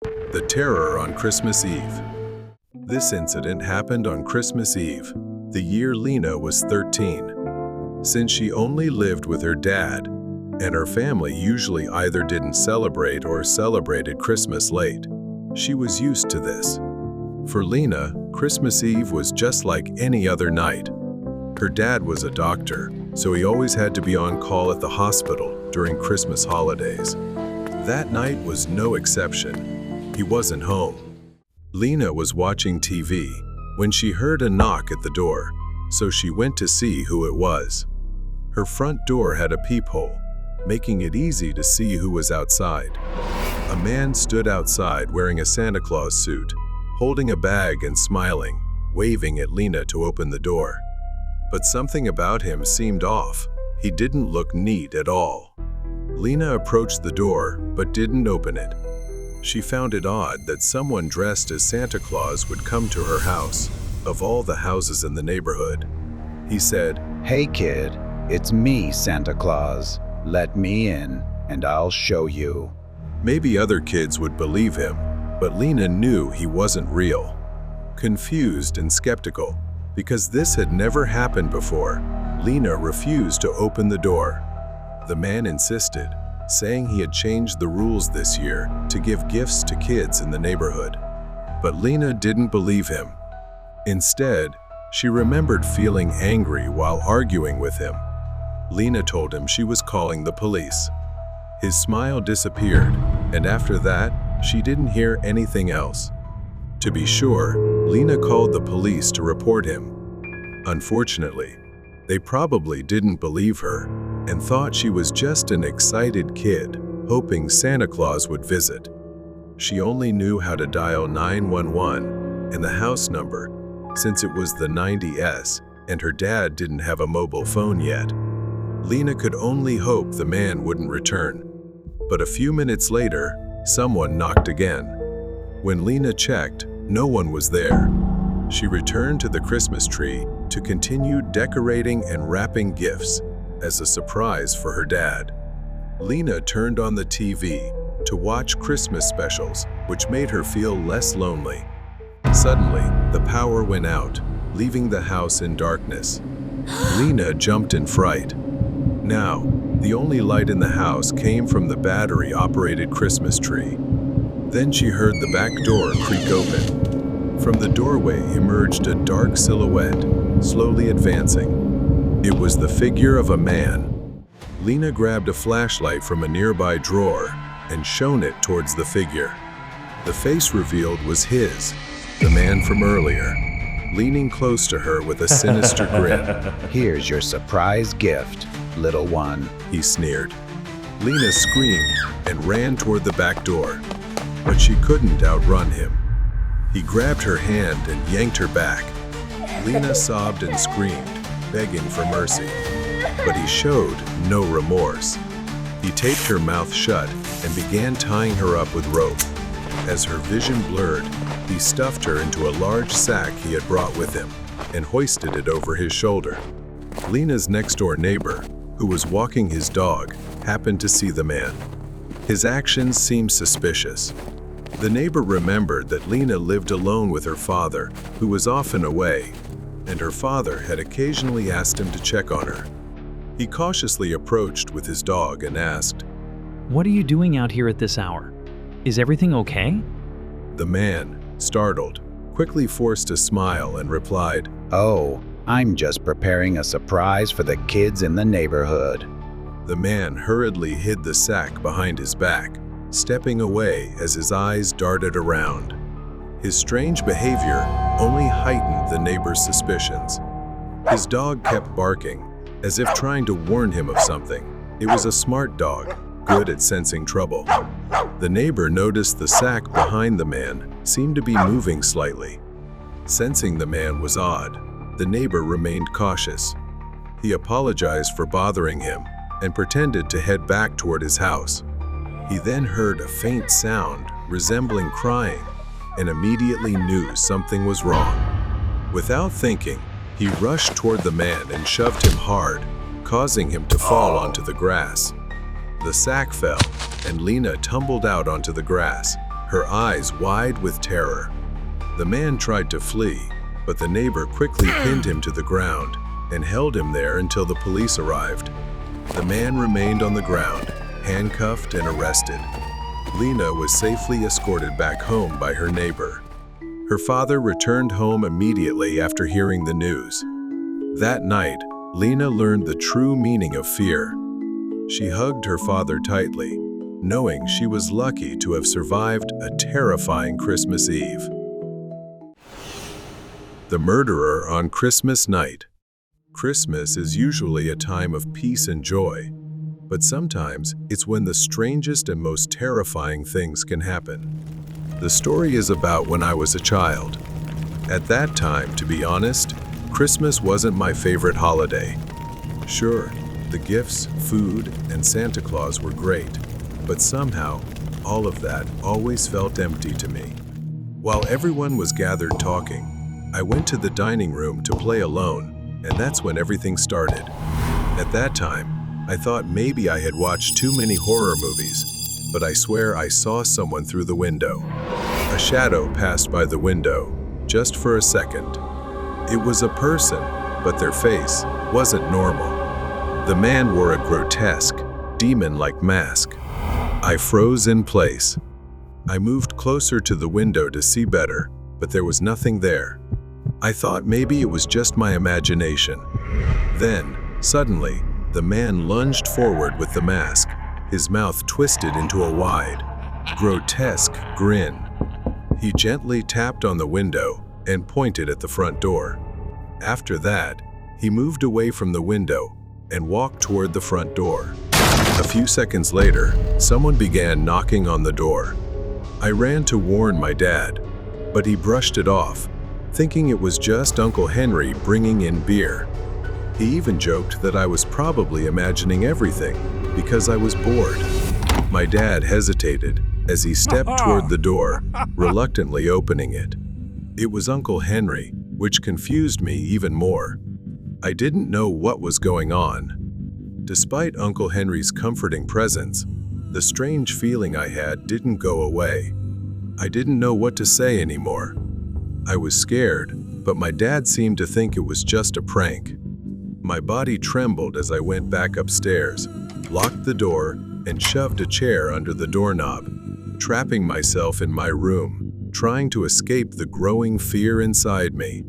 The terror on Christmas Eve. This incident happened on Christmas Eve, the year Lena was 13. Since she only lived with her dad, and her family usually either didn't celebrate or celebrated Christmas late, she was used to this. For Lena, Christmas Eve was just like any other night. Her dad was a doctor, so he always had to be on call at the hospital during Christmas holidays. That night was no exception. He wasn't home. Lena was watching TV when she heard a knock at the door, so she went to see who it was. Her front door had a peephole, making it easy to see who was outside. A man stood outside wearing a Santa Claus suit, holding a bag and smiling, waving at Lena to open the door. But something about him seemed off. He didn't look neat at all. Lena approached the door, but didn't open it. She found it odd that someone dressed as Santa Claus would come to her house, of all the houses in the neighborhood. He said, "Hey kid, it's me, Santa Claus. Let me in, and I'll show you." Maybe other kids would believe him, but Lena knew he wasn't real. Confused and skeptical, because this had never happened before, Lena refused to open the door. The man insisted, saying he had changed the rules this year to give gifts to kids in the neighborhood. But Lena didn't believe him. Instead, she remembered feeling angry while arguing with him. Lena told him she was calling the police. His smile disappeared, and after that, she didn't hear anything else. To be sure, Lena called the police to report him. Unfortunately, they probably didn't believe her and thought she was just an excited kid, hoping Santa Claus would visit. She only knew how to dial 911 and the house number, since it was the 90s and her dad didn't have a mobile phone yet. Lena could only hope the man wouldn't return. But a few minutes later, someone knocked again. When Lena checked, no one was there. She returned to the Christmas tree to continue decorating and wrapping gifts as a surprise for her dad. Lena turned on the TV to watch Christmas specials, which made her feel less lonely. Suddenly, the power went out, leaving the house in darkness. Lena jumped in fright. Now, the only light in the house came from the battery-operated Christmas tree. Then she heard the back door creak open. From the doorway emerged a dark silhouette, slowly advancing. It was the figure of a man. Lena grabbed a flashlight from a nearby drawer and shone it towards the figure. The face revealed was his, the man from earlier, leaning close to her with a sinister grin. "Here's your surprise gift, little one," he sneered. Lena screamed and ran toward the back door, but she couldn't outrun him. He grabbed her hand and yanked her back. Lena sobbed and screamed, begging for mercy, but he showed no remorse. He taped her mouth shut and began tying her up with rope. As her vision blurred, he stuffed her into a large sack he had brought with him and hoisted it over his shoulder. Lena's next-door neighbor, who was walking his dog, happened to see the man. His actions seemed suspicious. The neighbor remembered that Lena lived alone with her father, who was often away, and her father had occasionally asked him to check on her. He cautiously approached with his dog and asked, "What are you doing out here at this hour? Is everything okay?" The man, startled, quickly forced a smile and replied, "Oh, I'm just preparing a surprise for the kids in the neighborhood." The man hurriedly hid the sack behind his back, stepping away as his eyes darted around. His strange behavior only heightened the neighbor's suspicions. His dog kept barking, as if trying to warn him of something. It was a smart dog, good at sensing trouble. The neighbor noticed the sack behind the man seemed to be moving slightly. Sensing the man was odd, the neighbor remained cautious. He apologized for bothering him and pretended to head back toward his house. He then heard a faint sound resembling crying and immediately knew something was wrong. Without thinking, he rushed toward the man and shoved him hard, causing him to fall onto the grass. The sack fell, and Lena tumbled out onto the grass, her eyes wide with terror. The man tried to flee, but the neighbor quickly pinned him to the ground and held him there until the police arrived. The man remained on the ground, handcuffed and arrested. Lena was safely escorted back home by her neighbor. Her father returned home immediately after hearing the news. That night, Lena learned the true meaning of fear. She hugged her father tightly, knowing she was lucky to have survived a terrifying Christmas Eve. The murderer on Christmas night. Christmas is usually a time of peace and joy, but sometimes it's when the strangest and most terrifying things can happen. The story is about when I was a child. At that time, to be honest, Christmas wasn't my favorite holiday. Sure, the gifts, food, and Santa Claus were great, but somehow, all of that always felt empty to me. While everyone was gathered talking, I went to the dining room to play alone, and that's when everything started. At that time, I thought maybe I had watched too many horror movies, but I swear I saw someone through the window. A shadow passed by the window, just for a second. It was a person, but their face wasn't normal. The man wore a grotesque, demon-like mask. I froze in place. I moved closer to the window to see better, but there was nothing there. I thought maybe it was just my imagination. Then, suddenly, the man lunged forward with the mask, his mouth twisted into a wide, grotesque grin. He gently tapped on the window and pointed at the front door. After that, he moved away from the window and walked toward the front door. A few seconds later, someone began knocking on the door. I ran to warn my dad, but he brushed it off, thinking it was just Uncle Henry bringing in beer. He even joked that I was probably imagining everything because I was bored. My dad hesitated as he stepped toward the door, reluctantly opening it. It was Uncle Henry, which confused me even more. I didn't know what was going on. Despite Uncle Henry's comforting presence, the strange feeling I had didn't go away. I didn't know what to say anymore. I was scared, but my dad seemed to think it was just a prank. My body trembled as I went back upstairs, locked the door, and shoved a chair under the doorknob, trapping myself in my room, trying to escape the growing fear inside me.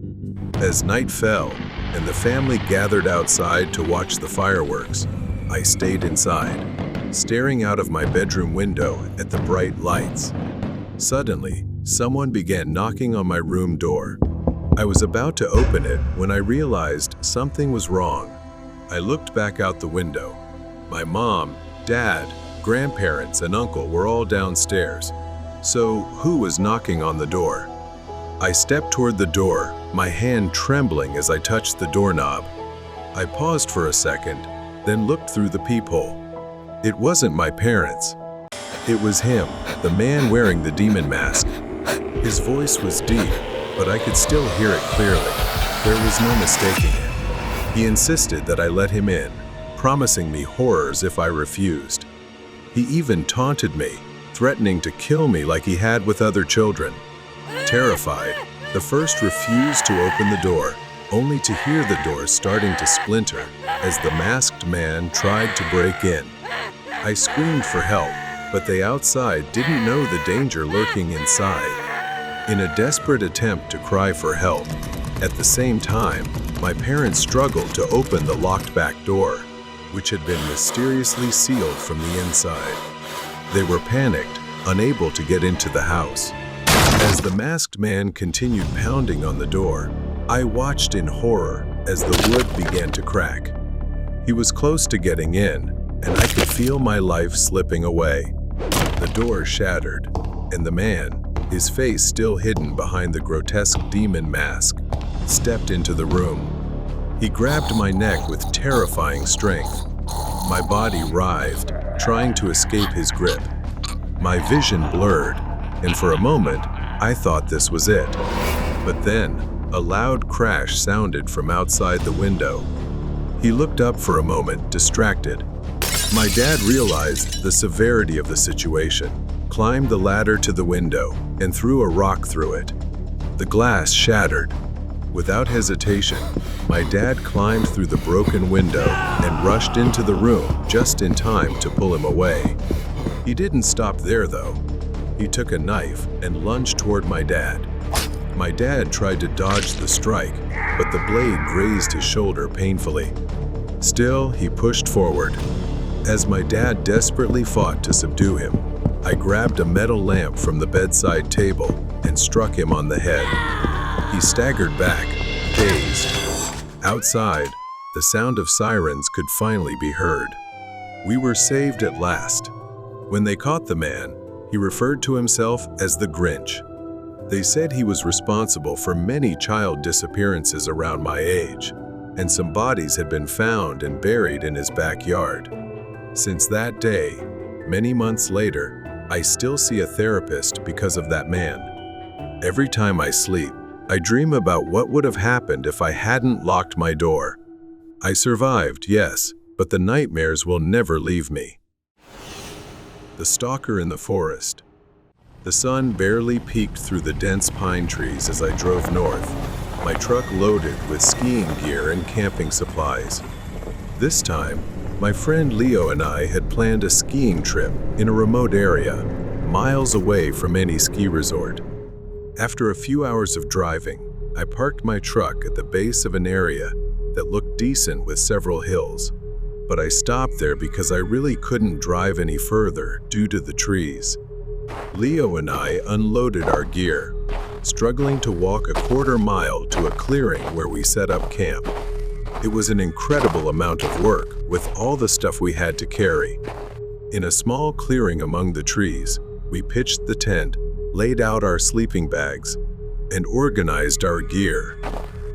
As night fell, and the family gathered outside to watch the fireworks, I stayed inside, staring out of my bedroom window at the bright lights. Suddenly, someone began knocking on my room door. I was about to open it when I realized something was wrong. I looked back out the window. My mom, dad, grandparents, and uncle were all downstairs. So, who was knocking on the door? I stepped toward the door, my hand trembling as I touched the doorknob. I paused for a second, then looked through the peephole. It wasn't my parents. It was him, the man wearing the demon mask. His voice was deep, but I could still hear it clearly. There was no mistaking it. He insisted that I let him in, promising me horrors if I refused. He even taunted me, threatening to kill me like he had with other children. Terrified, the first refused to open the door, only to hear the door starting to splinter as the masked man tried to break in. I screamed for help, but they outside didn't know the danger lurking inside. In a desperate attempt to cry for help, at the same time, my parents struggled to open the locked back door, which had been mysteriously sealed from the inside. They were panicked, unable to get into the house. As the masked man continued pounding on the door, I watched in horror as the wood began to crack. He was close to getting in, and I could feel my life slipping away. The door shattered, and the man, his face still hidden behind the grotesque demon mask, stepped into the room. He grabbed my neck with terrifying strength. My body writhed, trying to escape his grip. My vision blurred, and for a moment, I thought this was it. But then, a loud crash sounded from outside the window. He looked up for a moment, distracted. My dad realized the severity of the situation. climbed the ladder to the window, and threw a rock through it. The glass shattered. Without hesitation, my dad climbed through the broken window and rushed into the room just in time to pull him away. He didn't stop there, though. He took a knife and lunged toward my dad. My dad tried to dodge the strike, but the blade grazed his shoulder painfully. Still, he pushed forward. As my dad desperately fought to subdue him, I grabbed a metal lamp from the bedside table and struck him on the head. He staggered back, dazed. Outside, the sound of sirens could finally be heard. We were saved at last. When they caught the man, he referred to himself as the Grinch. They said he was responsible for many child disappearances around my age, and some bodies had been found and buried in his backyard. Since that day, many months later, I still see a therapist because of that man. Every time I sleep, I dream about what would have happened if I hadn't locked my door. I survived, yes, but the nightmares will never leave me. The stalker in the forest. The sun barely peeked through the dense pine trees as I drove north, my truck loaded with skiing gear and camping supplies. This time, my friend Leo and I had planned a skiing trip in a remote area, miles away from any ski resort. After a few hours of driving, I parked my truck at the base of an area that looked decent with several hills. But I stopped there because I really couldn't drive any further due to the trees. Leo and I unloaded our gear, struggling to walk a quarter mile to a clearing where we set up camp. It was an incredible amount of work with all the stuff we had to carry. In a small clearing among the trees, we pitched the tent, laid out our sleeping bags, and organized our gear.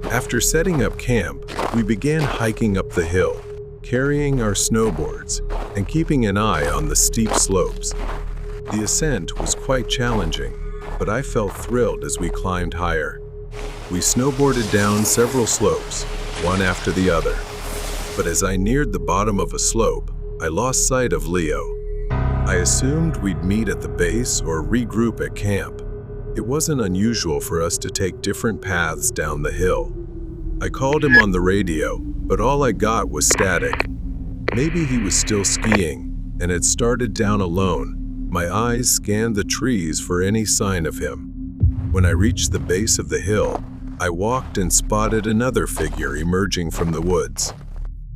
After setting up camp, we began hiking up the hill, carrying our snowboards and keeping an eye on the steep slopes. The ascent was quite challenging, but I felt thrilled as we climbed higher. We snowboarded down several slopes, one after the other. But as I neared the bottom of a slope, I lost sight of Leo. I assumed we'd meet at the base or regroup at camp. It wasn't unusual for us to take different paths down the hill. I called him on the radio, but all I got was static. Maybe he was still skiing and had started down alone. My eyes scanned the trees for any sign of him. When I reached the base of the hill, I walked and spotted another figure emerging from the woods.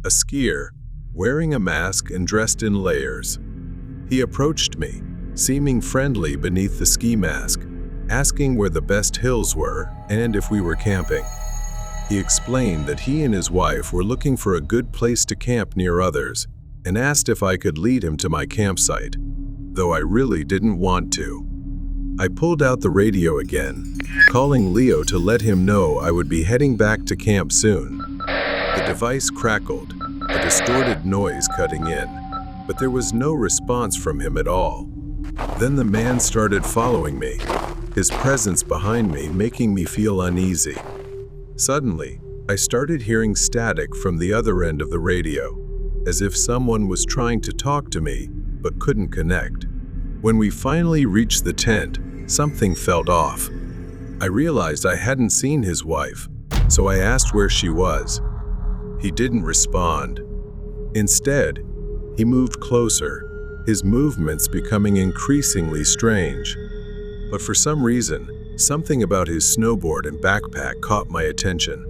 A skier, wearing a mask and dressed in layers. He approached me, seeming friendly beneath the ski mask, asking where the best hills were and if we were camping. He explained that he and his wife were looking for a good place to camp near others and asked if I could lead him to my campsite, though I really didn't want to. I pulled out the radio again, calling Leo to let him know I would be heading back to camp soon. The device crackled, a distorted noise cutting in, but there was no response from him at all. Then the man started following me, his presence behind me making me feel uneasy. Suddenly, I started hearing static from the other end of the radio, as if someone was trying to talk to me but couldn't connect. When we finally reached the tent, something felt off. I realized I hadn't seen his wife, so I asked where she was. He didn't respond. Instead, he moved closer, his movements becoming increasingly strange. But for some reason, something about his snowboard and backpack caught my attention.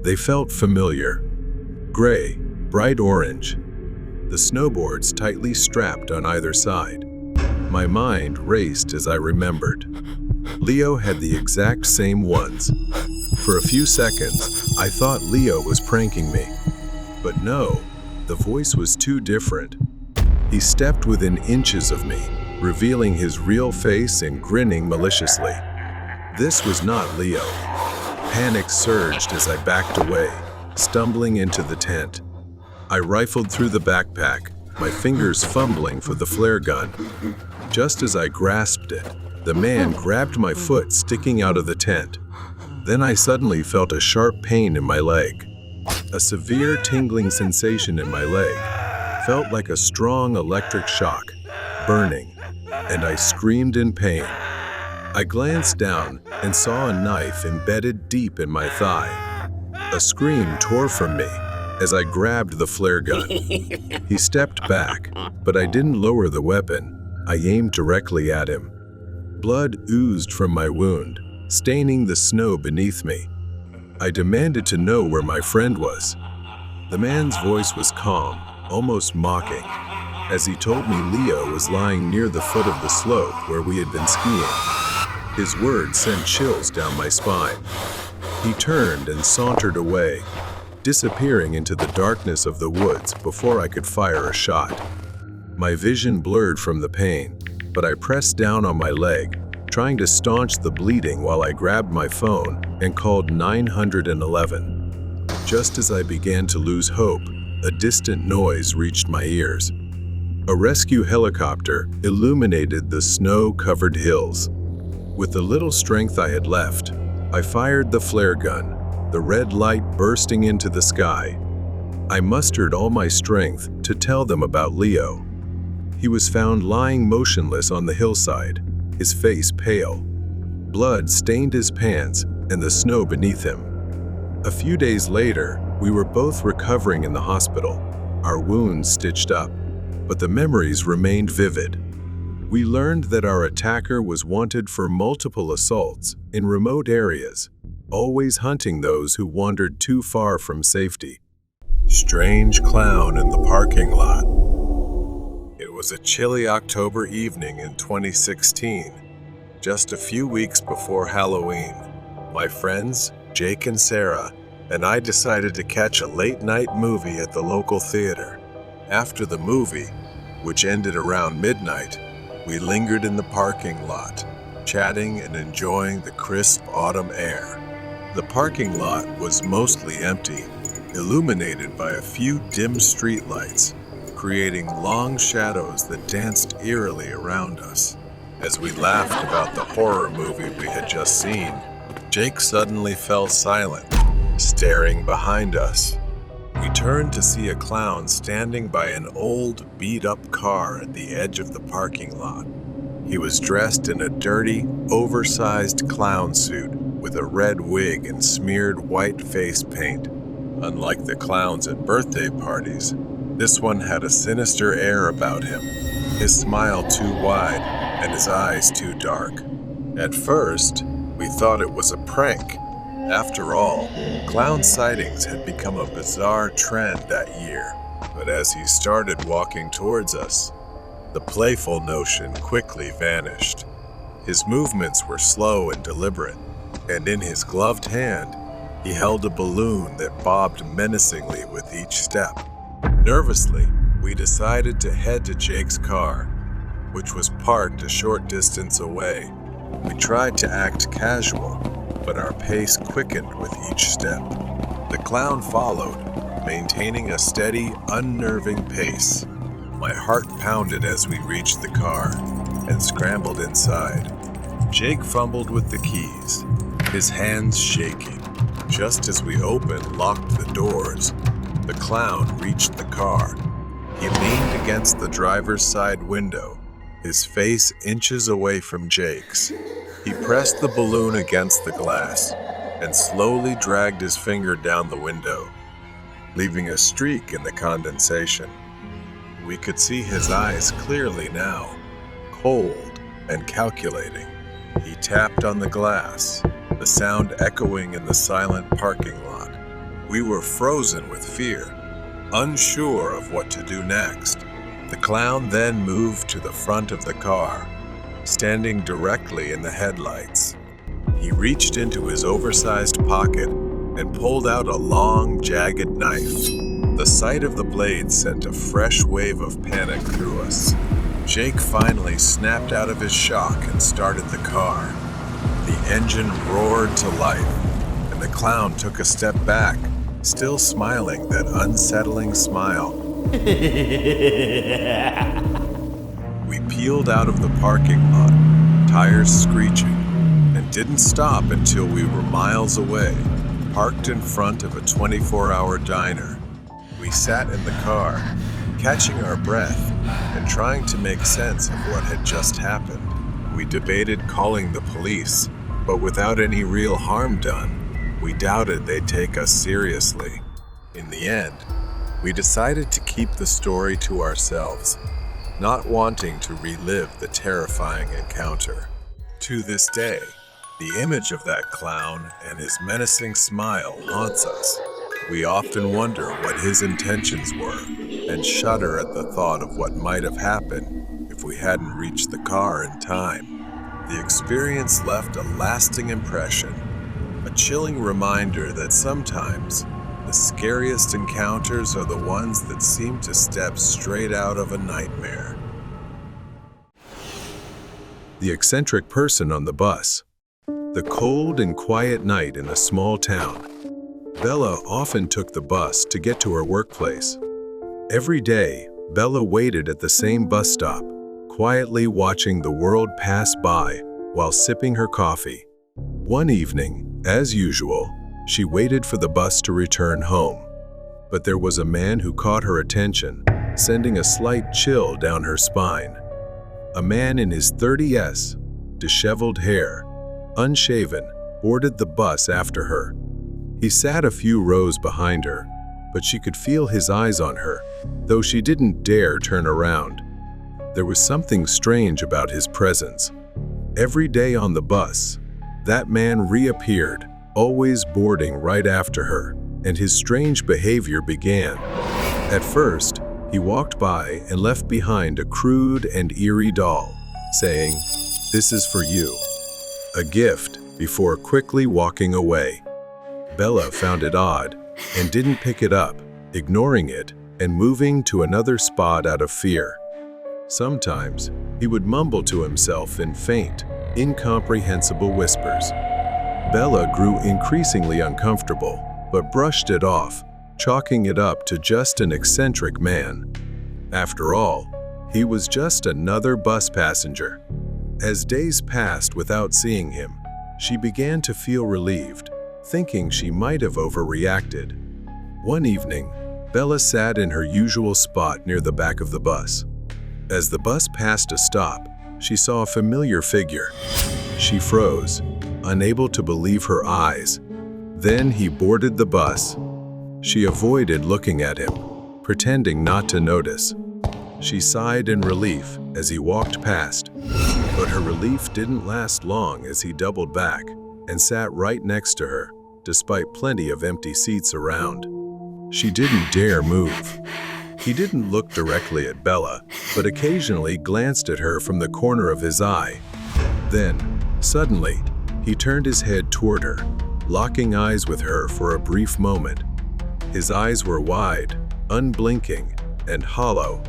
They felt familiar. Gray, bright orange. The snowboards tightly strapped on either side. My mind raced as I remembered. Leo had the exact same ones. For a few seconds, I thought Leo was pranking me. But no, the voice was too different. He stepped within inches of me, revealing his real face and grinning maliciously. This was not Leo. Panic surged as I backed away, stumbling into the tent. I rifled through the backpack, my fingers fumbling for the flare gun. Just as I grasped it, the man grabbed my foot sticking out of the tent. Then I suddenly felt a sharp pain in my leg. A severe tingling sensation in my leg felt like a strong electric shock, burning. and I screamed in pain. I glanced down and saw a knife embedded deep in my thigh. A scream tore from me as I grabbed the flare gun. He stepped back, but I didn't lower the weapon. I aimed directly at him. Blood oozed from my wound, staining the snow beneath me. I demanded to know where my friend was. The man's voice was calm, almost mocking, as he told me Leo was lying near the foot of the slope where we had been skiing. His words sent chills down my spine. He turned and sauntered away, disappearing into the darkness of the woods before I could fire a shot. My vision blurred from the pain, but I pressed down on my leg, trying to staunch the bleeding while I grabbed my phone and called 911. Just as I began to lose hope, a distant noise reached my ears. A rescue helicopter illuminated the snow-covered hills. With the little strength I had left, I fired the flare gun, the red light bursting into the sky. I mustered all my strength to tell them about Leo. He was found lying motionless on the hillside, his face pale. Blood stained his pants and the snow beneath him. A few days later, we were both recovering in the hospital, our wounds stitched up, but the memories remained vivid. We learned that our attacker was wanted for multiple assaults in remote areas, always hunting those who wandered too far from safety. Strange clown in the parking lot. It was a chilly October evening in 2016, just a few weeks before Halloween. My friends, Jake and Sarah, and I decided to catch a late-night movie at the local theater. After the movie, which ended around midnight, we lingered in the parking lot, chatting and enjoying the crisp autumn air. The parking lot was mostly empty, illuminated by a few dim streetlights, creating long shadows that danced eerily around us. As we laughed about the horror movie we had just seen, Jake suddenly fell silent, staring behind us. We turned to see a clown standing by an old, beat-up car at the edge of the parking lot. He was dressed in a dirty, oversized clown suit with a red wig and smeared white face paint. Unlike the clowns at birthday parties, this one had a sinister air about him, his smile too wide and his eyes too dark. At first, we thought it was a prank. After all, clown sightings had become a bizarre trend that year. But as he started walking towards us, the playful notion quickly vanished. His movements were slow and deliberate, and in his gloved hand, he held a balloon that bobbed menacingly with each step. Nervously, we decided to head to Jake's car, which was parked a short distance away. We tried to act casual, but our pace quickened with each step. The clown followed, maintaining a steady, unnerving pace. My heart pounded as we reached the car and scrambled inside. Jake fumbled with the keys, his hands shaking. Just as we locked the doors, the clown reached the car. He leaned against the driver's side window, his face inches away from Jake's. He pressed the balloon against the glass and slowly dragged his finger down the window, leaving a streak in the condensation. We could see his eyes clearly now, cold and calculating. He tapped on the glass, the sound echoing in the silent parking lot. We were frozen with fear, unsure of what to do next. The clown then moved to the front of the car, standing directly in the headlights. He reached into his oversized pocket and pulled out a long, jagged knife. The sight of the blade sent a fresh wave of panic through us. Jake finally snapped out of his shock and started the car. The engine roared to life, and the clown took a step back, still smiling that unsettling smile. We peeled out of the parking lot, tires screeching, and didn't stop until we were miles away, parked in front of a 24-hour diner. We sat in the car, catching our breath and trying to make sense of what had just happened. We debated calling the police, but without any real harm done, we doubted they'd take us seriously. In the end, we decided to keep the story to ourselves, not wanting to relive the terrifying encounter. To this day, the image of that clown and his menacing smile haunts us. We often wonder what his intentions were and shudder at the thought of what might have happened if we hadn't reached the car in time. The experience left a lasting impression, a chilling reminder that sometimes the scariest encounters are the ones that seem to step straight out of a nightmare. The eccentric person on the bus. The cold and quiet night in a small town. Bella often took the bus to get to her workplace. Every day, Bella waited at the same bus stop, quietly watching the world pass by while sipping her coffee. One evening, as usual, she waited for the bus to return home. But there was a man who caught her attention, sending a slight chill down her spine. A man in his 30s, disheveled hair, unshaven, boarded the bus after her. He sat a few rows behind her, but she could feel his eyes on her, though she didn't dare turn around. There was something strange about his presence. Every day on the bus, that man reappeared, always boarding right after her, and his strange behavior began. At first, he walked by and left behind a crude and eerie doll, saying, "This is for you," a gift, before quickly walking away. Bella found it odd and didn't pick it up, ignoring it and moving to another spot out of fear. Sometimes, he would mumble to himself in faint, incomprehensible whispers. Bella grew increasingly uncomfortable, but brushed it off, chalking it up to just an eccentric man. After all, he was just another bus passenger. As days passed without seeing him, she began to feel relieved, thinking she might have overreacted. One evening, Bella sat in her usual spot near the back of the bus. As the bus passed a stop, she saw a familiar figure. She froze, unable to believe her eyes. Then he boarded the bus. She avoided looking at him, pretending not to notice. She sighed in relief as he walked past, but her relief didn't last long as he doubled back and sat right next to her, despite plenty of empty seats around. She didn't dare move. He didn't look directly at Bella, but occasionally glanced at her from the corner of his eye. Then, suddenly, he turned his head toward her, locking eyes with her for a brief moment. His eyes were wide, unblinking, and hollow,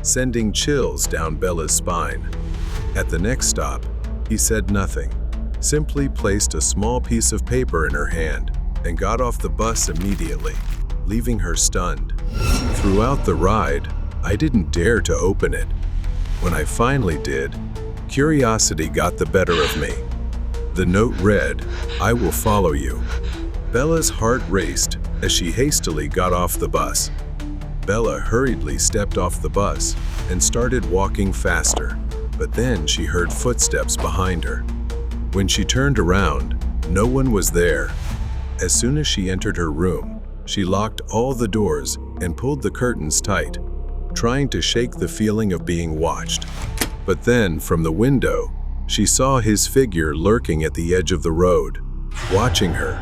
sending chills down Bella's spine. At the next stop, he said nothing, simply placed a small piece of paper in her hand and got off the bus immediately, leaving her stunned. Throughout the ride, I didn't dare to open it. When I finally did, curiosity got the better of me. The note read, "I will follow you." Bella's heart raced as she hastily got off the bus. Bella hurriedly stepped off the bus and started walking faster, but then she heard footsteps behind her. When she turned around, no one was there. As soon as she entered her room, she locked all the doors and pulled the curtains tight, trying to shake the feeling of being watched. But then, from the window, she saw his figure lurking at the edge of the road, watching her.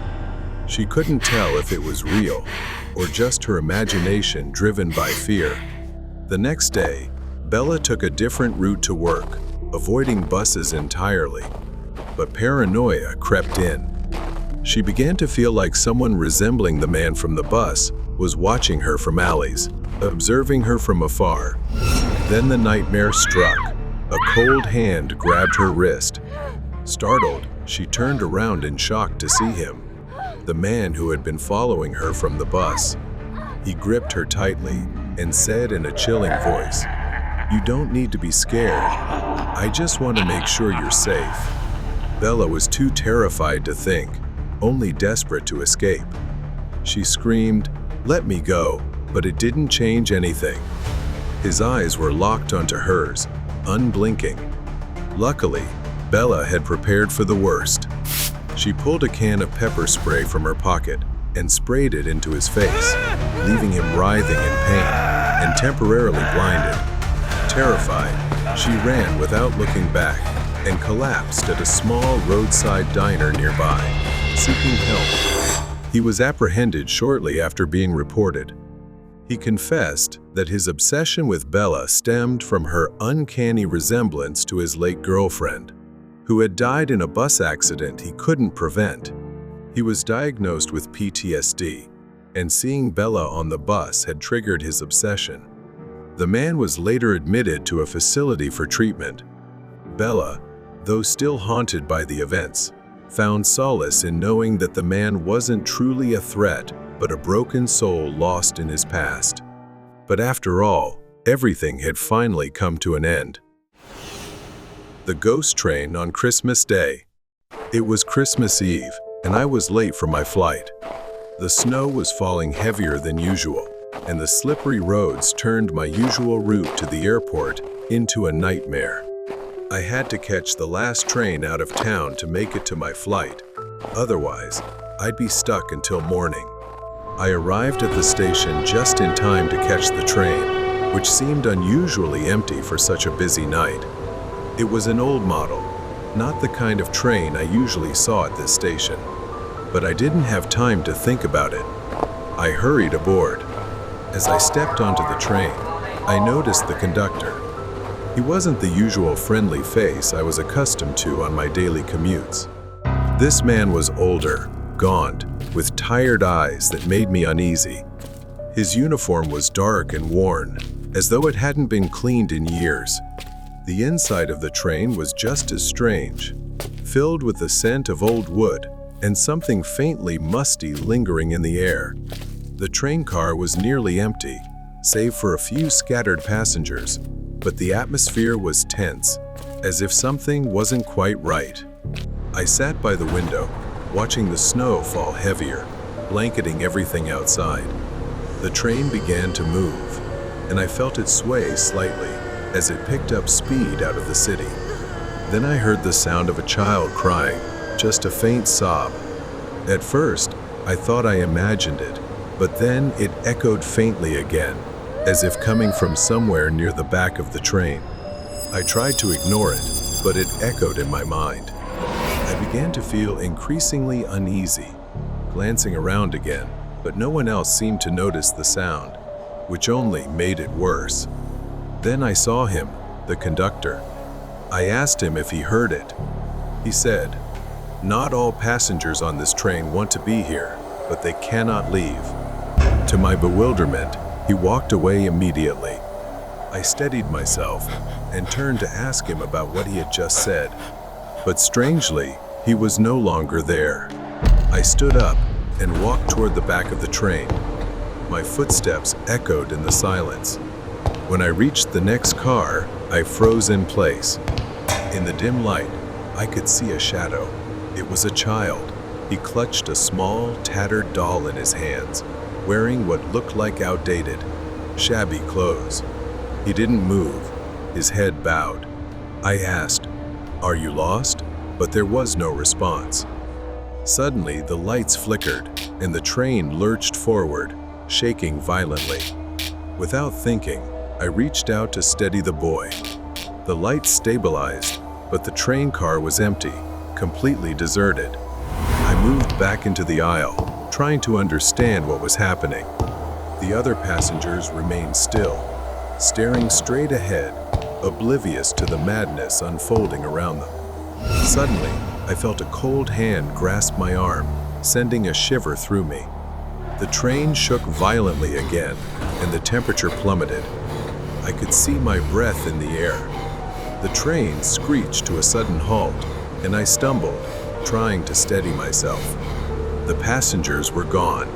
She couldn't tell if it was real or just her imagination driven by fear. The next day, Bella took a different route to work, avoiding buses entirely. But paranoia crept in. She began to feel like someone resembling the man from the bus was watching her from alleys, observing her from afar. Then the nightmare struck. A cold hand grabbed her wrist. Startled, she turned around in shock to see him, the man who had been following her from the bus. He gripped her tightly and said in a chilling voice, "You don't need to be scared. I just want to make sure you're safe." Bella was too terrified to think, only desperate to escape. She screamed, "Let me go," but it didn't change anything. His eyes were locked onto hers, unblinking. Luckily, Bella had prepared for the worst. She pulled a can of pepper spray from her pocket and sprayed it into his face, leaving him writhing in pain and temporarily blinded. Terrified, she ran without looking back and collapsed at a small roadside diner nearby, seeking help. He was apprehended shortly after being reported. He confessed that his obsession with Bella stemmed from her uncanny resemblance to his late girlfriend, who had died in a bus accident he couldn't prevent. He was diagnosed with PTSD, and seeing Bella on the bus had triggered his obsession. The man was later admitted to a facility for treatment. Bella, though still haunted by the events, found solace in knowing that the man wasn't truly a threat, but a broken soul lost in his past. But after all, everything had finally come to an end. The ghost train on Christmas Day. It was Christmas Eve, and I was late for my flight. The snow was falling heavier than usual, and the slippery roads turned my usual route to the airport into a nightmare. I had to catch the last train out of town to make it to my flight. Otherwise, I'd be stuck until morning. I arrived at the station just in time to catch the train, which seemed unusually empty for such a busy night. It was an old model, not the kind of train I usually saw at this station. But I didn't have time to think about it. I hurried aboard. As I stepped onto the train, I noticed the conductor. He wasn't the usual friendly face I was accustomed to on my daily commutes. This man was older, gaunt, with tired eyes that made me uneasy. His uniform was dark and worn, as though it hadn't been cleaned in years. The inside of the train was just as strange, filled with the scent of old wood and something faintly musty lingering in the air. The train car was nearly empty, save for a few scattered passengers, but the atmosphere was tense, as if something wasn't quite right. I sat by the window, watching the snow fall heavier, blanketing everything outside. The train began to move, and I felt it sway slightly as it picked up speed out of the city. Then I heard the sound of a child crying, just a faint sob. At first, I thought I imagined it, but then it echoed faintly again, as if coming from somewhere near the back of the train. I tried to ignore it, but it echoed in my mind. I began to feel increasingly uneasy, glancing around again, but no one else seemed to notice the sound, which only made it worse. Then I saw him, the conductor. I asked him if he heard it. He said, "Not all passengers on this train want to be here, but they cannot leave." To my bewilderment, he walked away immediately. I steadied myself and turned to ask him about what he had just said. But strangely, he was no longer there. I stood up and walked toward the back of the train. My footsteps echoed in the silence. When I reached the next car, I froze in place. In the dim light, I could see a shadow. It was a child. He clutched a small, tattered doll in his hands, wearing what looked like outdated, shabby clothes. He didn't move, his head bowed. I asked, "Are you lost?" But there was no response. Suddenly, the lights flickered, and the train lurched forward, shaking violently. Without thinking, I reached out to steady the boy. The lights stabilized, but the train car was empty, completely deserted. I moved back into the aisle, trying to understand what was happening. The other passengers remained still, staring straight ahead, oblivious to the madness unfolding around them. Suddenly, I felt a cold hand grasp my arm, sending a shiver through me. The train shook violently again, and the temperature plummeted. I could see my breath in the air. The train screeched to a sudden halt, and I stumbled, trying to steady myself. The passengers were gone.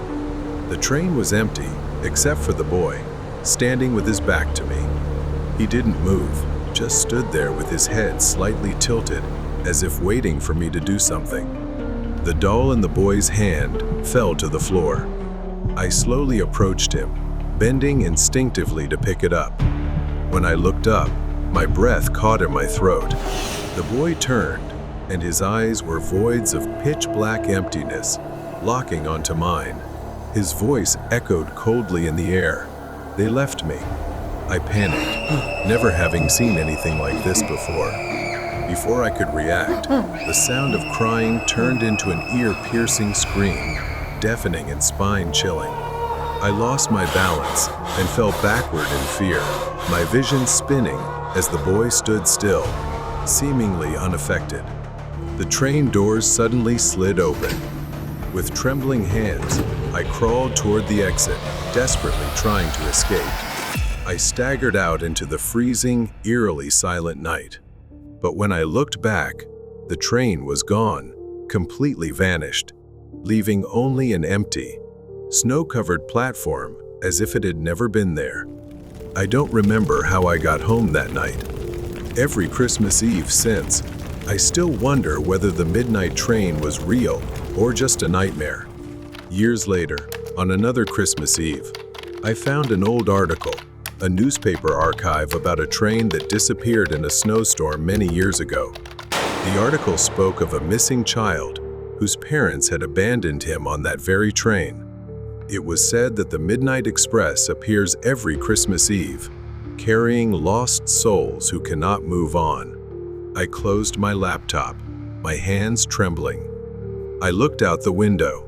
The train was empty, except for the boy, standing with his back to me. He didn't move, just stood there with his head slightly tilted, as if waiting for me to do something. The doll in the boy's hand fell to the floor. I slowly approached him, bending instinctively to pick it up. When I looked up, my breath caught in my throat. The boy turned, and his eyes were voids of pitch-black emptiness, locking onto mine. His voice echoed coldly in the air. They left me. I panicked, never having seen anything like this before. Before I could react, the sound of crying turned into an ear-piercing scream, deafening and spine-chilling. I lost my balance and fell backward in fear, my vision spinning as the boy stood still, seemingly unaffected. The train doors suddenly slid open. With trembling hands, I crawled toward the exit, desperately trying to escape. I staggered out into the freezing, eerily silent night. But when I looked back, the train was gone, completely vanished, leaving only an empty, snow-covered platform as if it had never been there. I don't remember how I got home that night. Every Christmas Eve since, I still wonder whether the midnight train was real or just a nightmare. Years later, on another Christmas Eve, I found an old article, a newspaper archive about a train that disappeared in a snowstorm many years ago. The article spoke of a missing child whose parents had abandoned him on that very train. It was said that the Midnight Express appears every Christmas Eve, carrying lost souls who cannot move on. I closed my laptop, my hands trembling. I looked out the window.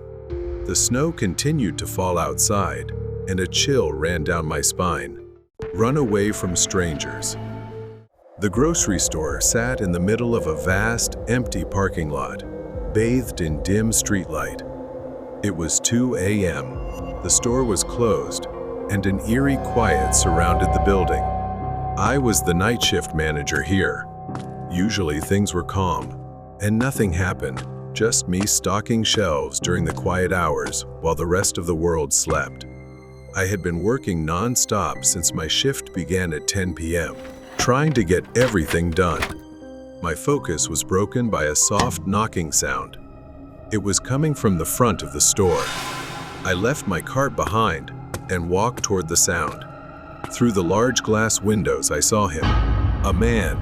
The snow continued to fall outside, and a chill ran down my spine. Run away from strangers. The grocery store sat in the middle of a vast, empty parking lot, bathed in dim streetlight. It was 2 a.m. The store was closed, and an eerie quiet surrounded the building. I was the night shift manager here. Usually things were calm, and nothing happened, just me stocking shelves during the quiet hours while the rest of the world slept. I had been working non-stop since my shift began at 10 p.m., trying to get everything done. My focus was broken by a soft knocking sound. It was coming from the front of the store. I left my cart behind and walked toward the sound. Through the large glass windows, I saw him, a man.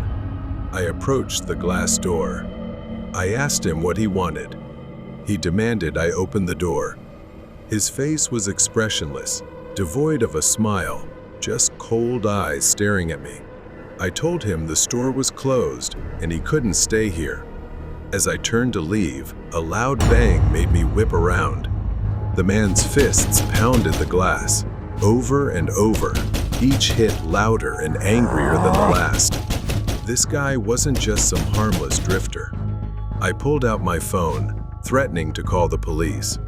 I approached the glass door. I asked him what he wanted. He demanded I open the door. His face was expressionless, devoid of a smile, just cold eyes staring at me. I told him the store was closed and he couldn't stay here. As I turned to leave, a loud bang made me whip around. The man's fists pounded the glass, over and over, each hit louder and angrier than the last. This guy wasn't just some harmless drifter. I pulled out my phone, threatening to call the police.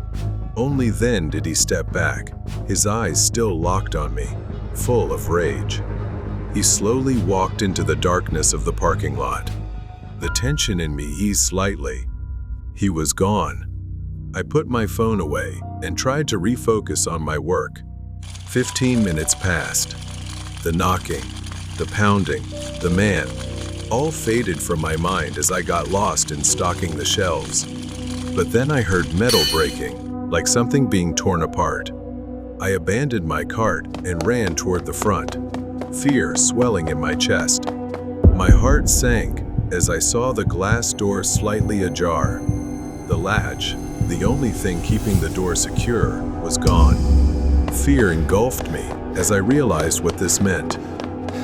Only then did he step back, his eyes still locked on me, full of rage. He slowly walked into the darkness of the parking lot. The tension in me eased slightly. He was gone. I put my phone away and tried to refocus on my work. 15 minutes passed. The knocking, the pounding, the man, all faded from my mind as I got lost in stocking the shelves. But then I heard metal breaking, like something being torn apart. I abandoned my cart and ran toward the front, fear swelling in my chest. My heart sank as I saw the glass door slightly ajar. The latch, the only thing keeping the door secure, was gone. Fear engulfed me as I realized what this meant.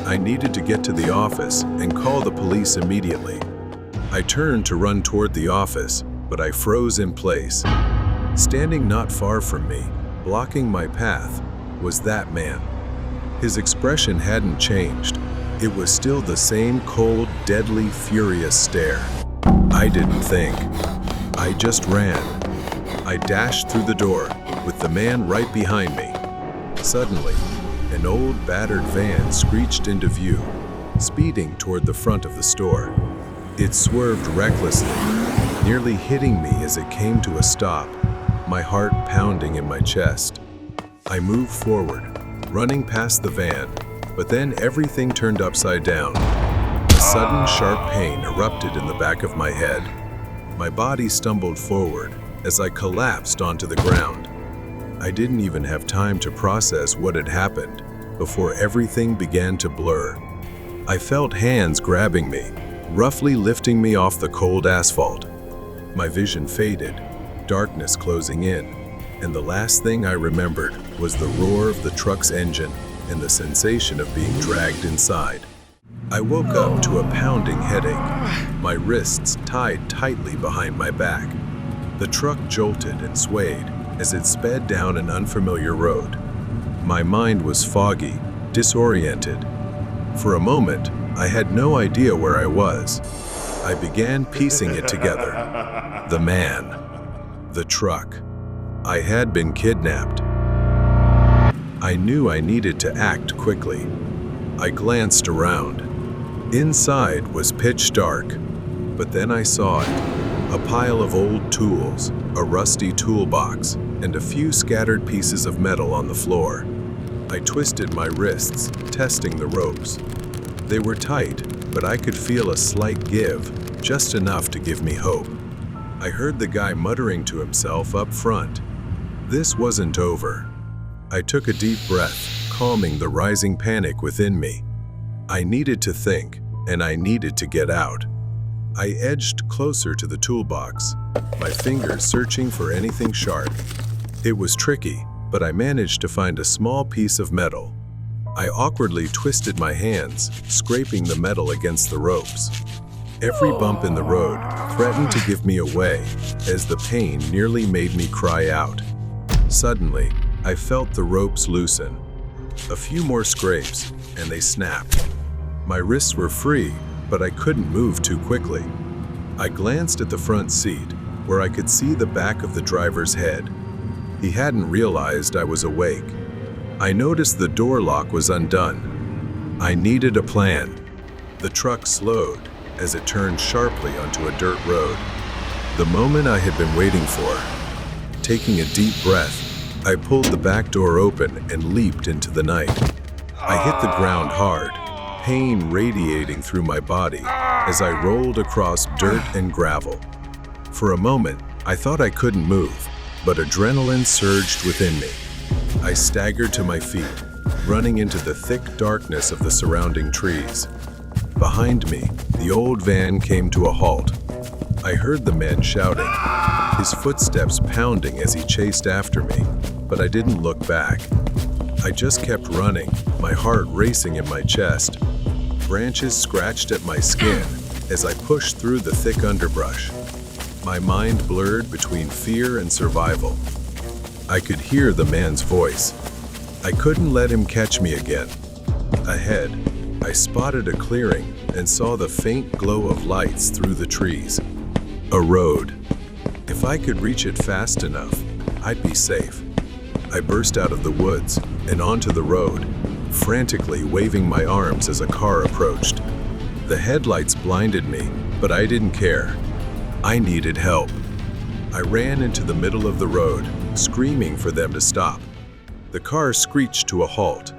I needed to get to the office and call the police immediately. I turned to run toward the office, but I froze in place. Standing not far from me, blocking my path, was that man. His expression hadn't changed. It was still the same cold, deadly, furious stare. I didn't think. I just ran. I dashed through the door, with the man right behind me. Suddenly, an old, battered van screeched into view, speeding toward the front of the store. It swerved recklessly, nearly hitting me as it came to a stop, my heart pounding in my chest. I moved forward, running past the van, but then everything turned upside down. A sudden, sharp pain erupted in the back of my head. My body stumbled forward as I collapsed onto the ground. I didn't even have time to process what had happened. before everything began to blur. I felt hands grabbing me, roughly lifting me off the cold asphalt. My vision faded, darkness closing in, and the last thing I remembered was the roar of the truck's engine and the sensation of being dragged inside. I woke up to a pounding headache, my wrists tied tightly behind my back. The truck jolted and swayed as it sped down an unfamiliar road. My mind was foggy, disoriented. For a moment, I had no idea where I was. I began piecing it together. The man. The truck. I had been kidnapped. I knew I needed to act quickly. I glanced around. Inside was pitch dark, but then I saw it. A pile of old tools, a rusty toolbox, and a few scattered pieces of metal on the floor. I twisted my wrists, testing the ropes. They were tight, but I could feel a slight give, just enough to give me hope. I heard the guy muttering to himself up front. This wasn't over. I took a deep breath, calming the rising panic within me. I needed to think, and I needed to get out. I edged closer to the toolbox, my fingers searching for anything sharp. It was tricky, but I managed to find a small piece of metal. I awkwardly twisted my hands, scraping the metal against the ropes. Every bump in the road threatened to give me away, as the pain nearly made me cry out. Suddenly, I felt the ropes loosen. A few more scrapes, and they snapped. My wrists were free, but I couldn't move too quickly. I glanced at the front seat, where I could see the back of the driver's head. He hadn't realized I was awake. I noticed the door lock was undone. I needed a plan. The truck slowed as it turned sharply onto a dirt road. The moment I had been waiting for. Taking a deep breath, I pulled the back door open and leaped into the night. I hit the ground hard, pain radiating through my body as I rolled across dirt and gravel. For a moment, I thought I couldn't move, but adrenaline surged within me. I staggered to my feet, running into the thick darkness of the surrounding trees. Behind me, the old van came to a halt. I heard the man shouting, his footsteps pounding as he chased after me, but I didn't look back. I just kept running, my heart racing in my chest. Branches scratched at my skin as I pushed through the thick underbrush. My mind blurred between fear and survival. I could hear the man's voice. I couldn't let him catch me again. Ahead, I spotted a clearing and saw the faint glow of lights through the trees. A road. If I could reach it fast enough, I'd be safe. I burst out of the woods and onto the road, frantically waving my arms as a car approached. The headlights blinded me, but I didn't care. I needed help. I ran into the middle of the road, screaming for them to stop. The car screeched to a halt,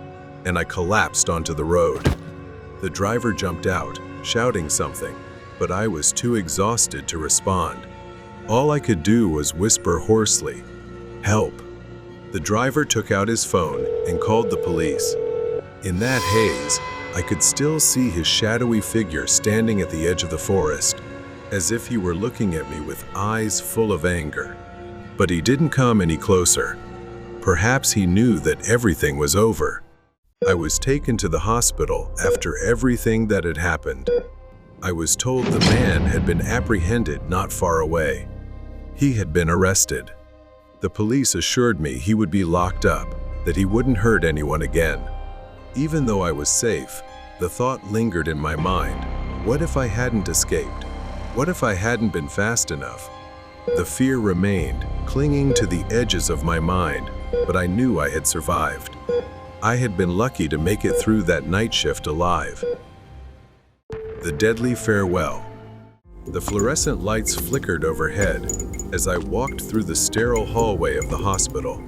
and I collapsed onto the road. The driver jumped out, shouting something, but I was too exhausted to respond. All I could do was whisper hoarsely, "Help." The driver took out his phone and called the police. In that haze, I could still see his shadowy figure standing at the edge of the forest, as if he were looking at me with eyes full of anger. But he didn't come any closer. Perhaps he knew that everything was over. I was taken to the hospital after everything that had happened. I was told the man had been apprehended not far away. He had been arrested. The police assured me he would be locked up, that he wouldn't hurt anyone again. Even though I was safe, the thought lingered in my mind. What if I hadn't escaped? What if I hadn't been fast enough? The fear remained, clinging to the edges of my mind, but I knew I had survived. I had been lucky to make it through that night shift alive. The deadly farewell. The fluorescent lights flickered overhead as I walked through the sterile hallway of the hospital.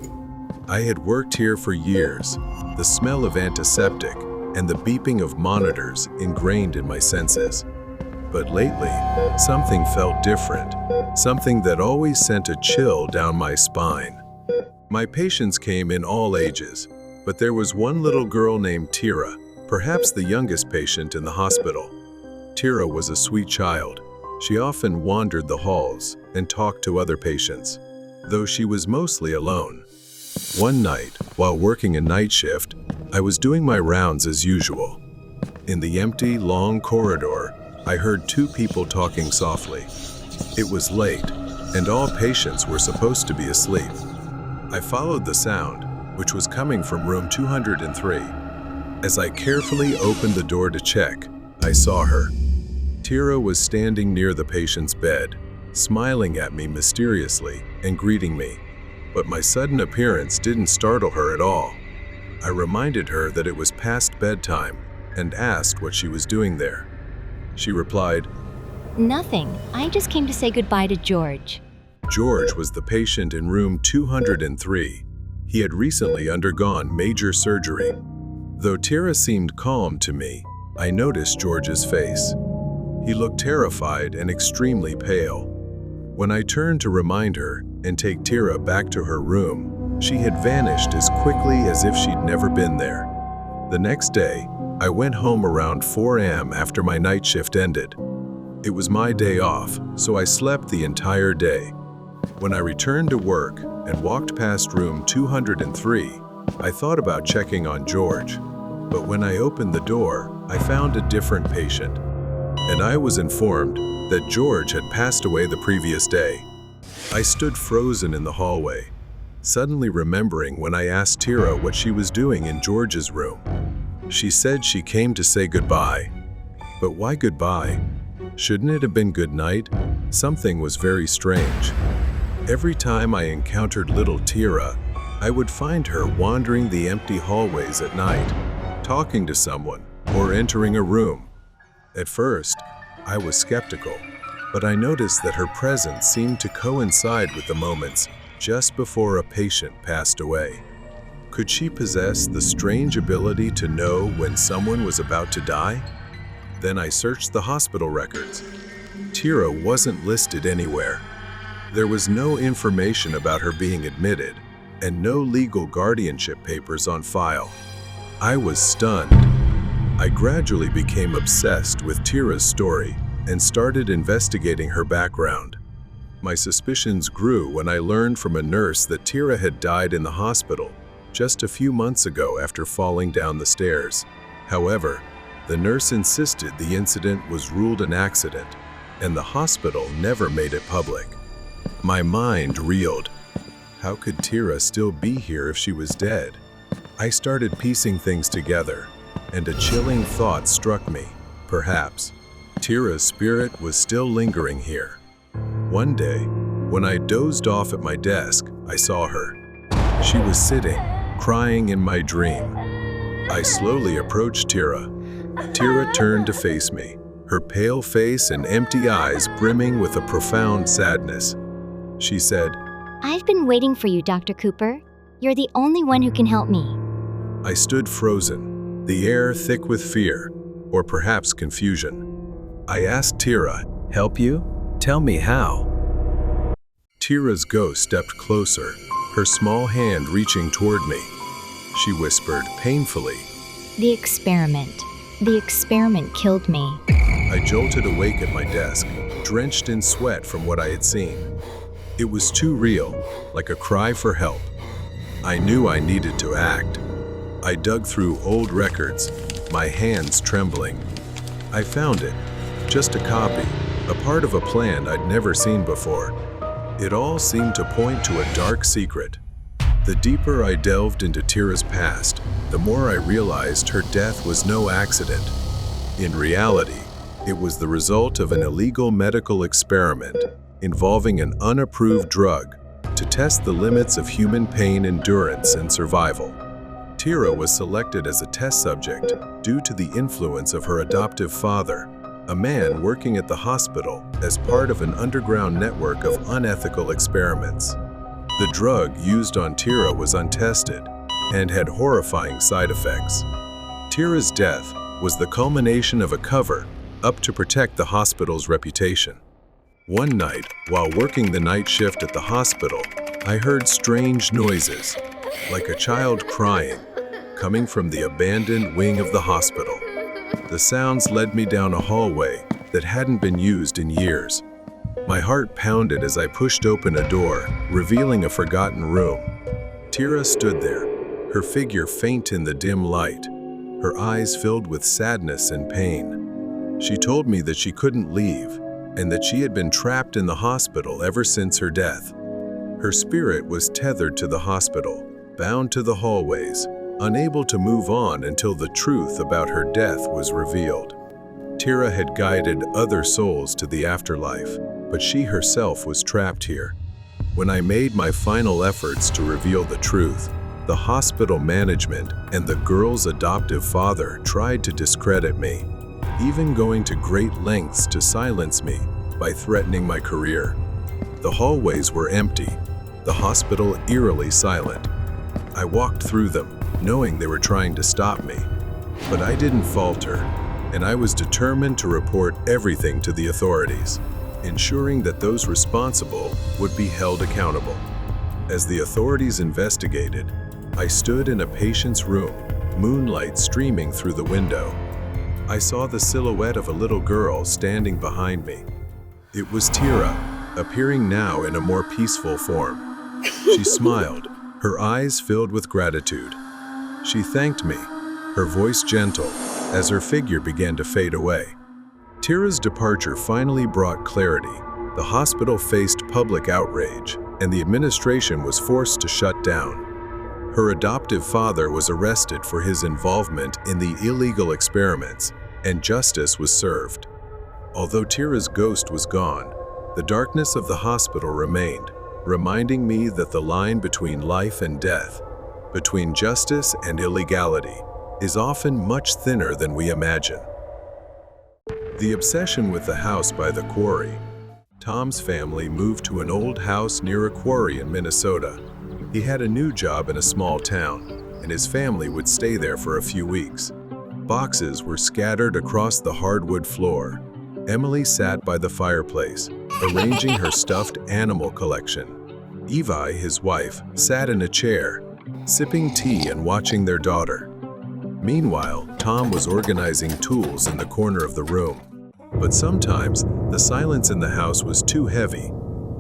I had worked here for years, the smell of antiseptic and the beeping of monitors ingrained in my senses. But lately, something felt different, something that always sent a chill down my spine. My patients came in all ages, But there was one little girl named Tira, perhaps the youngest patient in the hospital. Tira was a sweet child. She often wandered the halls and talked to other patients, though she was mostly alone. One night, while working a night shift, I was doing my rounds as usual. In the empty, long corridor, I heard two people talking softly. It was late, and all patients were supposed to be asleep. I followed the sound, which was coming from room 203. As I carefully opened the door to check, I saw her. Tira was standing near the patient's bed, smiling at me mysteriously and greeting me. But my sudden appearance didn't startle her at all. I reminded her that it was past bedtime and asked what she was doing there. She replied, "Nothing. I just came to say goodbye to George." George was the patient in room 203. He had recently undergone major surgery. Though Tira seemed calm to me, I noticed George's face. He looked terrified and extremely pale. When I turned to remind her and take Tira back to her room, she had vanished as quickly as if she'd never been there. The next day, I went home around 4 a.m. after my night shift ended. It was my day off, so I slept the entire day. When I returned to work and walked past room 203, I thought about checking on George. But when I opened the door, I found a different patient, and I was informed that George had passed away the previous day. I stood frozen in the hallway, suddenly remembering when I asked Tira what she was doing in George's room. She said she came to say goodbye. But why goodbye? Shouldn't it have been good night? Something was very strange. Every time I encountered little Tira, I would find her wandering the empty hallways at night, talking to someone or entering a room. At first, I was skeptical, but I noticed that her presence seemed to coincide with the moments just before a patient passed away. Could she possess the strange ability to know when someone was about to die? Then I searched the hospital records. Tira wasn't listed anywhere. There was no information about her being admitted, and no legal guardianship papers on file. I was stunned. I gradually became obsessed with Tira's story and started investigating her background. My suspicions grew when I learned from a nurse that Tira had died in the hospital just a few months ago after falling down the stairs. However, the nurse insisted the incident was ruled an accident, and the hospital never made it public. My mind reeled. How could Tira still be here if she was dead? I started piecing things together, and a chilling thought struck me. Perhaps Tira's spirit was still lingering here. One day, when I dozed off at my desk, I saw her. She was sitting, crying in my dream. I slowly approached Tira. Tira turned to face me, her pale face and empty eyes brimming with a profound sadness. She said, "I've been waiting for you, Dr. Cooper. You're the only one who can help me." I stood frozen, the air thick with fear, or perhaps confusion. I asked Tira, "Help you? Tell me how." Tira's ghost stepped closer, her small hand reaching toward me. She whispered painfully, The experiment killed me." I jolted awake at my desk, drenched in sweat from what I had seen. It was too real, like a cry for help. I knew I needed to act. I dug through old records, my hands trembling. I found it, just a copy, a part of a plan I'd never seen before. It all seemed to point to a dark secret. The deeper I delved into Tira's past, the more I realized her death was no accident. In reality, it was the result of an illegal medical experiment involving an unapproved drug to test the limits of human pain endurance and survival. Tira was selected as a test subject due to the influence of her adoptive father, a man working at the hospital as part of an underground network of unethical experiments. The drug used on Tira was untested and had horrifying side effects. Tira's death was the culmination of a cover-up to protect the hospital's reputation. One night, while working the night shift at the hospital, I heard strange noises, like a child crying, coming from the abandoned wing of the hospital. The sounds led me down a hallway that hadn't been used in years. My heart pounded as I pushed open a door, revealing a forgotten room. Tira stood there, her figure faint in the dim light, her eyes filled with sadness and pain. She told me that she couldn't leave, and that she had been trapped in the hospital ever since her death. Her spirit was tethered to the hospital, bound to the hallways, unable to move on until the truth about her death was revealed. Tira had guided other souls to the afterlife, but she herself was trapped here. When I made my final efforts to reveal the truth, the hospital management and the girl's adoptive father tried to discredit me, even going to great lengths to silence me by threatening my career. The hallways were empty, the hospital eerily silent. I walked through them, knowing they were trying to stop me. But I didn't falter, and I was determined to report everything to the authorities, ensuring that those responsible would be held accountable. As the authorities investigated, I stood in a patient's room, moonlight streaming through the window. I saw the silhouette of a little girl standing behind me. It was Tira, appearing now in a more peaceful form. She smiled, her eyes filled with gratitude. She thanked me, her voice gentle, as her figure began to fade away. Tira's departure finally brought clarity. The hospital faced public outrage, and the administration was forced to shut down. Her adoptive father was arrested for his involvement in the illegal experiments, and justice was served. Although Tira's ghost was gone, the darkness of the hospital remained, reminding me that the line between life and death, between justice and illegality, is often much thinner than we imagine. The obsession with the house by the quarry. Tom's family moved to an old house near a quarry in Minnesota. He had a new job in a small town, and his family would stay there for a few weeks. Boxes were scattered across the hardwood floor. Emily sat by the fireplace, arranging her stuffed animal collection. Evi, his wife, sat in a chair, sipping tea and watching their daughter. Meanwhile, Tom was organizing tools in the corner of the room. But sometimes, the silence in the house was too heavy.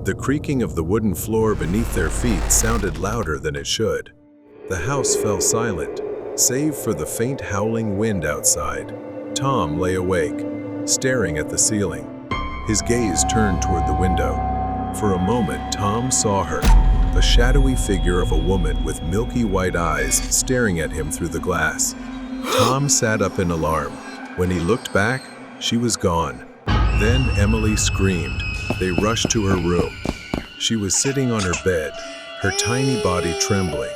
The creaking of the wooden floor beneath their feet sounded louder than it should. The house fell silent, save for the faint howling wind outside. Tom lay awake, staring at the ceiling. His gaze turned toward the window. For a moment, Tom saw her, a shadowy figure of a woman with milky white eyes staring at him through the glass. Tom sat up in alarm. When he looked back, she was gone. Then Emily screamed. They rushed to her room. She was sitting on her bed, her tiny body trembling,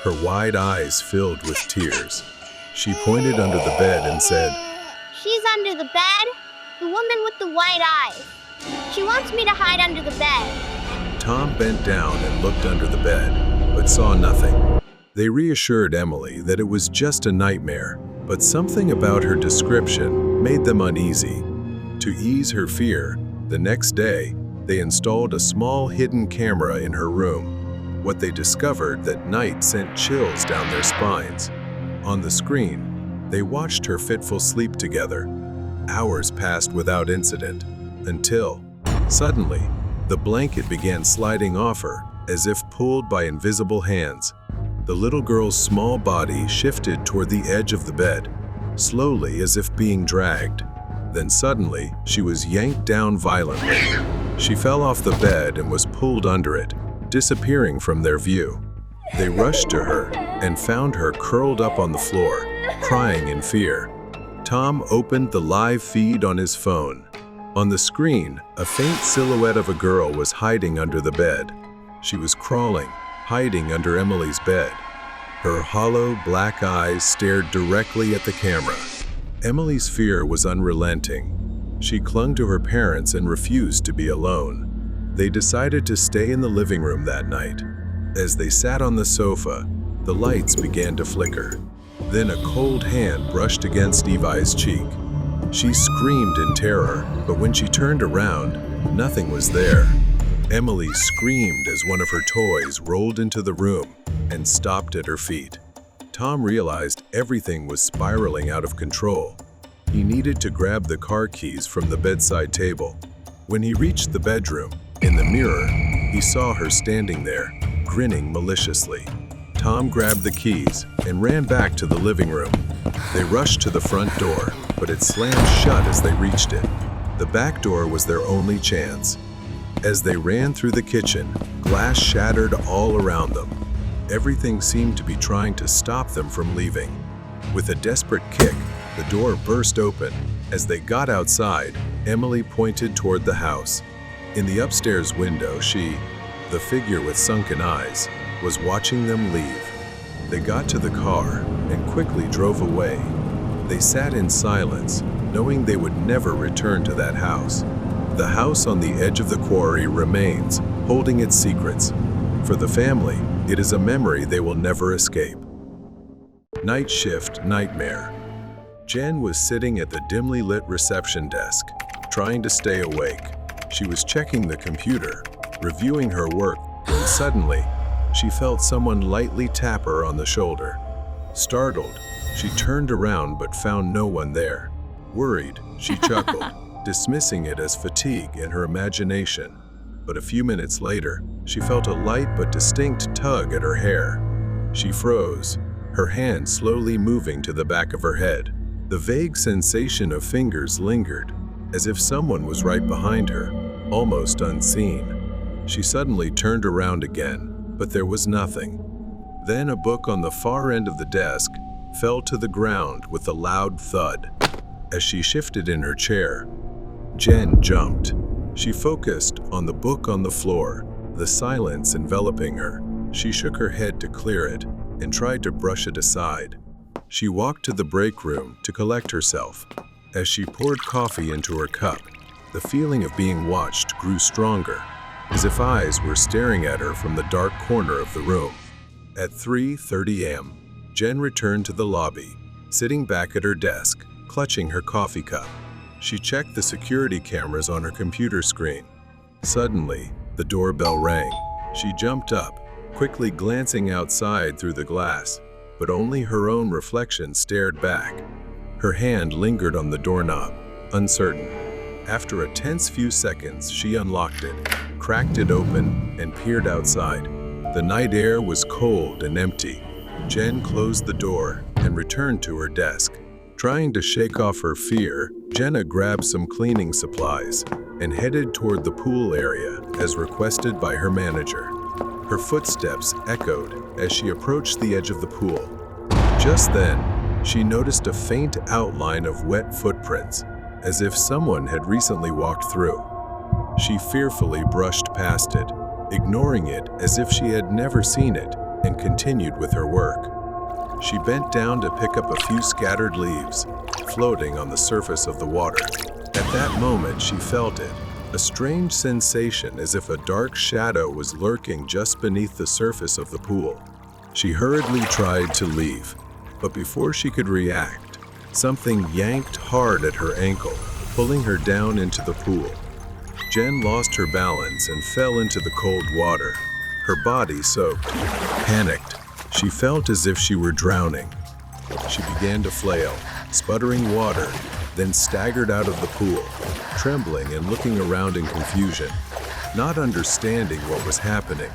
her wide eyes filled with tears. She pointed under the bed and said, "She's under the bed, the woman with the white eyes. She wants me to hide under the bed." Tom bent down and looked under the bed, but saw nothing. They reassured Emily that it was just a nightmare, but something about her description made them uneasy. To ease her fear, the next day, they installed a small hidden camera in her room. What they discovered that night sent chills down their spines. On the screen, they watched her fitful sleep together. Hours passed without incident, until, suddenly, the blanket began sliding off her as if pulled by invisible hands. The little girl's small body shifted toward the edge of the bed, slowly as if being dragged. Then suddenly, she was yanked down violently. She fell off the bed and was pulled under it, disappearing from their view. They rushed to her and found her curled up on the floor, crying in fear. Tom opened the live feed on his phone. On the screen, a faint silhouette of a girl was hiding under the bed. She was crawling, hiding under Emily's bed. Her hollow, black eyes stared directly at the camera. Emily's fear was unrelenting. She clung to her parents and refused to be alone. They decided to stay in the living room that night. As they sat on the sofa, the lights began to flicker. Then a cold hand brushed against Evi's cheek. She screamed in terror, but when she turned around, nothing was there. Emily screamed as one of her toys rolled into the room and stopped at her feet. Tom realized everything was spiraling out of control. He needed to grab the car keys from the bedside table. When he reached the bedroom, in the mirror, he saw her standing there, grinning maliciously. Tom grabbed the keys and ran back to the living room. They rushed to the front door, but it slammed shut as they reached it. The back door was their only chance. As they ran through the kitchen, glass shattered all around them. Everything seemed to be trying to stop them from leaving. With a desperate kick, the door burst open. As they got outside, Emily pointed toward the house. In the upstairs window, she, the figure with sunken eyes, was watching them leave. They got to the car and quickly drove away. They sat in silence, knowing they would never return to that house. The house on the edge of the quarry remains, holding its secrets. For the family, it is a memory they will never escape. Night Shift Nightmare. Jen was sitting at the dimly lit reception desk, trying to stay awake. She was checking the computer, reviewing her work, when suddenly, she felt someone lightly tap her on the shoulder. Startled, she turned around but found no one there. Worried, she chuckled, dismissing it as fatigue in her imagination. But a few minutes later, she felt a light but distinct tug at her hair. She froze, her hand slowly moving to the back of her head. The vague sensation of fingers lingered, as if someone was right behind her, almost unseen. She suddenly turned around again, but there was nothing. Then a book on the far end of the desk fell to the ground with a loud thud. As she shifted in her chair, Jen jumped. She focused on the book on the floor, the silence enveloping her. She shook her head to clear it and tried to brush it aside. She walked to the break room to collect herself. As she poured coffee into her cup, the feeling of being watched grew stronger, as if eyes were staring at her from the dark corner of the room. At 3:30 a.m., Jen returned to the lobby, sitting back at her desk, clutching her coffee cup. She checked the security cameras on her computer screen. Suddenly, the doorbell rang. She jumped up, quickly glancing outside through the glass, but only her own reflection stared back. Her hand lingered on the doorknob, uncertain. After a tense few seconds, she unlocked it, cracked it open, and peered outside. The night air was cold and empty. Jen closed the door and returned to her desk. Trying to shake off her fear, Jenna grabbed some cleaning supplies and headed toward the pool area as requested by her manager. Her footsteps echoed as she approached the edge of the pool. Just then, she noticed a faint outline of wet footprints, as if someone had recently walked through. She fearfully brushed past it, ignoring it as if she had never seen it, and continued with her work. She bent down to pick up a few scattered leaves, floating on the surface of the water. At that moment, she felt it, a strange sensation as if a dark shadow was lurking just beneath the surface of the pool. She hurriedly tried to leave, but before she could react, something yanked hard at her ankle, pulling her down into the pool. Jen lost her balance and fell into the cold water, her body soaked. Panicked, she felt as if she were drowning. She began to flail, sputtering water, then staggered out of the pool, trembling and looking around in confusion, not understanding what was happening.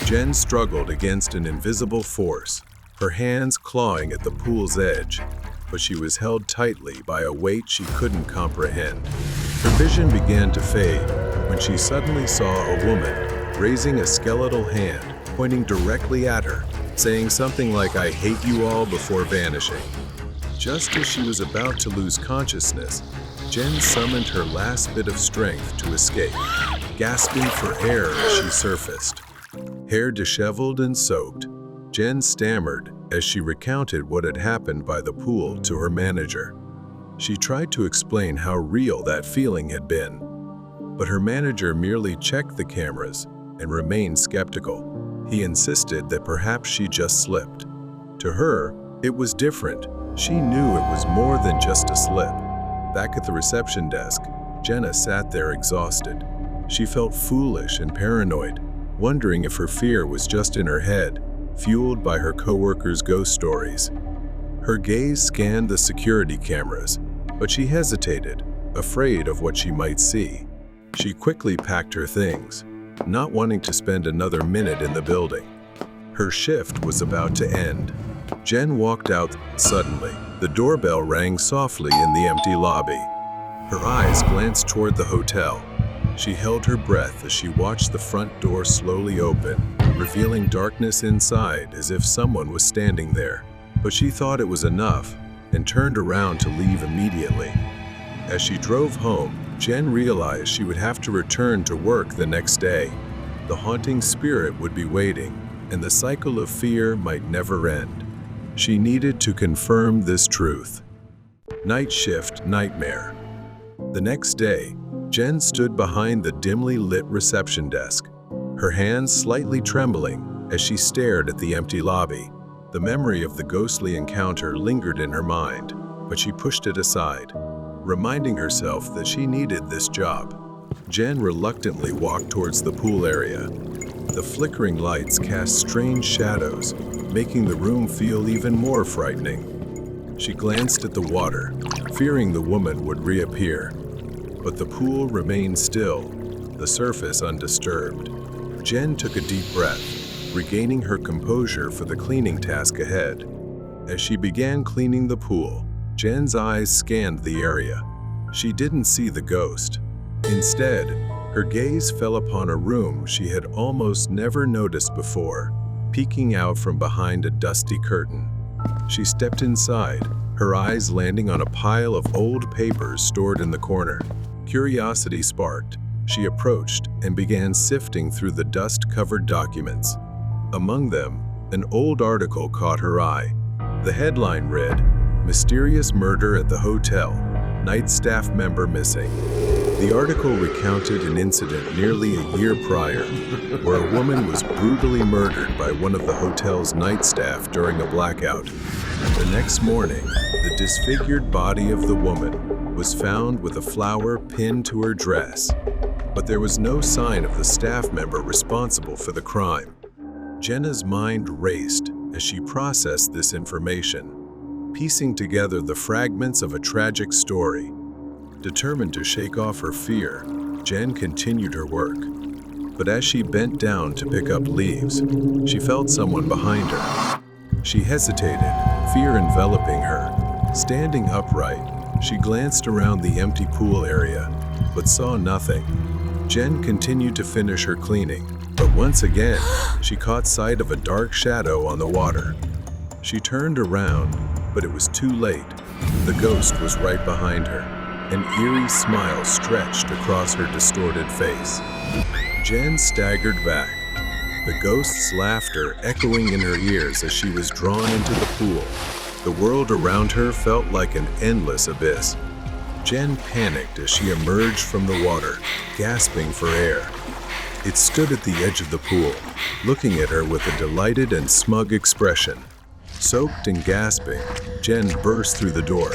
Jen struggled against an invisible force, her hands clawing at the pool's edge, but she was held tightly by a weight she couldn't comprehend. Her vision began to fade when she suddenly saw a woman raising a skeletal hand, pointing directly at her, saying something like, "I hate you all," before vanishing. Just as she was about to lose consciousness, Jen summoned her last bit of strength to escape, gasping for air as she surfaced. Hair disheveled and soaked, Jen stammered as she recounted what had happened by the pool to her manager. She tried to explain how real that feeling had been, but her manager merely checked the cameras and remained skeptical. He insisted that perhaps she just slipped. To her, it was different. She knew it was more than just a slip. Back at the reception desk, Jenna sat there exhausted. She felt foolish and paranoid, wondering if her fear was just in her head. fueled by her coworkers' ghost stories. Her gaze scanned the security cameras, but she hesitated, afraid of what she might see. She quickly packed her things, not wanting to spend another minute in the building. Her shift was about to end. Jen walked out suddenly. The doorbell rang softly in the empty lobby. Her eyes glanced toward the hotel. She held her breath as she watched the front door slowly open, revealing darkness inside as if someone was standing there. But she thought it was enough and turned around to leave immediately. As she drove home, Jen realized she would have to return to work the next day. The haunting spirit would be waiting, and the cycle of fear might never end. She needed to confirm this truth. Night shift nightmare. The next day, Jen stood behind the dimly lit reception desk, her hands slightly trembling as she stared at the empty lobby. The memory of the ghostly encounter lingered in her mind, but she pushed it aside, reminding herself that she needed this job. Jen reluctantly walked towards the pool area. The flickering lights cast strange shadows, making the room feel even more frightening. She glanced at the water, fearing the woman would reappear. But the pool remained still, the surface undisturbed. Jen took a deep breath, regaining her composure for the cleaning task ahead. As she began cleaning the pool, Jen's eyes scanned the area. She didn't see the ghost. Instead, her gaze fell upon a room she had almost never noticed before, peeking out from behind a dusty curtain. She stepped inside, her eyes landing on a pile of old papers stored in the corner. Curiosity sparked. She approached and began sifting through the dust-covered documents. Among them, an old article caught her eye. The headline read, "Mysterious Murder at the Hotel. Night Staff Member Missing." The article recounted an incident nearly a year prior, where a woman was brutally murdered by one of the hotel's night staff during a blackout. The next morning, the disfigured body of the woman was found with a flower pinned to her dress, but there was no sign of the staff member responsible for the crime. Jenna's mind raced as she processed this information, piecing together the fragments of a tragic story. Determined to shake off her fear, Jen continued her work. But as she bent down to pick up leaves, she felt someone behind her. She hesitated, fear enveloping her. Standing upright, she glanced around the empty pool area, but saw nothing. Jen continued to finish her cleaning, but once again, she caught sight of a dark shadow on the water. She turned around, but it was too late. The ghost was right behind her. An eerie smile stretched across her distorted face. Jen staggered back, the ghost's laughter echoing in her ears as she was drawn into the pool. The world around her felt like an endless abyss. Jen panicked as she emerged from the water, gasping for air. It stood at the edge of the pool, looking at her with a delighted and smug expression. Soaked and gasping, Jen burst through the door.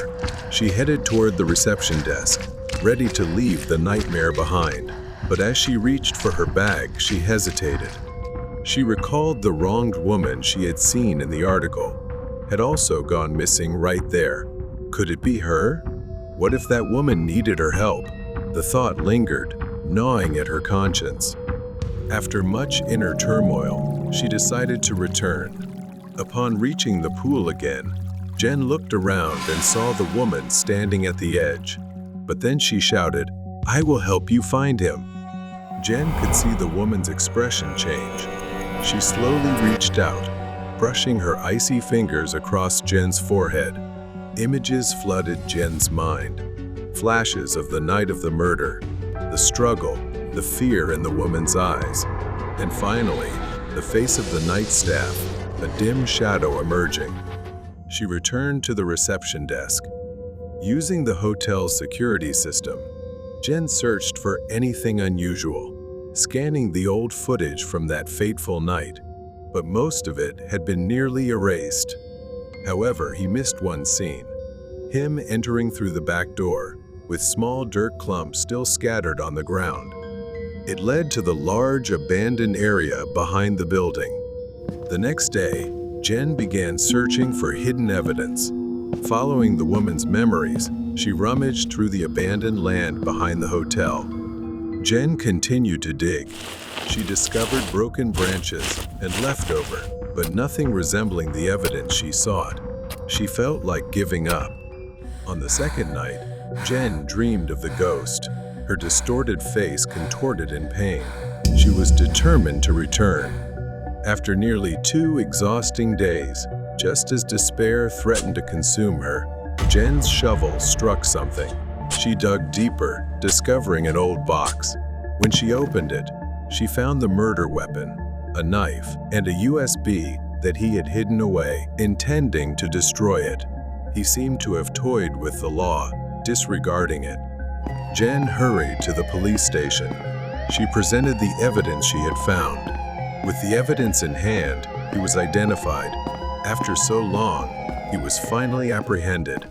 She headed toward the reception desk, ready to leave the nightmare behind. But as she reached for her bag, she hesitated. She recalled the wronged woman she had seen in the article had also gone missing right there. Could it be her? What if that woman needed her help? The thought lingered, gnawing at her conscience. After much inner turmoil, she decided to return. Upon reaching the pool again, Jen looked around and saw the woman standing at the edge. But then she shouted, "I will help you find him." Jen could see the woman's expression change. She slowly reached out, brushing her icy fingers across Jen's forehead. Images flooded Jen's mind. Flashes of the night of the murder, the struggle, the fear in the woman's eyes. And finally, the face of the night staff, a dim shadow emerging. She returned to the reception desk. Using the hotel's security system, Jen searched for anything unusual, scanning the old footage from that fateful night, but most of it had been nearly erased. However, he missed one scene, him entering through the back door, with small dirt clumps still scattered on the ground. It led to the large abandoned area behind the building. The next day, Jen began searching for hidden evidence. Following the woman's memories, she rummaged through the abandoned land behind the hotel. Jen continued to dig. She discovered broken branches and leftover, but nothing resembling the evidence she sought. She felt like giving up. On the second night, Jen dreamed of the ghost, her distorted face contorted in pain. She was determined to return. After nearly 2 exhausting days, just as despair threatened to consume her, Jen's shovel struck something. She dug deeper, discovering an old box. When she opened it, she found the murder weapon, a knife, and a USB that he had hidden away, intending to destroy it. He seemed to have toyed with the law, disregarding it. Jen hurried to the police station. She presented the evidence she had found. With the evidence in hand, he was identified. After so long, he was finally apprehended.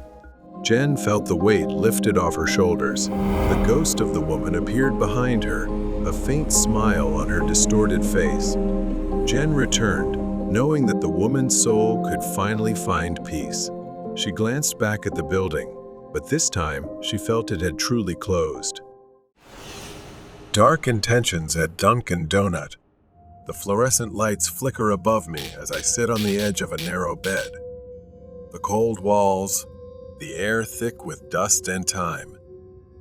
Jen felt the weight lifted off her shoulders. The ghost of the woman appeared behind her, a faint smile on her distorted face. Jen returned, knowing that the woman's soul could finally find peace. She glanced back at the building, but this time she felt it had truly closed. Dark intentions at Dunkin' Donut. The fluorescent lights flicker above me as I sit on the edge of a narrow bed. The cold walls, the air thick with dust and time.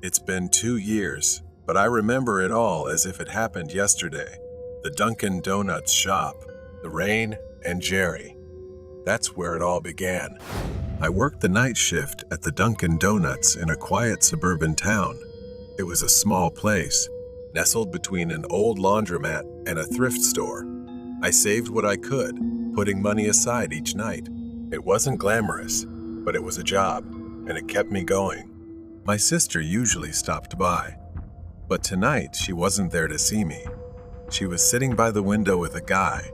It's been 2 years, but I remember it all as if it happened yesterday. The Dunkin' Donuts shop, the rain, and Jerry. That's where it all began. I worked the night shift at the Dunkin' Donuts in a quiet suburban town. It was a small place, nestled between an old laundromat and a thrift store. I saved what I could, putting money aside each night. It wasn't glamorous, but it was a job, and it kept me going. My sister usually stopped by, but tonight she wasn't there to see me. She was sitting by the window with a guy,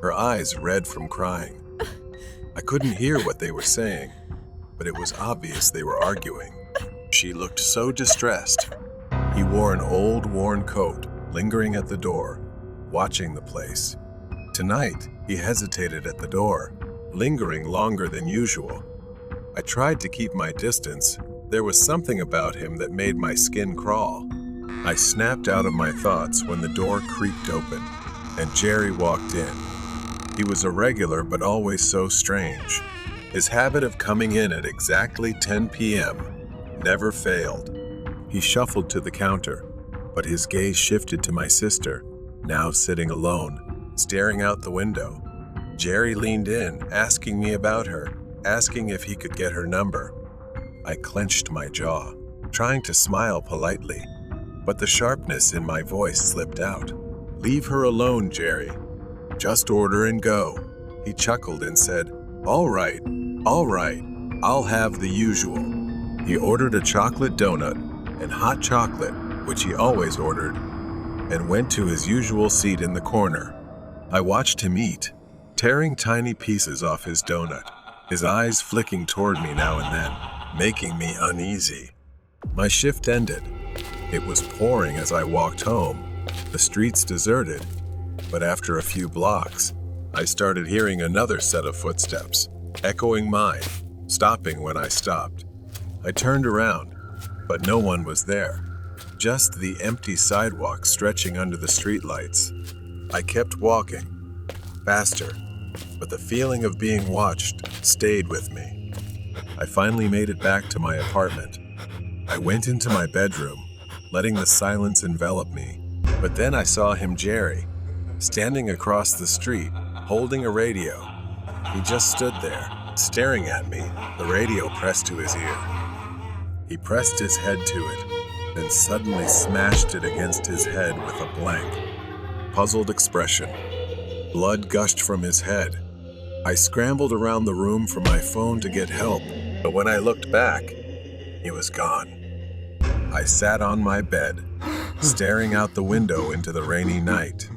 her eyes red from crying. I couldn't hear what they were saying, but it was obvious they were arguing. She looked so distressed. He wore an old, worn coat, lingering at the door, watching the place. Tonight, he hesitated at the door, lingering longer than usual. I tried to keep my distance. There was something about him that made my skin crawl. I snapped out of my thoughts when the door creaked open, and Jerry walked in. He was irregular but always so strange. His habit of coming in at exactly 10 p.m. never failed. He shuffled to the counter, but his gaze shifted to my sister, now sitting alone, staring out the window. Jerry leaned in, asking me about her, asking if he could get her number. I clenched my jaw, trying to smile politely, but the sharpness in my voice slipped out. "Leave her alone, Jerry. Just order and go." He chuckled and said, all right, I'll have the usual." He ordered a chocolate donut and hot chocolate, which he always ordered, and went to his usual seat in the corner. I watched him eat, tearing tiny pieces off his donut, his eyes flicking toward me now and then, making me uneasy. My shift ended. It was pouring as I walked home, the streets deserted, but after a few blocks, I started hearing another set of footsteps, echoing mine, stopping when I stopped. I turned around, but no one was there, just the empty sidewalk stretching under the streetlights. I kept walking, faster, but the feeling of being watched stayed with me. I finally made it back to my apartment. I went into my bedroom, letting the silence envelop me. But then I saw him, Jerry, standing across the street, holding a radio. He just stood there, staring at me, the radio pressed to his ear. He pressed his head to it, then suddenly smashed it against his head with a blank, puzzled expression. Blood gushed from his head. I scrambled around the room for my phone to get help, but when I looked back, he was gone. I sat on my bed, staring out the window into the rainy night.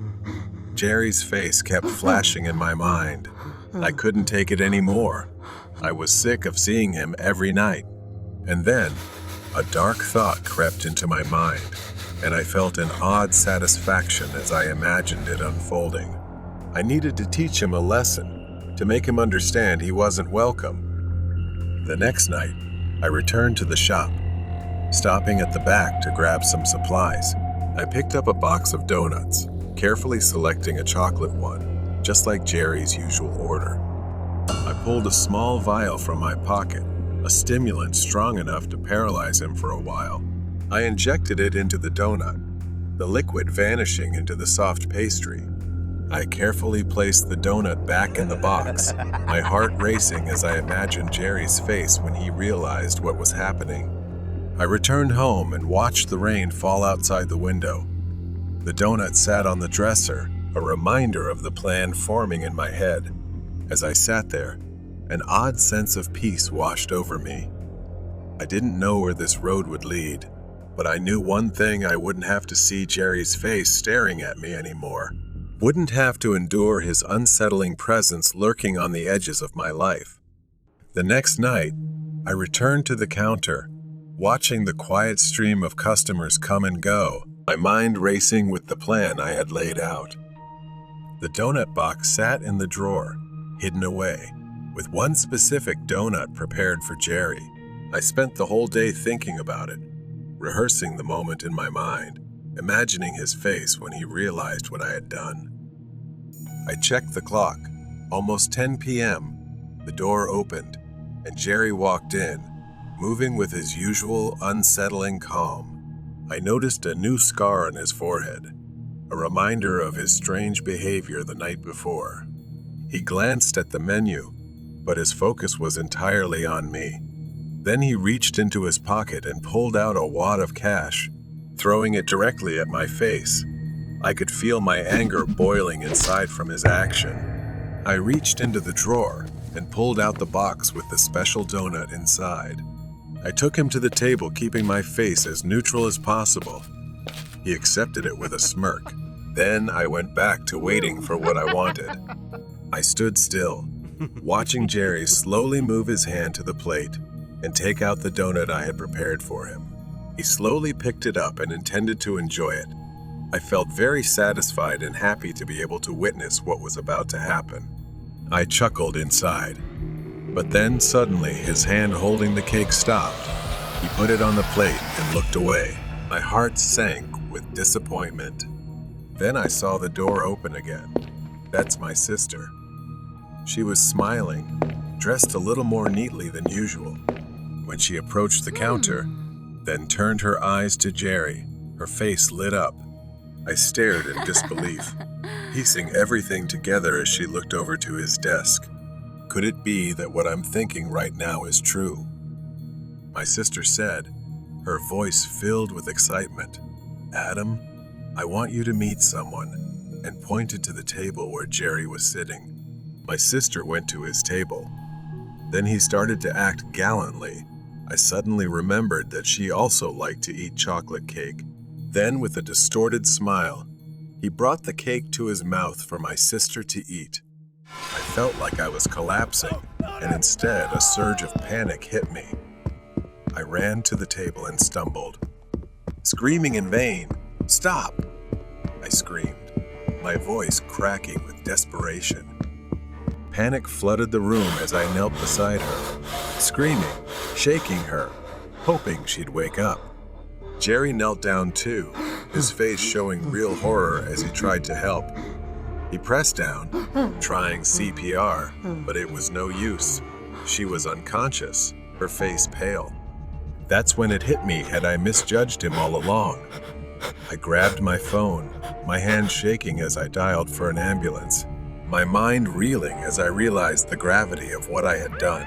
Jerry's face kept flashing in my mind. I couldn't take it anymore. I was sick of seeing him every night. And then, a dark thought crept into my mind, and I felt an odd satisfaction as I imagined it unfolding. I needed to teach him a lesson, to make him understand he wasn't welcome. The next night, I returned to the shop, stopping at the back to grab some supplies. I picked up a box of donuts, carefully selecting a chocolate one, just like Jerry's usual order. I pulled a small vial from my pocket, a stimulant strong enough to paralyze him for a while. I injected it into the donut, the liquid vanishing into the soft pastry. I carefully placed the donut back in the box, my heart racing as I imagined Jerry's face when he realized what was happening. I returned home and watched the rain fall outside the window. The donut sat on the dresser, a reminder of the plan forming in my head. As I sat there, an odd sense of peace washed over me. I didn't know where this road would lead, but I knew one thing: I wouldn't have to see Jerry's face staring at me anymore. Wouldn't have to endure his unsettling presence lurking on the edges of my life. The next night, I returned to the counter, watching the quiet stream of customers come and go, my mind racing with the plan I had laid out. The donut box sat in the drawer, hidden away, with one specific donut prepared for Jerry. I spent the whole day thinking about it, rehearsing the moment in my mind, imagining his face when he realized what I had done. I checked the clock. Almost 10 p.m. The door opened, and Jerry walked in, moving with his usual unsettling calm. I noticed a new scar on his forehead, a reminder of his strange behavior the night before. He glanced at the menu, but his focus was entirely on me. Then he reached into his pocket and pulled out a wad of cash, throwing it directly at my face. I could feel my anger boiling inside from his action. I reached into the drawer and pulled out the box with the special donut inside. I took him to the table, keeping my face as neutral as possible. He accepted it with a smirk. Then I went back to waiting for what I wanted. I stood still, watching Jerry slowly move his hand to the plate and take out the donut I had prepared for him. He slowly picked it up and intended to enjoy it. I felt very satisfied and happy to be able to witness what was about to happen. I chuckled inside, but then suddenly his hand holding the cake stopped. He put it on the plate and looked away. My heart sank with disappointment. Then I saw the door open again. That's my sister. She was smiling, dressed a little more neatly than usual. When she approached the counter, then turned her eyes to Jerry, her face lit up. I stared in disbelief, piecing everything together as she looked over to his desk. Could it be that what I'm thinking right now is true? My sister said, her voice filled with excitement, "Adam, I want you to meet someone," and pointed to the table where Jerry was sitting. My sister went to his table. Then he started to act gallantly. I suddenly remembered that she also liked to eat chocolate cake. Then, with a distorted smile, he brought the cake to his mouth for my sister to eat. I felt like I was collapsing, and instead a surge of panic hit me. I ran to the table and stumbled, screaming in vain, "Stop!" I screamed, my voice cracking with desperation. Panic flooded the room as I knelt beside her, screaming, shaking her, hoping she'd wake up. Jerry knelt down too, his face showing real horror as he tried to help. He pressed down, trying CPR, but it was no use. She was unconscious, her face pale. That's when it hit me, had I misjudged him all along? I grabbed my phone, my hand shaking as I dialed for an ambulance, my mind reeling as I realized the gravity of what I had done.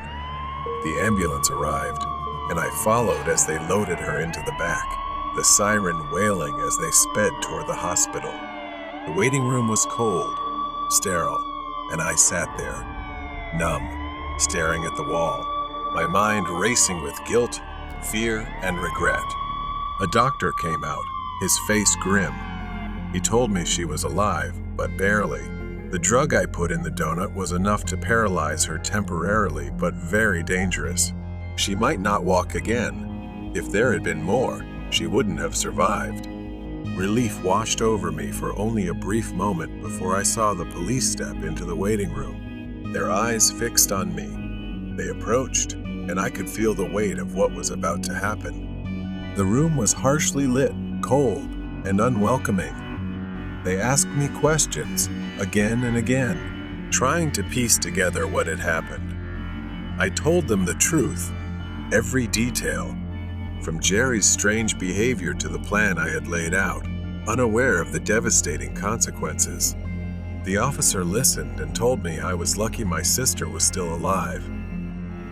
The ambulance arrived, and I followed as they loaded her into the back, the siren wailing as they sped toward the hospital. The waiting room was cold, sterile, and I sat there, numb, staring at the wall, my mind racing with guilt, fear, and regret. A doctor came out, his face grim. He told me she was alive, but barely. The drug I put in the donut was enough to paralyze her temporarily, but very dangerous. She might not walk again. If there had been more, she wouldn't have survived. Relief washed over me for only a brief moment before I saw the police step into the waiting room, their eyes fixed on me. They approached, and I could feel the weight of what was about to happen. The room was harshly lit, cold, and unwelcoming. They asked me questions again and again, trying to piece together what had happened. I told them the truth, every detail, from Jerry's strange behavior to the plan I had laid out, unaware of the devastating consequences. The officer listened and told me I was lucky my sister was still alive.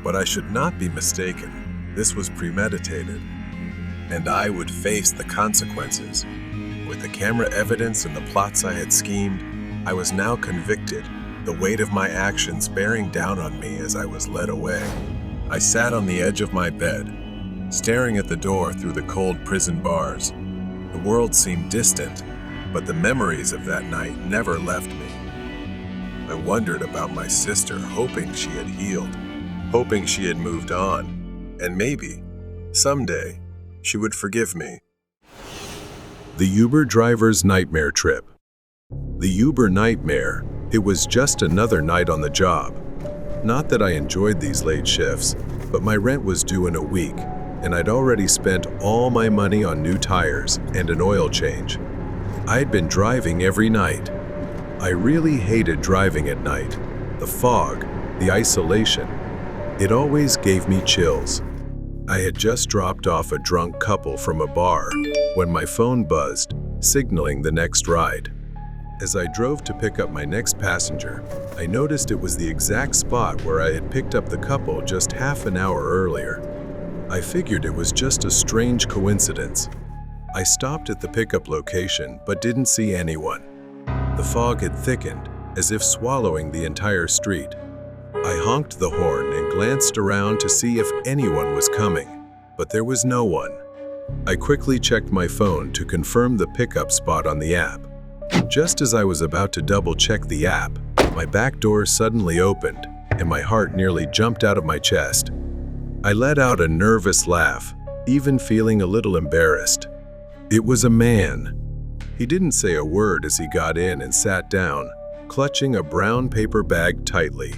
But I should not be mistaken. This was premeditated, and I would face the consequences. With the camera evidence and the plots I had schemed, I was now convicted, the weight of my actions bearing down on me as I was led away. I sat on the edge of my bed, staring at the door through the cold prison bars. The world seemed distant, but the memories of that night never left me. I wondered about my sister, hoping she had healed, hoping she had moved on, and maybe, someday, she would forgive me. The Uber driver's nightmare trip. The Uber nightmare, it was just another night on the job. Not that I enjoyed these late shifts, but my rent was due in a week, and I'd already spent all my money on new tires and an oil change. I'd been driving every night. I really hated driving at night. The fog, the isolation, it always gave me chills. I had just dropped off a drunk couple from a bar when my phone buzzed, signaling the next ride. As I drove to pick up my next passenger, I noticed it was the exact spot where I had picked up the couple just half an hour earlier. I figured it was just a strange coincidence. I stopped at the pickup location but didn't see anyone. The fog had thickened, as if swallowing the entire street. I honked the horn and glanced around to see if anyone was coming, but there was no one. I quickly checked my phone to confirm the pickup spot on the app. Just as I was about to double-check the app, my back door suddenly opened, and my heart nearly jumped out of my chest. I let out a nervous laugh, even feeling a little embarrassed. It was a man. He didn't say a word as he got in and sat down, clutching a brown paper bag tightly.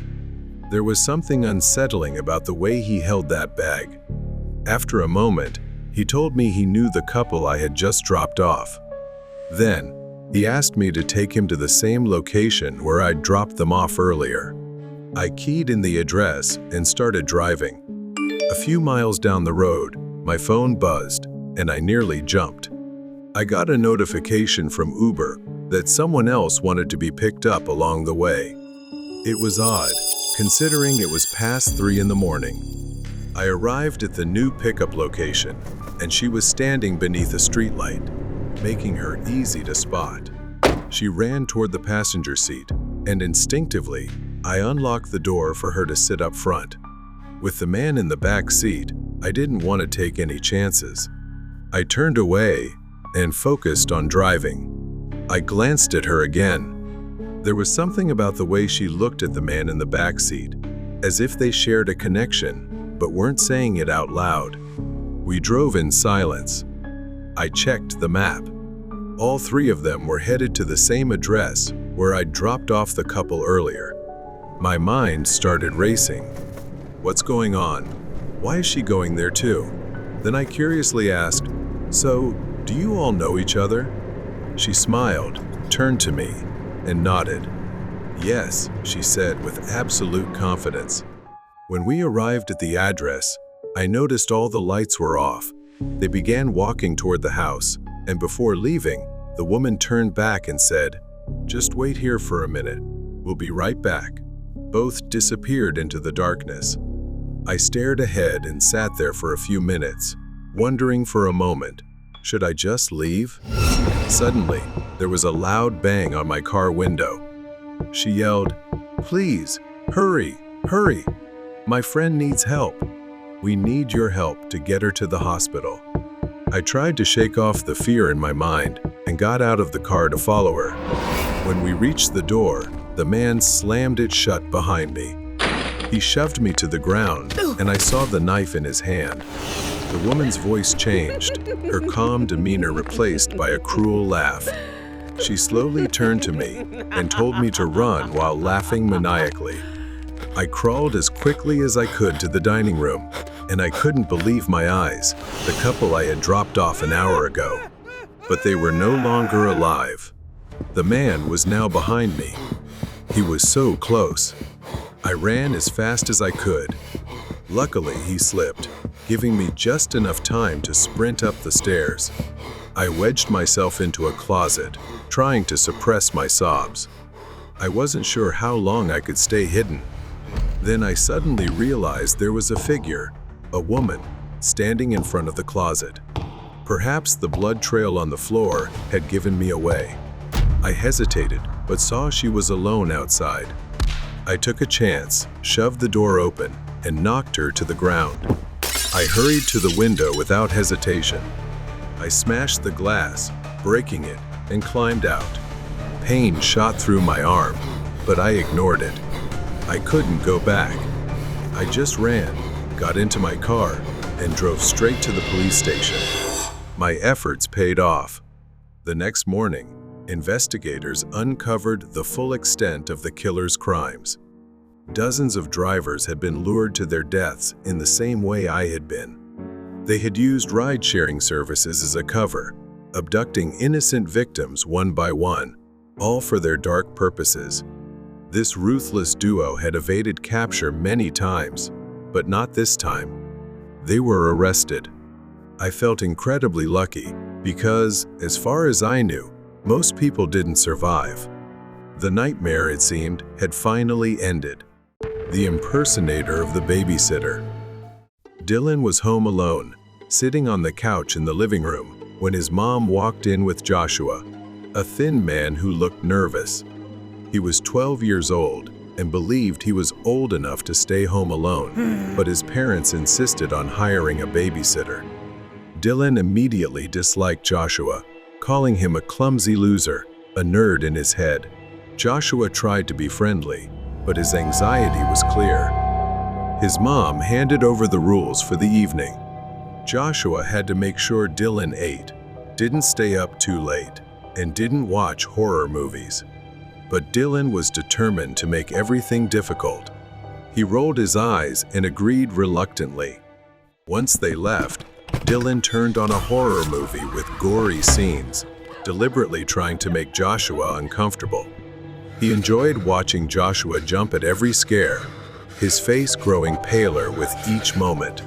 There was something unsettling about the way he held that bag. After a moment, he told me he knew the couple I had just dropped off. Then, he asked me to take him to the same location where I'd dropped them off earlier. I keyed in the address and started driving. A few miles down the road, my phone buzzed, and I nearly jumped. I got a notification from Uber that someone else wanted to be picked up along the way. It was odd, considering it was past 3 in the morning. I arrived at the new pickup location, and she was standing beneath a streetlight, making her easy to spot. She ran toward the passenger seat, and instinctively, I unlocked the door for her to sit up front. With the man in the back seat, I didn't want to take any chances. I turned away and focused on driving. I glanced at her again. There was something about the way she looked at the man in the back seat, as if they shared a connection, but weren't saying it out loud. We drove in silence. I checked the map. All 3 of them were headed to the same address where I'd dropped off the couple earlier. My mind started racing. What's going on? Why is she going there too? Then I curiously asked, "So, do you all know each other?" She smiled, turned to me, and nodded. "Yes," she said with absolute confidence. When we arrived at the address, I noticed all the lights were off. They began walking toward the house, and before leaving, the woman turned back and said, "Just wait here for a minute. We'll be right back." Both disappeared into the darkness. I stared ahead and sat there for a few minutes, wondering for a moment, should I just leave? Suddenly, there was a loud bang on my car window. She yelled, "Please, hurry, hurry. My friend needs help. We need your help to get her to the hospital." I tried to shake off the fear in my mind and got out of the car to follow her. When we reached the door, the man slammed it shut behind me. He shoved me to the ground, and I saw the knife in his hand. The woman's voice changed, her calm demeanor replaced by a cruel laugh. She slowly turned to me and told me to run while laughing maniacally. I crawled as quickly as I could to the dining room, and I couldn't believe my eyes, the couple I had dropped off an hour ago. But they were no longer alive. The man was now behind me. He was so close. I ran as fast as I could. Luckily, he slipped, giving me just enough time to sprint up the stairs. I wedged myself into a closet, trying to suppress my sobs. I wasn't sure how long I could stay hidden. Then I suddenly realized there was a figure, a woman, standing in front of the closet. Perhaps the blood trail on the floor had given me away. I hesitated, but saw she was alone outside. I took a chance, shoved the door open, and knocked her to the ground. I hurried to the window without hesitation. I smashed the glass, breaking it, and climbed out. Pain shot through my arm, but I ignored it. I couldn't go back. I just ran, got into my car, and drove straight to the police station. My efforts paid off. The next morning, investigators uncovered the full extent of the killer's crimes. Dozens of drivers had been lured to their deaths in the same way I had been. They had used ride-sharing services as a cover, abducting innocent victims one by one, all for their dark purposes. This ruthless duo had evaded capture many times, but not this time. They were arrested. I felt incredibly lucky because, as far as I knew, most people didn't survive. The nightmare, it seemed, had finally ended. The impersonator of the babysitter. Dylan was home alone, sitting on the couch in the living room, when his mom walked in with Joshua, a thin man who looked nervous. He was 12 years old and believed he was old enough to stay home alone, but his parents insisted on hiring a babysitter. Dylan immediately disliked Joshua, calling him a clumsy loser, a nerd in his head. Joshua tried to be friendly, but his anxiety was clear. His mom handed over the rules for the evening. Joshua had to make sure Dylan ate, didn't stay up too late, and didn't watch horror movies. But Dylan was determined to make everything difficult. He rolled his eyes and agreed reluctantly. Once they left, Dylan turned on a horror movie with gory scenes, deliberately trying to make Joshua uncomfortable. He enjoyed watching Joshua jump at every scare, his face growing paler with each moment.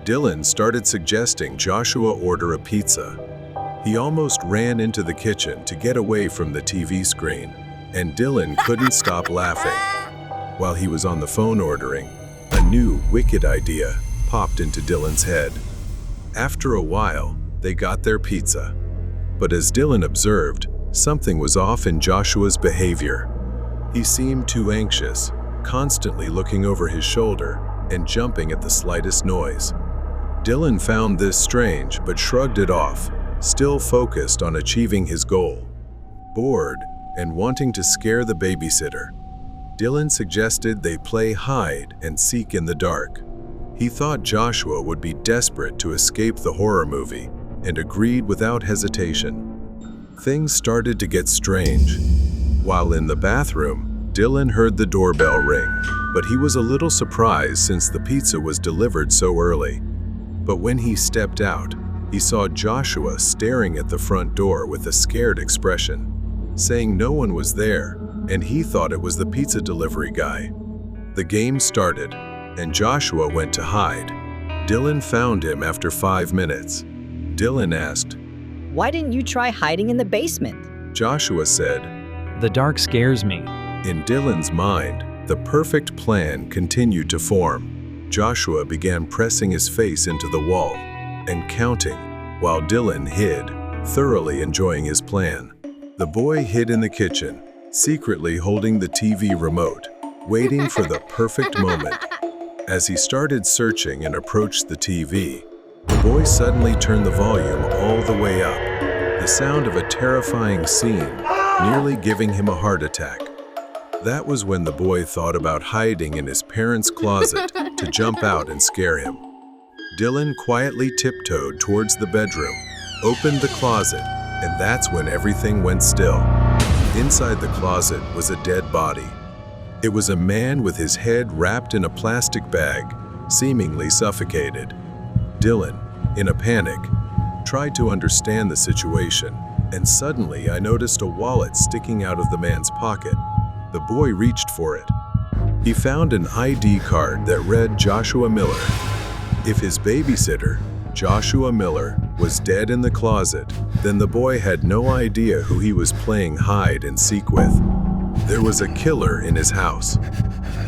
Dylan started suggesting Joshua order a pizza. He almost ran into the kitchen to get away from the TV screen, and Dylan couldn't stop laughing. While he was on the phone ordering, a new, wicked idea popped into Dylan's head. After a while, they got their pizza. But as Dylan observed, something was off in Joshua's behavior. He seemed too anxious, constantly looking over his shoulder and jumping at the slightest noise. Dylan found this strange but shrugged it off, still focused on achieving his goal. Bored and wanting to scare the babysitter, Dylan suggested they play hide and seek in the dark. He thought Joshua would be desperate to escape the horror movie and agreed without hesitation. Things started to get strange. While in the bathroom, Dylan heard the doorbell ring, but he was a little surprised since the pizza was delivered so early. But when he stepped out, he saw Joshua staring at the front door with a scared expression, saying no one was there, and he thought it was the pizza delivery guy. The game started, and Joshua went to hide. Dylan found him after 5 minutes. Dylan asked, "Why didn't you try hiding in the basement?" Joshua said, The dark scares me. In Dylan's mind, the perfect plan continued to form. Joshua began pressing his face into the wall and counting, while Dylan hid, thoroughly enjoying his plan. The boy hid in the kitchen, secretly holding the TV remote, waiting for the perfect moment. As he started searching and approached the TV, the boy suddenly turned the volume all the way up, the sound of a terrifying scene nearly giving him a heart attack. That was when the boy thought about hiding in his parents' closet to jump out and scare him. Dylan quietly tiptoed towards the bedroom, opened the closet, and that's when everything went still. Inside the closet was a dead body. It was a man with his head wrapped in a plastic bag, seemingly suffocated. Dylan, in a panic, tried to understand the situation, and suddenly I noticed a wallet sticking out of the man's pocket. The boy reached for it. He found an ID card that read Joshua Miller. If his babysitter, Joshua Miller, was dead in the closet, then the boy had no idea who he was playing hide and seek with. There was a killer in his house.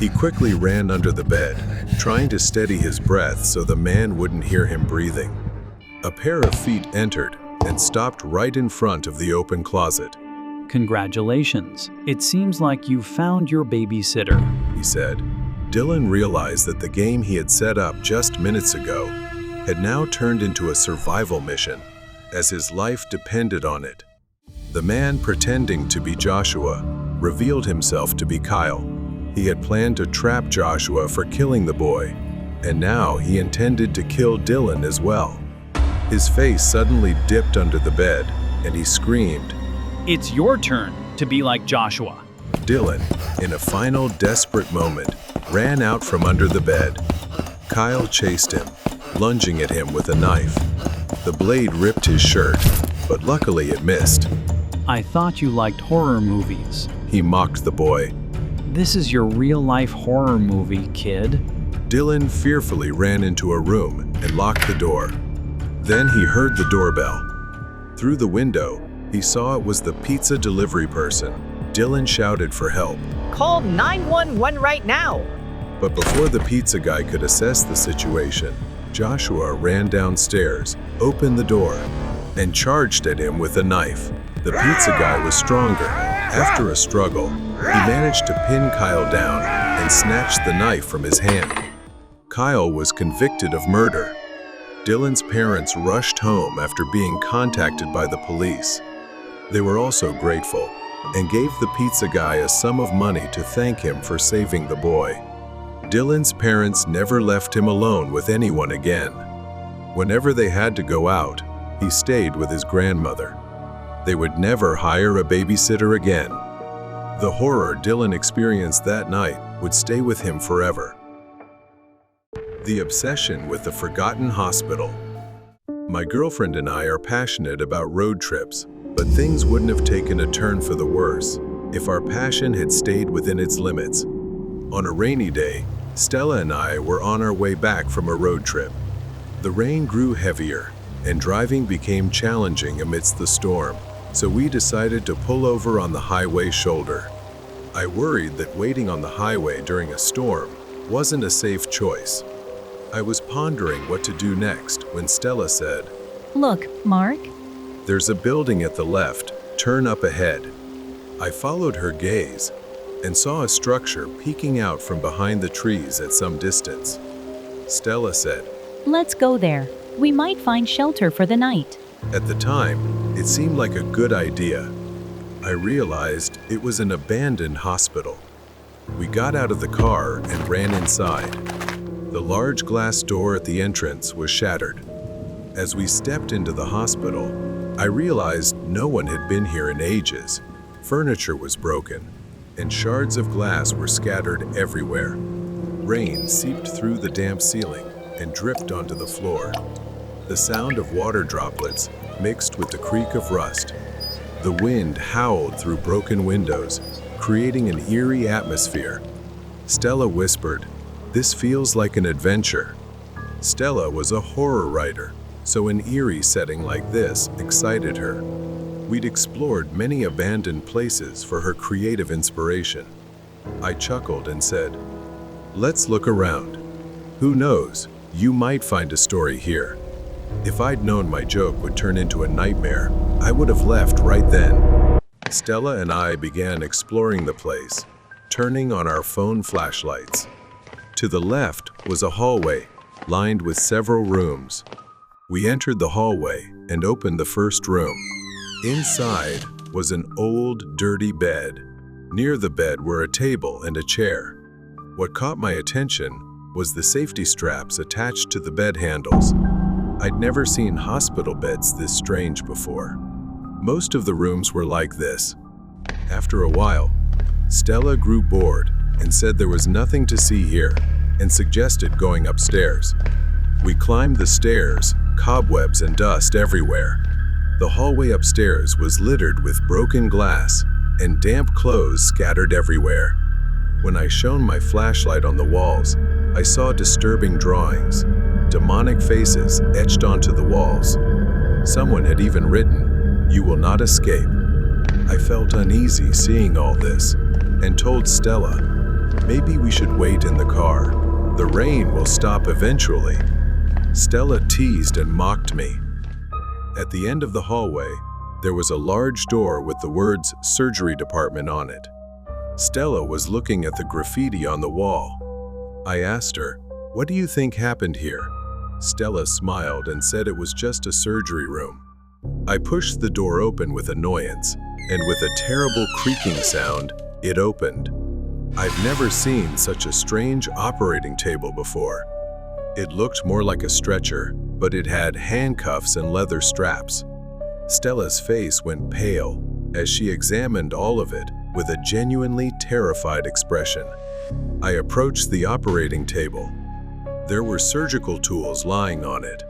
He quickly ran under the bed, trying to steady his breath so the man wouldn't hear him breathing. A pair of feet entered and stopped right in front of the open closet. Congratulations. It seems like you found your babysitter, He said. Dylan realized that the game he had set up just minutes ago had now turned into a survival mission, as his life depended on it. The man pretending to be Joshua revealed himself to be Kyle. He had planned to trap Joshua for killing the boy, and now he intended to kill Dylan as well. His face suddenly dipped under the bed, and he screamed. "It's your turn to be like Joshua." Dylan, in a final desperate moment, ran out from under the bed. Kyle chased him, lunging at him with a knife. The blade ripped his shirt, but luckily it missed. "I thought you liked horror movies." He mocked the boy. "This is your real-life horror movie, kid." Dylan fearfully ran into a room and locked the door. Then he heard the doorbell. Through the window, he saw it was the pizza delivery person. Dylan shouted for help. Call 911 right now. But before the pizza guy could assess the situation, Joshua ran downstairs, opened the door, and charged at him with a knife. The pizza guy was stronger. After a struggle, he managed to pin Kyle down and snatched the knife from his hand. Kyle was convicted of murder. Dylan's parents rushed home after being contacted by the police. They were also grateful and gave the pizza guy a sum of money to thank him for saving the boy. Dylan's parents never left him alone with anyone again. Whenever they had to go out, he stayed with his grandmother. They would never hire a babysitter again. The horror Dylan experienced that night would stay with him forever. The obsession with the forgotten hospital. My girlfriend and I are passionate about road trips, but things wouldn't have taken a turn for the worse if our passion had stayed within its limits. On a rainy day, Stella and I were on our way back from a road trip. The rain grew heavier, and driving became challenging amidst the storm, so we decided to pull over on the highway shoulder. I worried that waiting on the highway during a storm wasn't a safe choice. I was pondering what to do next when Stella said, "Look, Mark." "There's a building at the left, turn up ahead." I followed her gaze and saw a structure peeking out from behind the trees at some distance. Stella said, "Let's go there. We might find shelter for the night." At the time, it seemed like a good idea. I realized it was an abandoned hospital. We got out of the car and ran inside. The large glass door at the entrance was shattered. As we stepped into the hospital, I realized no one had been here in ages. Furniture was broken, and shards of glass were scattered everywhere. Rain seeped through the damp ceiling and dripped onto the floor. The sound of water droplets mixed with the creak of rust. The wind howled through broken windows, creating an eerie atmosphere. Stella whispered, "This feels like an adventure." Stella was a horror writer, so an eerie setting like this excited her. We'd explored many abandoned places for her creative inspiration. I chuckled and said, "Let's look around. Who knows, you might find a story here." If I'd known my joke would turn into a nightmare, I would have left right then. Stella and I began exploring the place, turning on our phone flashlights. To the left was a hallway, lined with several rooms. We entered the hallway and opened the first room. Inside was an old, dirty bed. Near the bed were a table and a chair. What caught my attention was the safety straps attached to the bed handles. I'd never seen hospital beds this strange before. Most of the rooms were like this. After a while, Stella grew bored and said there was nothing to see here and suggested going upstairs. We climbed the stairs, cobwebs and dust everywhere. The hallway upstairs was littered with broken glass and damp clothes scattered everywhere. When I shone my flashlight on the walls, I saw disturbing drawings, demonic faces etched onto the walls. Someone had even written, "You will not escape." I felt uneasy seeing all this and told Stella, maybe we should wait in the car. The rain will stop eventually. Stella teased and mocked me. At the end of the hallway, there was a large door with the words "Surgery Department" on it. Stella was looking at the graffiti on the wall. I asked her, "What do you think happened here?" Stella smiled and said it was just a surgery room. I pushed the door open with annoyance, and with a terrible creaking sound, it opened. I've never seen such a strange operating table before. It looked more like a stretcher, but it had handcuffs and leather straps. Stella's face went pale as she examined all of it with a genuinely terrified expression. I approached the operating table. There were surgical tools lying on it.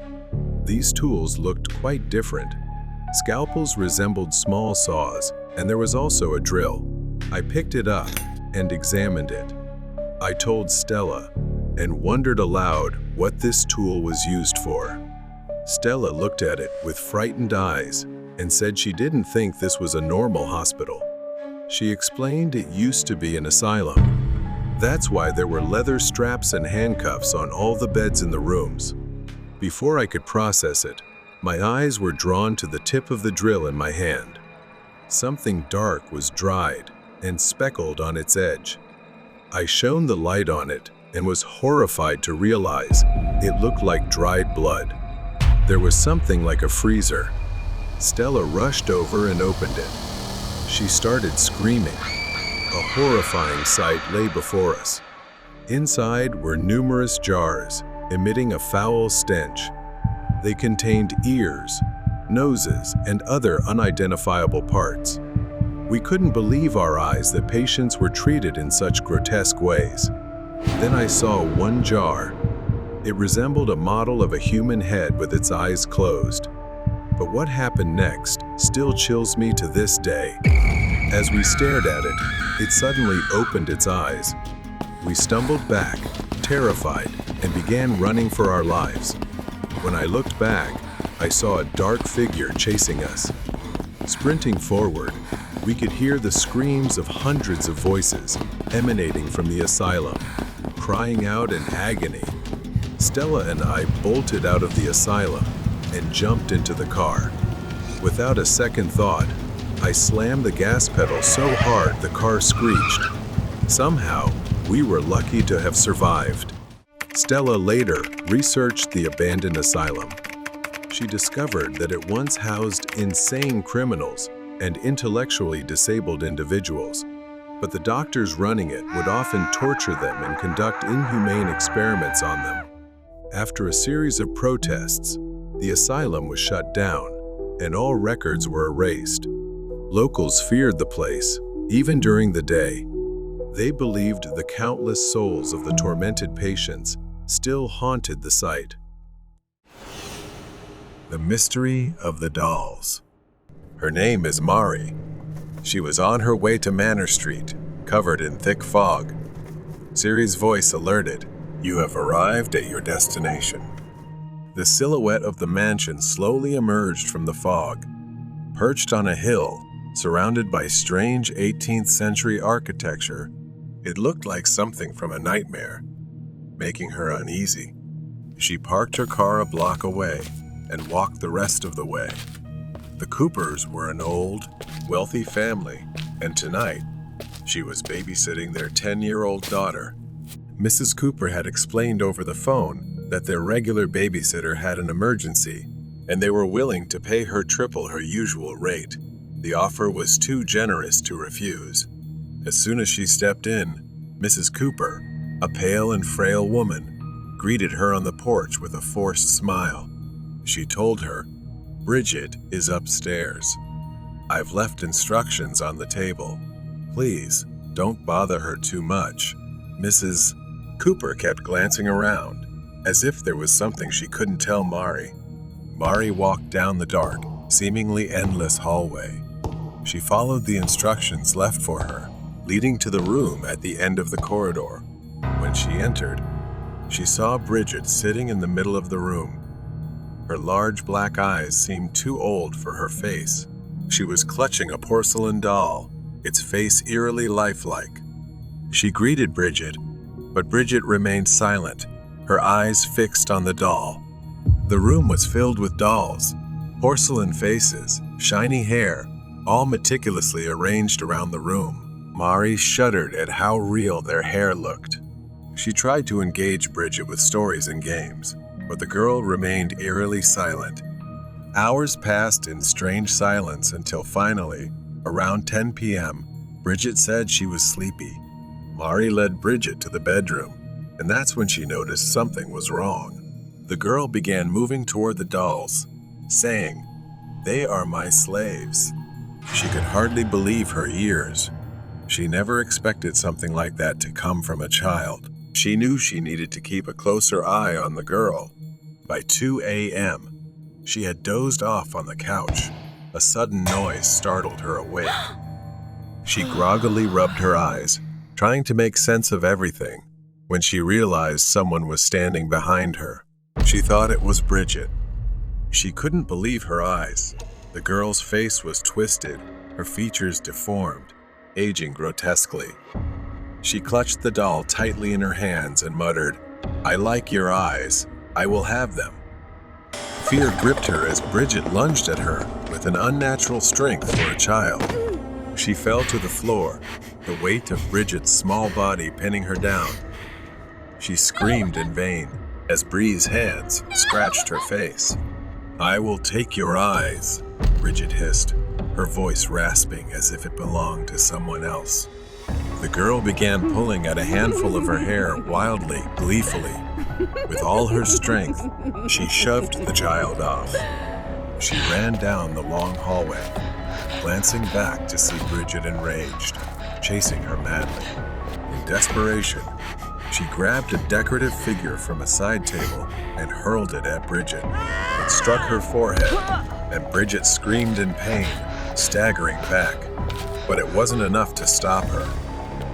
These tools looked quite different. Scalpels resembled small saws, and there was also a drill. I picked it up and examined it. I told Stella and wondered aloud what this tool was used for. Stella looked at it with frightened eyes and said she didn't think this was a normal hospital. She explained it used to be an asylum. That's why there were leather straps and handcuffs on all the beds in the rooms. Before I could process it, my eyes were drawn to the tip of the drill in my hand. Something dark was dried and speckled on its edge. I shone the light on it and was horrified to realize it looked like dried blood. There was something like a freezer. Stella rushed over and opened it. She started screaming. A horrifying sight lay before us. Inside were numerous jars, emitting a foul stench. They contained ears, noses, and other unidentifiable parts. We couldn't believe our eyes that patients were treated in such grotesque ways. Then I saw one jar. It resembled a model of a human head with its eyes closed. But what happened next still chills me to this day. As we stared at it, it suddenly opened its eyes. We stumbled back, terrified, and began running for our lives. When I looked back, I saw a dark figure chasing us. Sprinting forward, we could hear the screams of hundreds of voices emanating from the asylum, crying out in agony. Stella and I bolted out of the asylum and jumped into the car. Without a second thought, I slammed the gas pedal so hard the car screeched. Somehow, we were lucky to have survived. Stella later researched the abandoned asylum. She discovered that it once housed insane criminals and intellectually disabled individuals, but the doctors running it would often torture them and conduct inhumane experiments on them. After a series of protests, the asylum was shut down, and all records were erased. Locals feared the place, even during the day. They believed the countless souls of the tormented patients still haunted the site. The mystery of the dolls. Her name is Mari. She was on her way to Manor Street, covered in thick fog. Siri's voice alerted, "You have arrived at your destination." The silhouette of the mansion slowly emerged from the fog. Perched on a hill, surrounded by strange 18th century architecture, it looked like something from a nightmare, making her uneasy. She parked her car a block away and walked the rest of the way. The Coopers were an old, wealthy family, and tonight, she was babysitting their 10-year-old daughter. Mrs. Cooper had explained over the phone that their regular babysitter had an emergency, and they were willing to pay her triple her usual rate. The offer was too generous to refuse. As soon as she stepped in, Mrs. Cooper, a pale and frail woman, greeted her on the porch with a forced smile. She told her, "Bridget is upstairs. I've left instructions on the table. Please, don't bother her too much." Mrs. Cooper kept glancing around, as if there was something she couldn't tell Mari. Mari walked down the dark, seemingly endless hallway. She followed the instructions left for her, leading to the room at the end of the corridor. When she entered, she saw Bridget sitting in the middle of the room. Her large black eyes seemed too old for her face. She was clutching a porcelain doll, its face eerily lifelike. She greeted Bridget, but Bridget remained silent, her eyes fixed on the doll. The room was filled with dolls, porcelain faces, shiny hair, all meticulously arranged around the room. Mari shuddered at how real their hair looked. She tried to engage Bridget with stories and games, but the girl remained eerily silent. Hours passed in strange silence until finally, around 10 p.m., Bridget said she was sleepy. Mari led Bridget to the bedroom, and that's when she noticed something was wrong. The girl began moving toward the dolls, saying, "They are my slaves." She could hardly believe her ears. She never expected something like that to come from a child. She knew she needed to keep a closer eye on the girl. By 2 a.m., she had dozed off on the couch. A sudden noise startled her awake. She groggily rubbed her eyes, trying to make sense of everything, when she realized someone was standing behind her. She thought it was Bridget. She couldn't believe her eyes. The girl's face was twisted, her features deformed, aging grotesquely. She clutched the doll tightly in her hands and muttered, "I like your eyes. I will have them." Fear gripped her as Bridget lunged at her with an unnatural strength for a child. She fell to the floor, the weight of Bridget's small body pinning her down. She screamed in vain as Bree's hands scratched her face. "I will take your eyes," Bridget hissed, her voice rasping as if it belonged to someone else. The girl began pulling at a handful of her hair wildly, gleefully. With all her strength, she shoved the child off. She ran down the long hallway, glancing back to see Bridget enraged, chasing her madly. In desperation, she grabbed a decorative figure from a side table and hurled it at Bridget. It struck her forehead, and Bridget screamed in pain, staggering back. But it wasn't enough to stop her.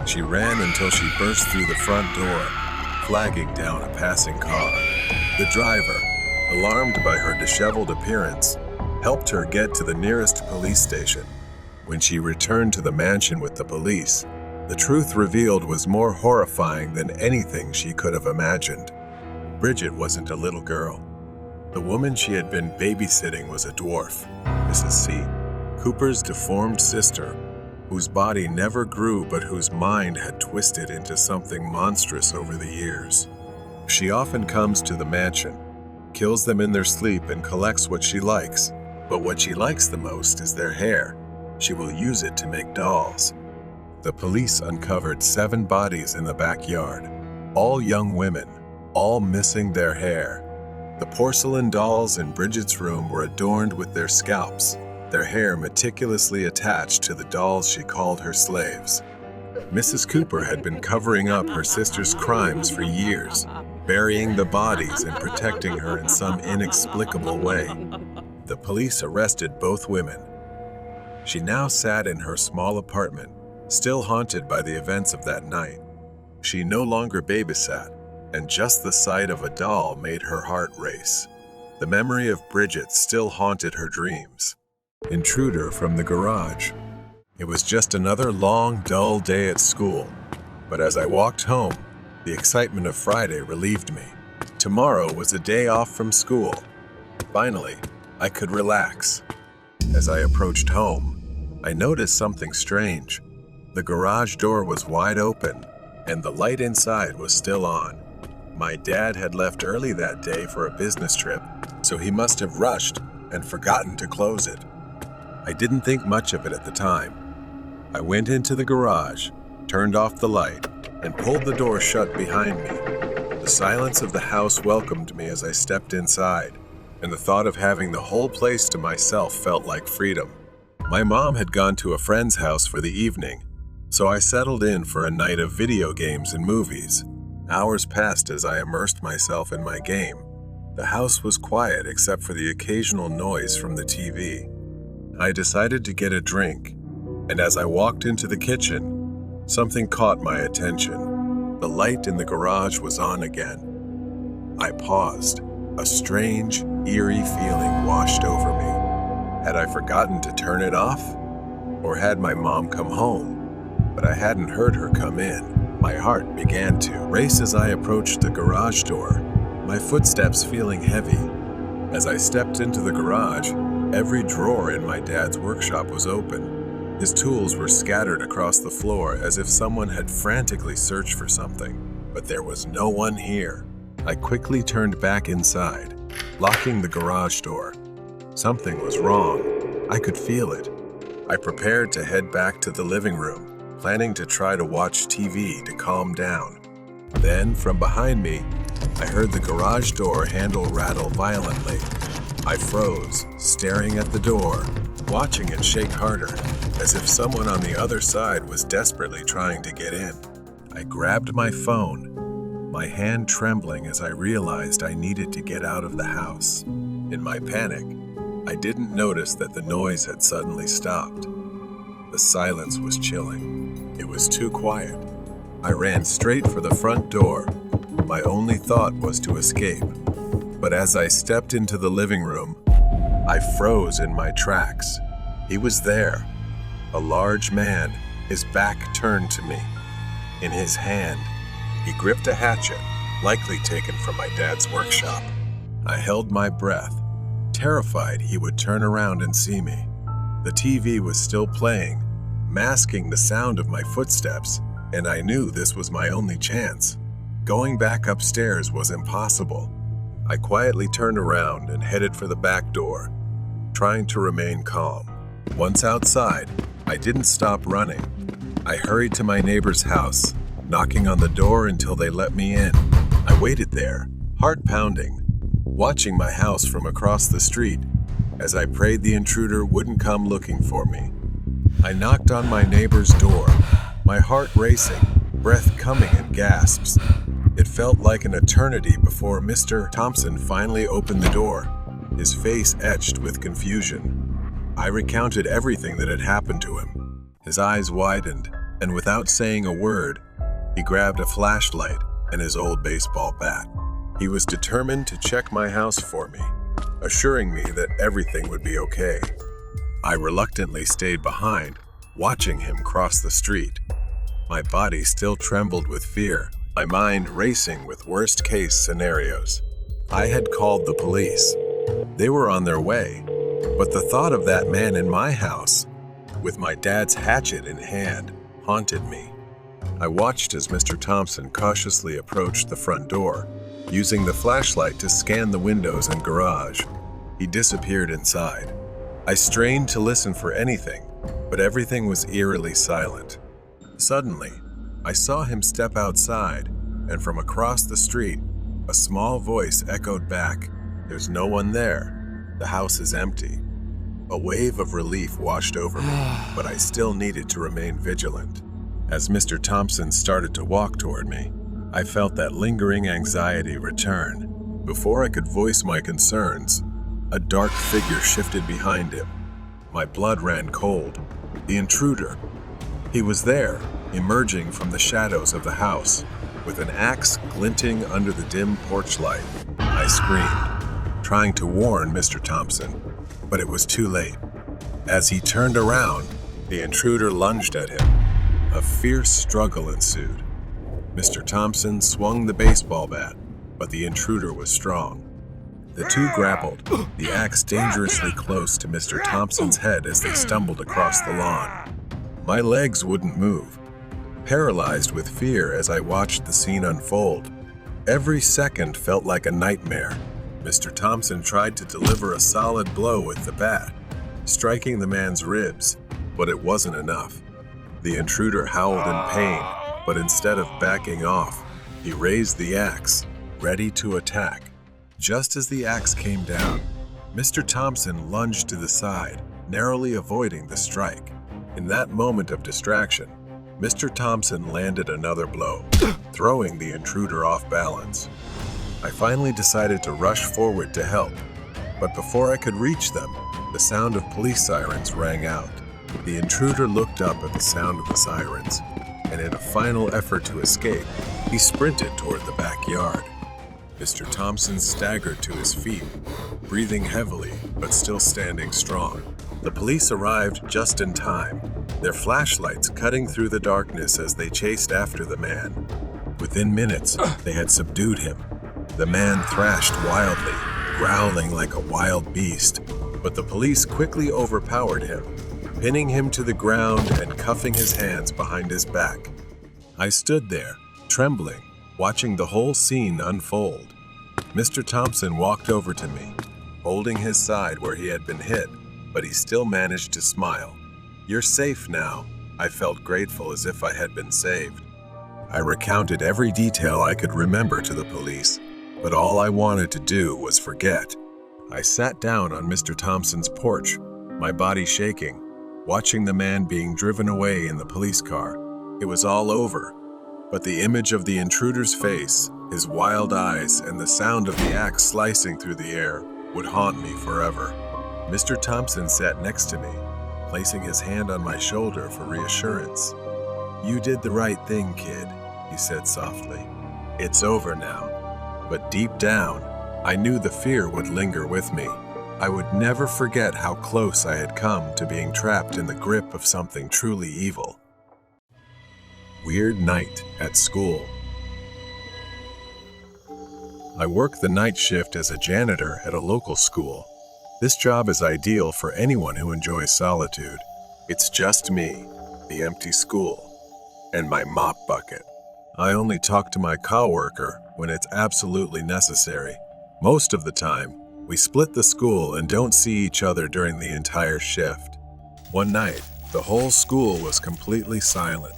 She ran until she burst through the front door, flagging down a passing car. The driver, alarmed by her disheveled appearance, helped her get to the nearest police station. When she returned to the mansion with the police, the truth revealed was more horrifying than anything she could have imagined. Bridget wasn't a little girl. The woman she had been babysitting was a dwarf, Mrs. C., Cooper's deformed sister, whose body never grew but whose mind had twisted into something monstrous over the years. She often comes to the mansion, kills them in their sleep, and collects what she likes. But what she likes the most is their hair. She will use it to make dolls. The police uncovered 7 bodies in the backyard, all young women, all missing their hair. The porcelain dolls in Bridget's room were adorned with their scalps, their hair meticulously attached to the dolls she called her slaves. Mrs. Cooper had been covering up her sister's crimes for years, burying the bodies and protecting her in some inexplicable way. The police arrested both women. She now sat in her small apartment, still haunted by the events of that night. She no longer babysat, and just the sight of a doll made her heart race. The memory of Bridget still haunted her dreams. Intruder from the garage. It was just another long, dull day at school, but as I walked home, the excitement of Friday relieved me. Tomorrow was a day off from school. Finally, I could relax. As I approached home, I noticed something strange. The garage door was wide open, and the light inside was still on. My dad had left early that day for a business trip, so he must have rushed and forgotten to close it. I didn't think much of it at the time. I went into the garage, turned off the light, and pulled the door shut behind me. The silence of the house welcomed me as I stepped inside, and the thought of having the whole place to myself felt like freedom. My mom had gone to a friend's house for the evening, so I settled in for a night of video games and movies. Hours passed as I immersed myself in my game. The house was quiet except for the occasional noise from the TV. I decided to get a drink, and as I walked into the kitchen, something caught my attention. The light in the garage was on again. I paused. A strange, eerie feeling washed over me. Had I forgotten to turn it off? Or had my mom come home? But I hadn't heard her come in. My heart began to race as I approached the garage door, my footsteps feeling heavy. As I stepped into the garage, every drawer in my dad's workshop was open. His tools were scattered across the floor as if someone had frantically searched for something, but there was no one here. I quickly turned back inside, locking the garage door. Something was wrong. I could feel it. I prepared to head back to the living room, planning to try to watch TV to calm down. Then, from behind me, I heard the garage door handle rattle violently. I froze, staring at the door, watching it shake harder, as if someone on the other side was desperately trying to get in. I grabbed my phone, my hand trembling as I realized I needed to get out of the house. In my panic, I didn't notice that the noise had suddenly stopped. The silence was chilling. It was too quiet. I ran straight for the front door. My only thought was to escape. But as I stepped into the living room, I froze in my tracks. He was there, a large man, his back turned to me. In his hand, he gripped a hatchet, likely taken from my dad's workshop. I held my breath, terrified he would turn around and see me. The TV was still playing, masking the sound of my footsteps, and I knew this was my only chance. Going back upstairs was impossible. I quietly turned around and headed for the back door, trying to remain calm. Once outside, I didn't stop running. I hurried to my neighbor's house, knocking on the door until they let me in. I waited there, heart pounding, watching my house from across the street as I prayed the intruder wouldn't come looking for me. I knocked on my neighbor's door, my heart racing, breath coming in gasps. It felt like an eternity before Mr. Thompson finally opened the door, his face etched with confusion. I recounted everything that had happened to him. His eyes widened, and without saying a word, he grabbed a flashlight and his old baseball bat. He was determined to check my house for me, assuring me that everything would be okay. I reluctantly stayed behind, watching him cross the street. My body still trembled with fear, my mind racing with worst-case scenarios. I had called the police. They were on their way, but the thought of that man in my house, with my dad's hatchet in hand, haunted me. I watched as Mr. Thompson cautiously approached the front door, using the flashlight to scan the windows and garage. He disappeared inside. I strained to listen for anything, but everything was eerily silent. Suddenly, I saw him step outside, and from across the street, a small voice echoed back, "There's no one there. The house is empty." A wave of relief washed over me, but I still needed to remain vigilant. As Mr. Thompson started to walk toward me, I felt that lingering anxiety return. Before I could voice my concerns, a dark figure shifted behind him. My blood ran cold. The intruder. He was there, emerging from the shadows of the house, with an axe glinting under the dim porch light. I screamed, trying to warn Mr. Thompson, but it was too late. As he turned around, the intruder lunged at him. A fierce struggle ensued. Mr. Thompson swung the baseball bat, but the intruder was strong. The two grappled, the axe dangerously close to Mr. Thompson's head as they stumbled across the lawn. My legs wouldn't move, paralyzed with fear as I watched the scene unfold. Every second felt like a nightmare. Mr. Thompson tried to deliver a solid blow with the bat, striking the man's ribs, but it wasn't enough. The intruder howled in pain, but instead of backing off, he raised the axe, ready to attack. Just as the axe came down, Mr. Thompson lunged to the side, narrowly avoiding the strike. In that moment of distraction, Mr. Thompson landed another blow, throwing the intruder off balance. I finally decided to rush forward to help, but before I could reach them, the sound of police sirens rang out. The intruder looked up at the sound of the sirens, and in a final effort to escape, he sprinted toward the backyard. Mr. Thompson staggered to his feet, breathing heavily but still standing strong. The police arrived just in time, their flashlights cutting through the darkness as they chased after the man. Within minutes, they had subdued him. The man thrashed wildly, growling like a wild beast, but the police quickly overpowered him, pinning him to the ground and cuffing his hands behind his back. I stood there, trembling, watching the whole scene unfold. Mr. Thompson walked over to me, holding his side where he had been hit, but he still managed to smile. "You're safe now." I felt grateful, as if I had been saved. I recounted every detail I could remember to the police, but all I wanted to do was forget. I sat down on Mr. Thompson's porch, my body shaking, watching the man being driven away in the police car. It was all over, but the image of the intruder's face, his wild eyes, and the sound of the axe slicing through the air would haunt me forever. Mr. Thompson sat next to me, placing his hand on my shoulder for reassurance. "You did the right thing, kid," he said softly. "It's over now." But deep down, I knew the fear would linger with me. I would never forget how close I had come to being trapped in the grip of something truly evil. Weird night at school. I work the night shift as a janitor at a local school. This job is ideal for anyone who enjoys solitude. It's just me, the empty school, and my mop bucket. I only talk to my coworker when it's absolutely necessary. Most of the time, we split the school and don't see each other during the entire shift. One night, the whole school was completely silent.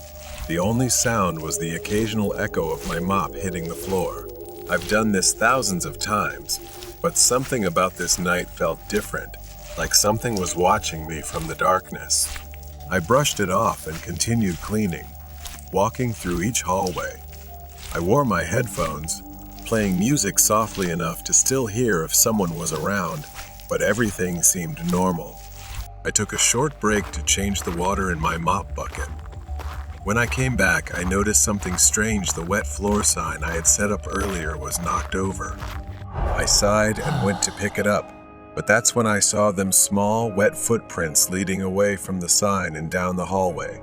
The only sound was the occasional echo of my mop hitting the floor. I've done this thousands of times, but something about this night felt different, like something was watching me from the darkness. I brushed it off and continued cleaning, walking through each hallway. I wore my headphones, playing music softly enough to still hear if someone was around, but everything seemed normal. I took a short break to change the water in my mop bucket. When I came back, I noticed something strange. The wet floor sign I had set up earlier was knocked over. I sighed and went to pick it up, but that's when I saw them small, wet footprints leading away from the sign and down the hallway.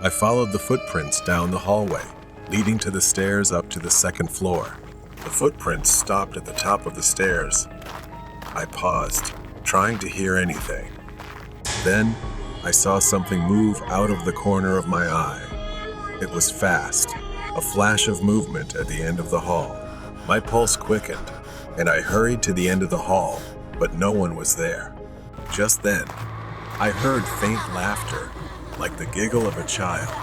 I followed the footprints down the hallway, leading to the stairs up to the second floor. The footprints stopped at the top of the stairs. I paused, trying to hear anything. Then, I saw something move out of the corner of my eye. It was fast, a flash of movement at the end of the hall. My pulse quickened, and I hurried to the end of the hall, but no one was there. Just then, I heard faint laughter, like the giggle of a child.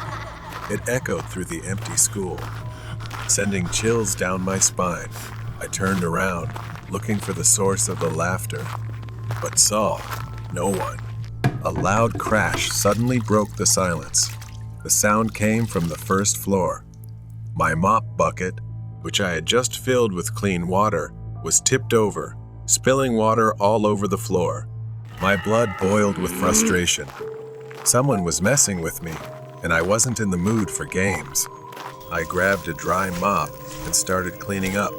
It echoed through the empty school, sending chills down my spine. I turned around, looking for the source of the laughter, but saw no one. A loud crash suddenly broke the silence. The sound came from the first floor. My mop bucket, which I had just filled with clean water, was tipped over, spilling water all over the floor. My blood boiled with frustration. Someone was messing with me, and I wasn't in the mood for games. I grabbed a dry mop and started cleaning up.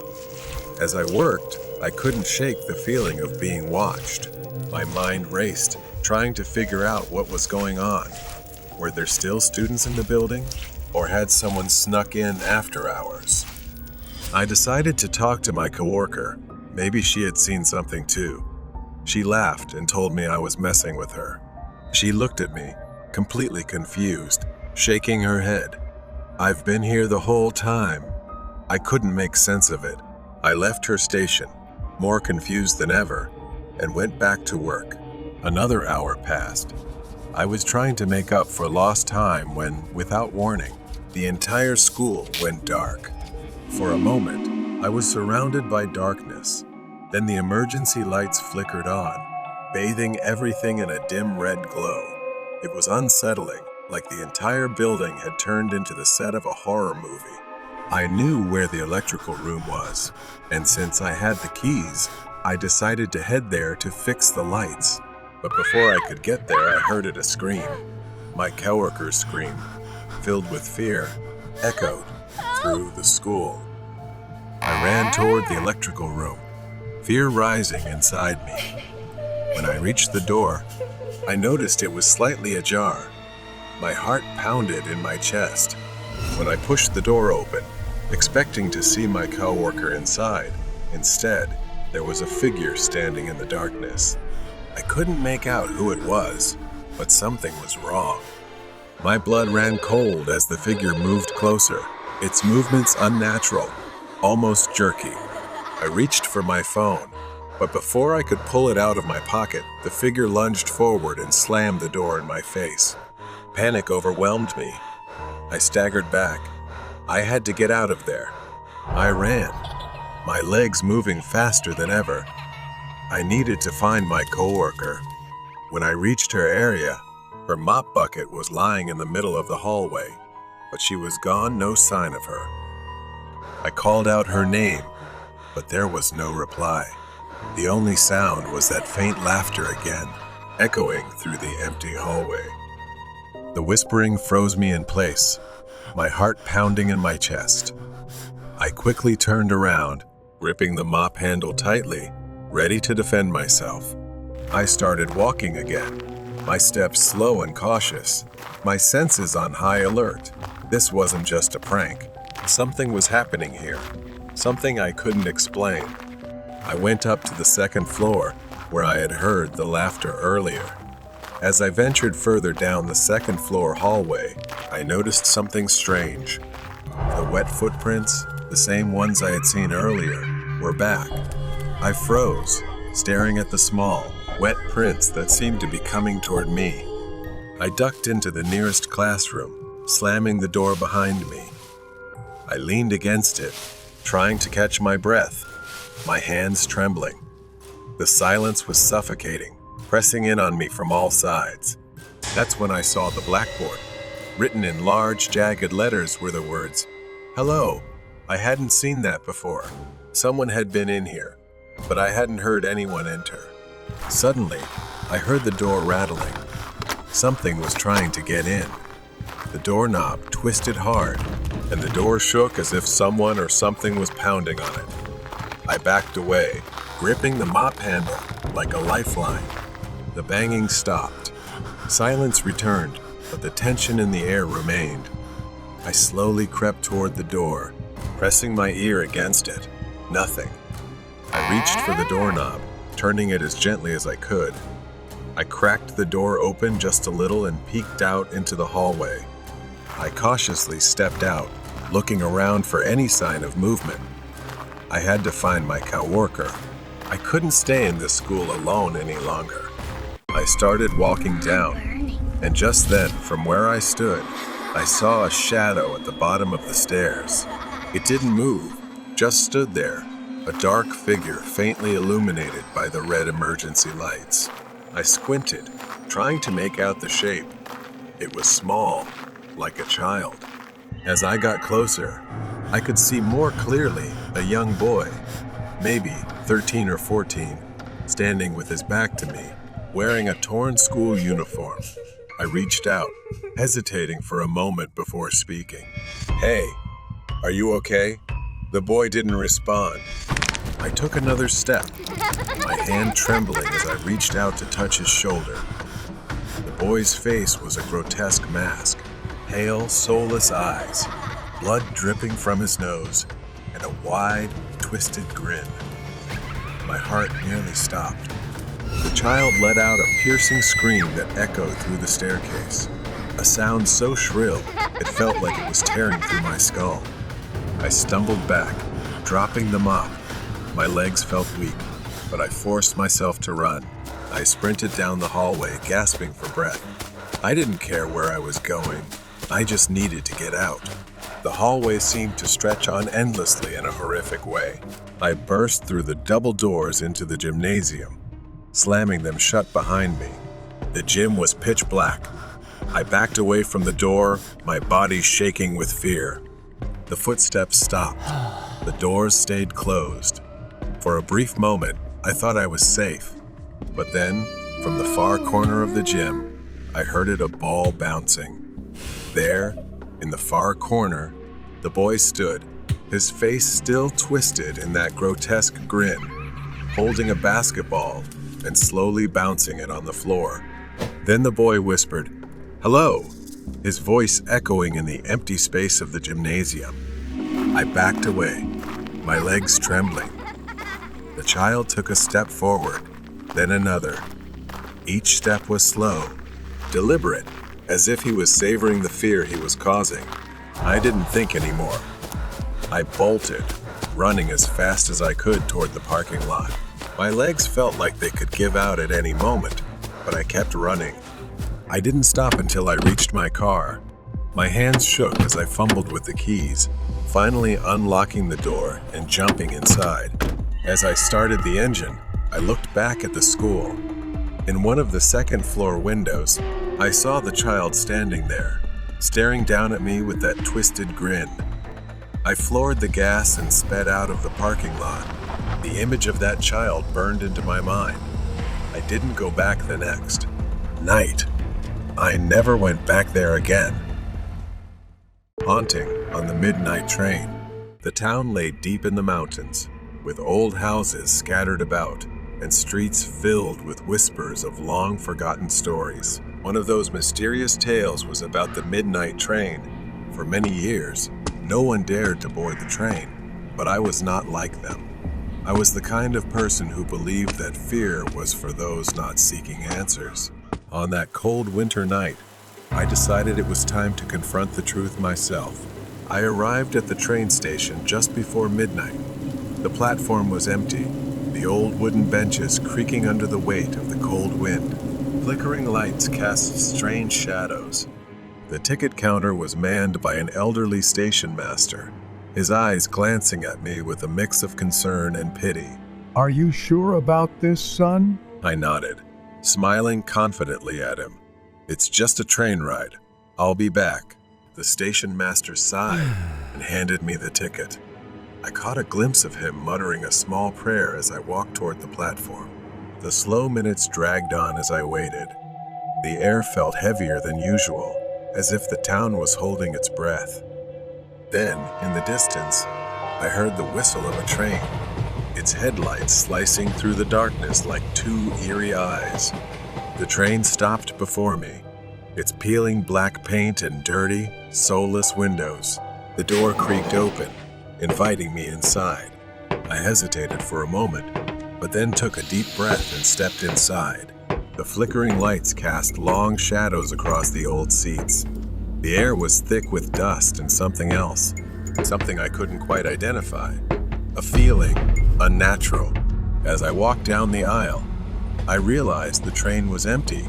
As I worked, I couldn't shake the feeling of being watched. My mind raced, trying to figure out what was going on. Were there still students in the building, or had someone snuck in after hours? I decided to talk to my coworker. Maybe she had seen something too. She laughed and told me I was messing with her. She looked at me, completely confused, shaking her head. "I've been here the whole time." I couldn't make sense of it. I left her station, more confused than ever, and went back to work. Another hour passed. I was trying to make up for lost time when, without warning, the entire school went dark. For a moment, I was surrounded by darkness. Then the emergency lights flickered on, bathing everything in a dim red glow. It was unsettling, like the entire building had turned into the set of a horror movie. I knew where the electrical room was, and since I had the keys, I decided to head there to fix the lights. But before I could get there, I heard a scream. My coworker's scream, filled with fear, echoed through the school. I ran toward the electrical room, fear rising inside me. When I reached the door, I noticed it was slightly ajar. My heart pounded in my chest. When I pushed the door open, expecting to see my coworker inside, instead, there was a figure standing in the darkness. I couldn't make out who it was, but something was wrong. My blood ran cold as the figure moved closer, its movements unnatural, almost jerky. I reached for my phone, but before I could pull it out of my pocket, the figure lunged forward and slammed the door in my face. Panic overwhelmed me. I staggered back. I had to get out of there. I ran, my legs moving faster than ever. I needed to find my coworker. When I reached her area, her mop bucket was lying in the middle of the hallway, but she was gone, no sign of her. I called out her name, but there was no reply. The only sound was that faint laughter again, echoing through the empty hallway. The whispering froze me in place, my heart pounding in my chest. I quickly turned around, gripping the mop handle tightly, ready to defend myself. I started walking again, my steps slow and cautious, my senses on high alert. This wasn't just a prank. Something was happening here, something I couldn't explain. I went up to the second floor, where I had heard the laughter earlier. As I ventured further down the second floor hallway, I noticed something strange. The wet footprints, the same ones I had seen earlier, were back. I froze, staring at the small, wet prints that seemed to be coming toward me. I ducked into the nearest classroom, slamming the door behind me. I leaned against it, trying to catch my breath, my hands trembling. The silence was suffocating, pressing in on me from all sides. That's when I saw the blackboard. Written in large, jagged letters were the words, "Hello." I hadn't seen that before. Someone had been in here, but I hadn't heard anyone enter. Suddenly, I heard the door rattling. Something was trying to get in. The doorknob twisted hard, and the door shook as if someone or something was pounding on it. I backed away, gripping the mop handle like a lifeline. The banging stopped. Silence returned, but the tension in the air remained. I slowly crept toward the door, pressing my ear against it. Nothing. I reached for the doorknob, turning it as gently as I could. I cracked the door open just a little and peeked out into the hallway. I cautiously stepped out, looking around for any sign of movement. I had to find my coworker. I couldn't stay in this school alone any longer. I started walking down, and just then, from where I stood, I saw a shadow at the bottom of the stairs. It didn't move, just stood there, a dark figure faintly illuminated by the red emergency lights. I squinted, trying to make out the shape. It was small, like a child. As I got closer, I could see more clearly a young boy, maybe 13 or 14, standing with his back to me, wearing a torn school uniform. I reached out, hesitating for a moment before speaking. "Hey, are you okay?" The boy didn't respond. I took another step, my hand trembling as I reached out to touch his shoulder. The boy's face was a grotesque mask, pale, soulless eyes, blood dripping from his nose, and a wide, twisted grin. My heart nearly stopped. The child let out a piercing scream that echoed through the staircase, a sound so shrill it felt like it was tearing through my skull. I stumbled back, dropping the mop. My legs felt weak, but I forced myself to run. I sprinted down the hallway, gasping for breath. I didn't care where I was going. I just needed to get out. The hallway seemed to stretch on endlessly in a horrific way. I burst through the double doors into the gymnasium, slamming them shut behind me. The gym was pitch black. I backed away from the door, my body shaking with fear. The footsteps stopped. The doors stayed closed. For a brief moment, I thought I was safe. But then, from the far corner of the gym, I heard a ball bouncing. There, in the far corner, the boy stood, his face still twisted in that grotesque grin, holding a basketball and slowly bouncing it on the floor. Then the boy whispered, "Hello," his voice echoing in the empty space of the gymnasium. I backed away, my legs trembling. The child took a step forward, then another. Each step was slow, deliberate, as if he was savoring the fear he was causing. I didn't think anymore. I bolted, running as fast as I could toward the parking lot. My legs felt like they could give out at any moment, but I kept running. I didn't stop until I reached my car. My hands shook as I fumbled with the keys, finally unlocking the door and jumping inside. As I started the engine, I looked back at the school. In one of the second-floor windows, I saw the child standing there, staring down at me with that twisted grin. I floored the gas and sped out of the parking lot. The image of that child burned into my mind. I didn't go back the next night. I never went back there again. Haunting on the midnight train, the town lay deep in the mountains, with old houses scattered about and streets filled with whispers of long-forgotten stories. One of those mysterious tales was about the midnight train. For many years, no one dared to board the train, but I was not like them. I was the kind of person who believed that fear was for those not seeking answers. On that cold winter night, I decided it was time to confront the truth myself. I arrived at the train station just before midnight. The platform was empty, the old wooden benches creaking under the weight of the cold wind. Flickering lights cast strange shadows. The ticket counter was manned by an elderly station master, his eyes glancing at me with a mix of concern and pity. "Are you sure about this, son?" I nodded, smiling confidently at him. "It's just a train ride. I'll be back." The station master sighed and handed me the ticket. I caught a glimpse of him muttering a small prayer as I walked toward the platform. The slow minutes dragged on as I waited. The air felt heavier than usual, as if the town was holding its breath. Then, in the distance, I heard the whistle of a train, its headlights slicing through the darkness like two eerie eyes. The train stopped before me, its peeling black paint and dirty, soulless windows. The door creaked open, inviting me inside. I hesitated for a moment, but then took a deep breath and stepped inside. The flickering lights cast long shadows across the old seats. The air was thick with dust and something else, something I couldn't quite identify. A feeling unnatural. As I walked down the aisle, I realized the train was empty.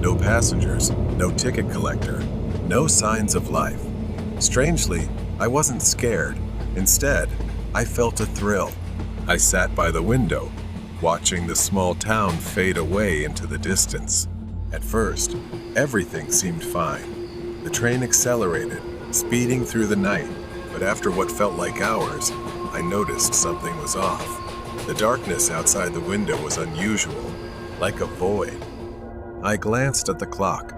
No passengers, no ticket collector, no signs of life. Strangely, I wasn't scared. Instead, I felt a thrill. I sat by the window, watching the small town fade away into the distance. At first, everything seemed fine. The train accelerated, speeding through the night, but after what felt like hours, I noticed something was off. The darkness outside the window was unusual, like a void. I glanced at the clock,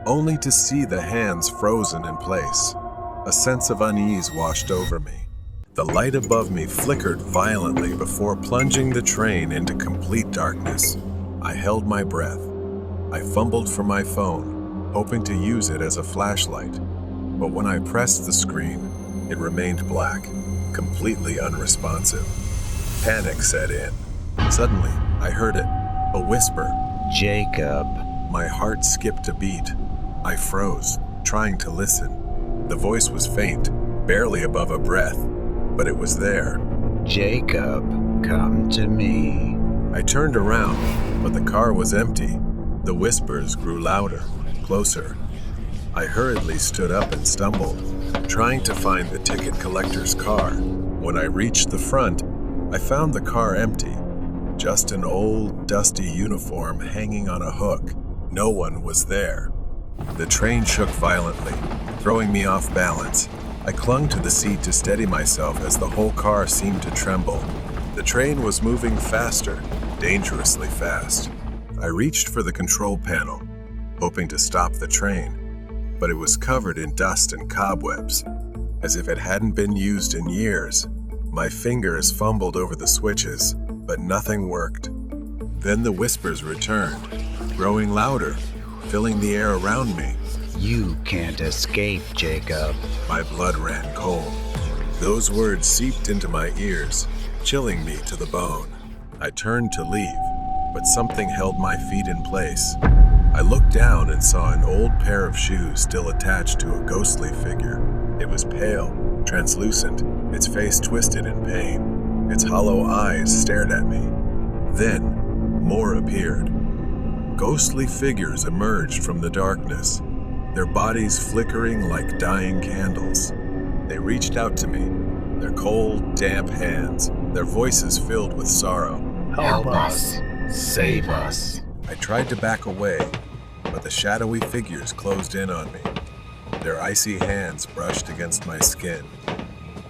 only to see the hands frozen in place. A sense of unease washed over me. The light above me flickered violently before plunging the train into complete darkness. I held my breath. I fumbled for my phone, hoping to use it as a flashlight. But when I pressed the screen, it remained black, completely unresponsive. Panic set in. Suddenly, I heard it, a whisper. Jacob. My heart skipped a beat. I froze, trying to listen. The voice was faint, barely above a breath, but it was there. Jacob, come to me. I turned around, but the car was empty. The whispers grew louder. closer. I hurriedly stood up and stumbled, trying to find the ticket collector's car. When I reached the front, I found the car empty. Just an old, dusty uniform hanging on a hook. No one was there. The train shook violently, throwing me off balance. I clung to the seat to steady myself as the whole car seemed to tremble. The train was moving faster, dangerously fast. I reached for the control panel, hoping to stop the train, but it was covered in dust and cobwebs, as if it hadn't been used in years. My fingers fumbled over the switches, but nothing worked. Then the whispers returned, growing louder, filling the air around me. You can't escape, Jacob. My blood ran cold. Those words seeped into my ears, chilling me to the bone. I turned to leave, but something held my feet in place. I looked down and saw an old pair of shoes still attached to a ghostly figure. It was pale, translucent, its face twisted in pain. Its hollow eyes stared at me. Then, more appeared. Ghostly figures emerged from the darkness, their bodies flickering like dying candles. They reached out to me, their cold, damp hands, their voices filled with sorrow. Help us. Save us. I tried to back away, but the shadowy figures closed in on me. Their icy hands brushed against my skin,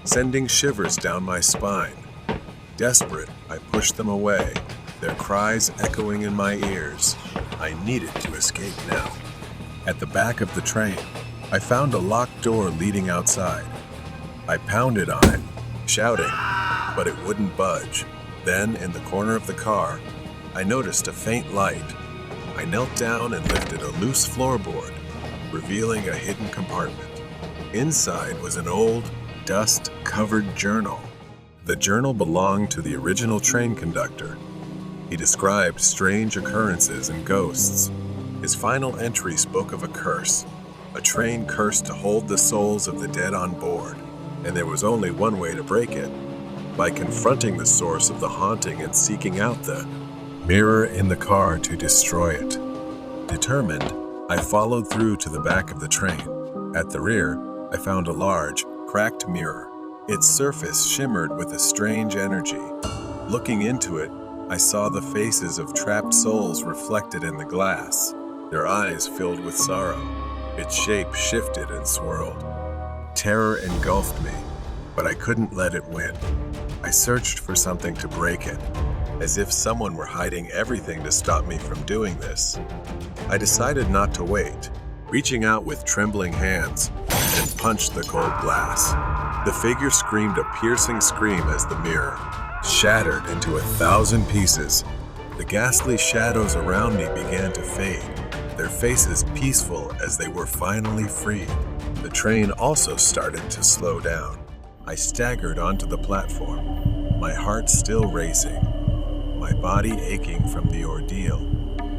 sending shivers down my spine. Desperate, I pushed them away, their cries echoing in my ears. I needed to escape now. At the back of the train, I found a locked door leading outside. I pounded on it, shouting, but it wouldn't budge. Then, in the corner of the car, I noticed a faint light. I knelt down and lifted a loose floorboard, revealing a hidden compartment. Inside was an old, dust-covered journal. The journal belonged to the original train conductor. He described strange occurrences and ghosts. His final entry spoke of a curse, a train cursed to hold the souls of the dead on board, and there was only one way to break it, by confronting the source of the haunting and seeking out the mirror in the car to destroy it. Determined, I followed through to the back of the train. At the rear, I found a large, cracked mirror. Its surface shimmered with a strange energy. Looking into it, I saw the faces of trapped souls reflected in the glass, their eyes filled with sorrow. Its shape shifted and swirled. Terror engulfed me, but I couldn't let it win. I searched for something to break it, as if someone were hiding everything to stop me from doing this. I decided not to wait, reaching out with trembling hands, and punched the cold glass. The figure screamed a piercing scream as the mirror shattered into 1,000 pieces. The ghastly shadows around me began to fade, their faces peaceful as they were finally freed. The train also started to slow down. I staggered onto the platform, my heart still racing, my body aching from the ordeal.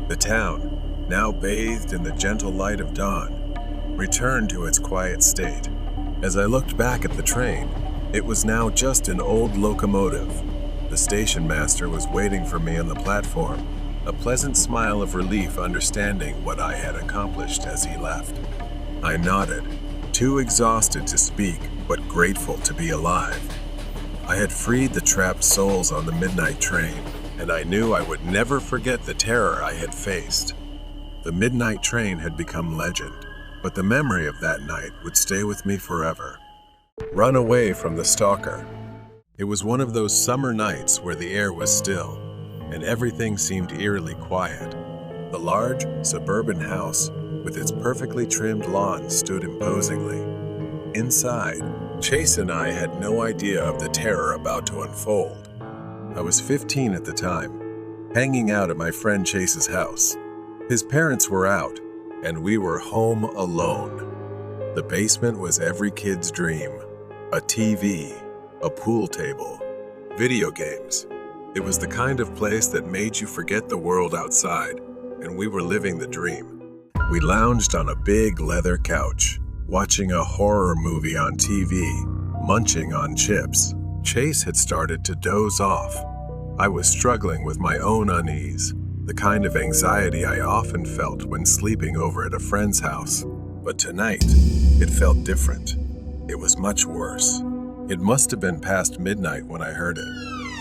The town, now bathed in the gentle light of dawn, returned to its quiet state. As I looked back at the train, it was now just an old locomotive. The station master was waiting for me on the platform, a pleasant smile of relief understanding what I had accomplished as he left. I nodded, too exhausted to speak, but grateful to be alive. I had freed the trapped souls on the midnight train, and I knew I would never forget the terror I had faced. The midnight train had become legend, but the memory of that night would stay with me forever. Run away from the stalker. It was one of those summer nights where the air was still, and everything seemed eerily quiet. The large, suburban house, with its perfectly trimmed lawn, stood imposingly. Inside, Chase and I had no idea of the terror about to unfold. I was 15 at the time, hanging out at my friend Chase's house. His parents were out, and we were home alone. The basement was every kid's dream. A TV, a pool table, video games. It was the kind of place that made you forget the world outside, and we were living the dream. We lounged on a big leather couch, watching a horror movie on TV, munching on chips. Chase had started to doze off. I was struggling with my own unease, the kind of anxiety I often felt when sleeping over at a friend's house. But tonight, it felt different. It was much worse. It must have been past midnight when I heard it.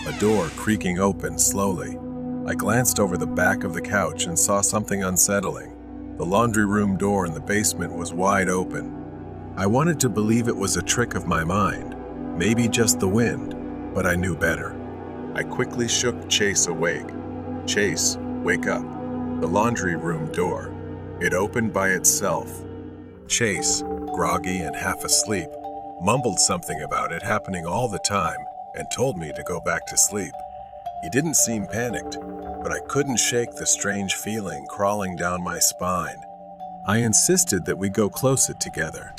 A door creaking open slowly. I glanced over the back of the couch and saw something unsettling. The laundry room door in the basement was wide open. I wanted to believe it was a trick of my mind, maybe just the wind, but I knew better. I quickly shook Chase awake. Chase, wake up. The laundry room door. It opened by itself. Chase, groggy and half asleep, mumbled something about it happening all the time and told me to go back to sleep. He didn't seem panicked, but I couldn't shake the strange feeling crawling down my spine. I insisted that we go close it together.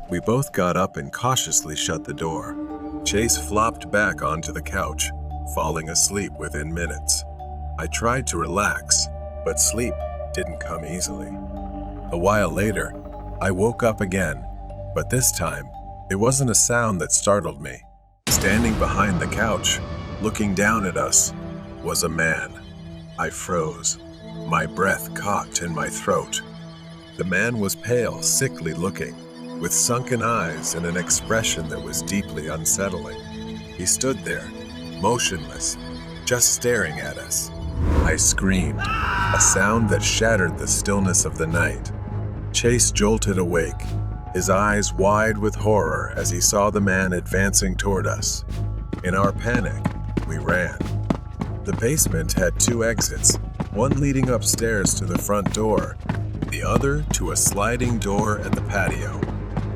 We both got up and cautiously shut the door. Chase flopped back onto the couch, falling asleep within minutes. I tried to relax, but sleep didn't come easily. A while later, I woke up again, but this time, it wasn't a sound that startled me. Standing behind the couch, looking down at us, was a man. I froze. My breath caught in my throat. The man was pale, sickly looking, with sunken eyes and an expression that was deeply unsettling. He stood there, motionless, just staring at us. I screamed, a sound that shattered the stillness of the night. Chase jolted awake, his eyes wide with horror as he saw the man advancing toward us. In our panic, we ran. The basement had 2 exits, one leading upstairs to the front door, the other to a sliding door at the patio.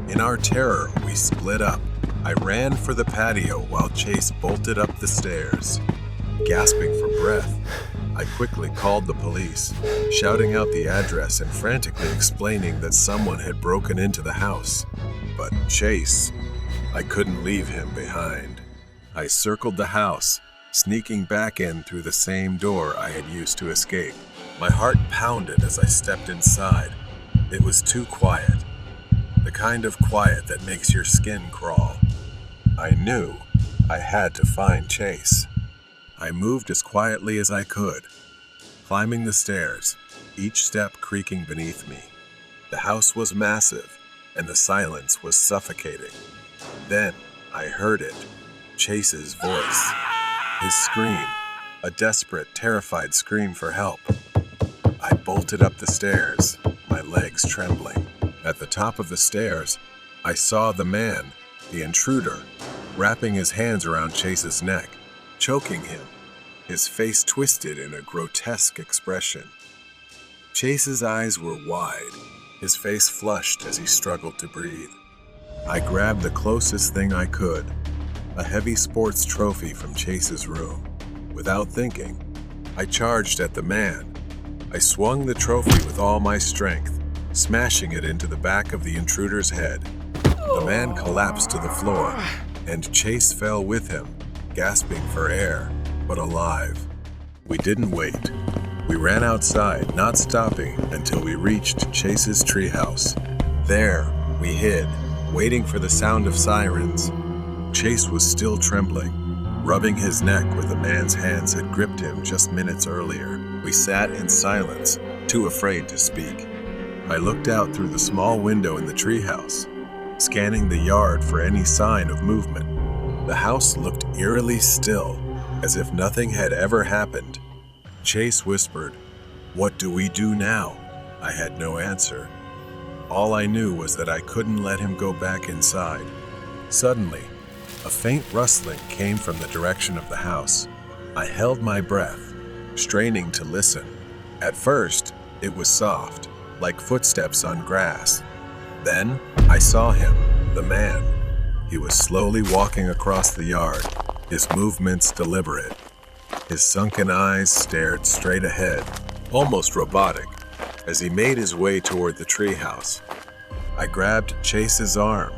In our terror, we split up. I ran for the patio while Chase bolted up the stairs. Gasping for breath, I quickly called the police, shouting out the address and frantically explaining that someone had broken into the house. But Chase, I couldn't leave him behind. I circled the house, sneaking back in through the same door I had used to escape. My heart pounded as I stepped inside. It was too quiet. The kind of quiet that makes your skin crawl. I knew I had to find Chase. I moved as quietly as I could, climbing the stairs, each step creaking beneath me. The house was massive, and the silence was suffocating. Then I heard it, Chase's voice. His scream, a desperate, terrified scream for help. I bolted up the stairs, my legs trembling. At the top of the stairs, I saw the man, the intruder, wrapping his hands around Chase's neck, choking him, his face twisted in a grotesque expression. Chase's eyes were wide, his face flushed as he struggled to breathe. I grabbed the closest thing I could, a heavy sports trophy from Chase's room. Without thinking, I charged at the man. I swung the trophy with all my strength, smashing it into the back of the intruder's head. The man collapsed to the floor, and Chase fell with him, gasping for air, but alive. We didn't wait. We ran outside, not stopping until we reached Chase's treehouse. There, we hid, waiting for the sound of sirens. Chase was still trembling, rubbing his neck where the man's hands had gripped him just minutes earlier. We sat in silence, too afraid to speak. I looked out through the small window in the treehouse, scanning the yard for any sign of movement. The house looked eerily still, as if nothing had ever happened. Chase whispered, "What do we do now?" I had no answer. All I knew was that I couldn't let him go back inside. Suddenly, a faint rustling came from the direction of the house. I held my breath, straining to listen. At first, it was soft, like footsteps on grass. Then, I saw him, the man. He was slowly walking across the yard, his movements deliberate. His sunken eyes stared straight ahead, almost robotic, as he made his way toward the treehouse. I grabbed Chase's arm,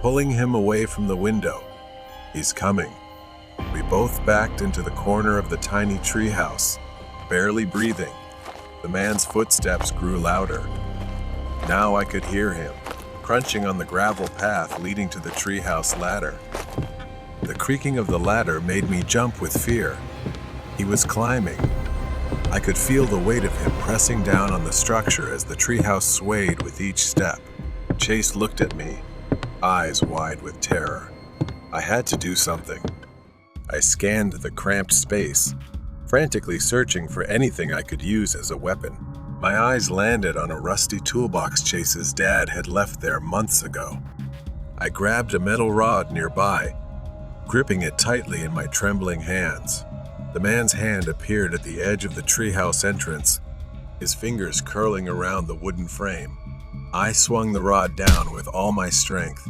pulling him away from the window. "He's coming." We both backed into the corner of the tiny treehouse, barely breathing. The man's footsteps grew louder. Now I could hear him, crunching on the gravel path leading to the treehouse ladder. The creaking of the ladder made me jump with fear. He was climbing. I could feel the weight of him pressing down on the structure as the treehouse swayed with each step. Chase looked at me, eyes wide with terror. I had to do something. I scanned the cramped space, frantically searching for anything I could use as a weapon. My eyes landed on a rusty toolbox Chase's dad had left there months ago. I grabbed a metal rod nearby, gripping it tightly in my trembling hands. The man's hand appeared at the edge of the treehouse entrance, his fingers curling around the wooden frame. I swung the rod down with all my strength.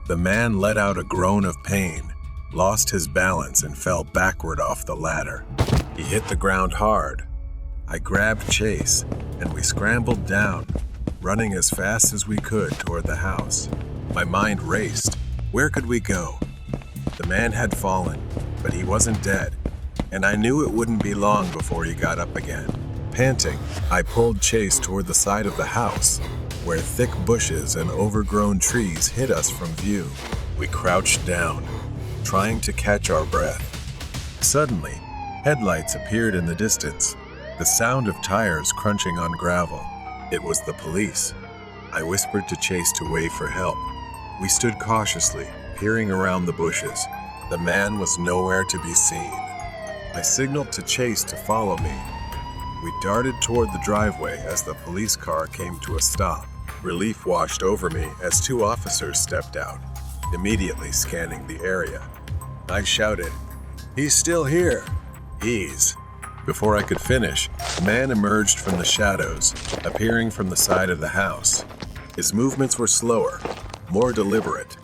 The man let out a groan of pain, lost his balance, and fell backward off the ladder. He hit the ground hard. I grabbed Chase, and we scrambled down, running as fast as we could toward the house. My mind raced. Where could we go? The man had fallen, but he wasn't dead, and I knew it wouldn't be long before he got up again. Panting, I pulled Chase toward the side of the house, where thick bushes and overgrown trees hid us from view. We crouched down, trying to catch our breath. Suddenly, headlights appeared in the distance, the sound of tires crunching on gravel. It was the police. I whispered to Chase to wave for help. We stood cautiously, peering around the bushes. The man was nowhere to be seen. I signaled to Chase to follow me. We darted toward the driveway as the police car came to a stop. Relief washed over me as two officers stepped out, immediately scanning the area. I shouted, "He's still here!" "He's..." Before I could finish, a man emerged from the shadows, appearing from the side of the house. His movements were slower, more deliberate.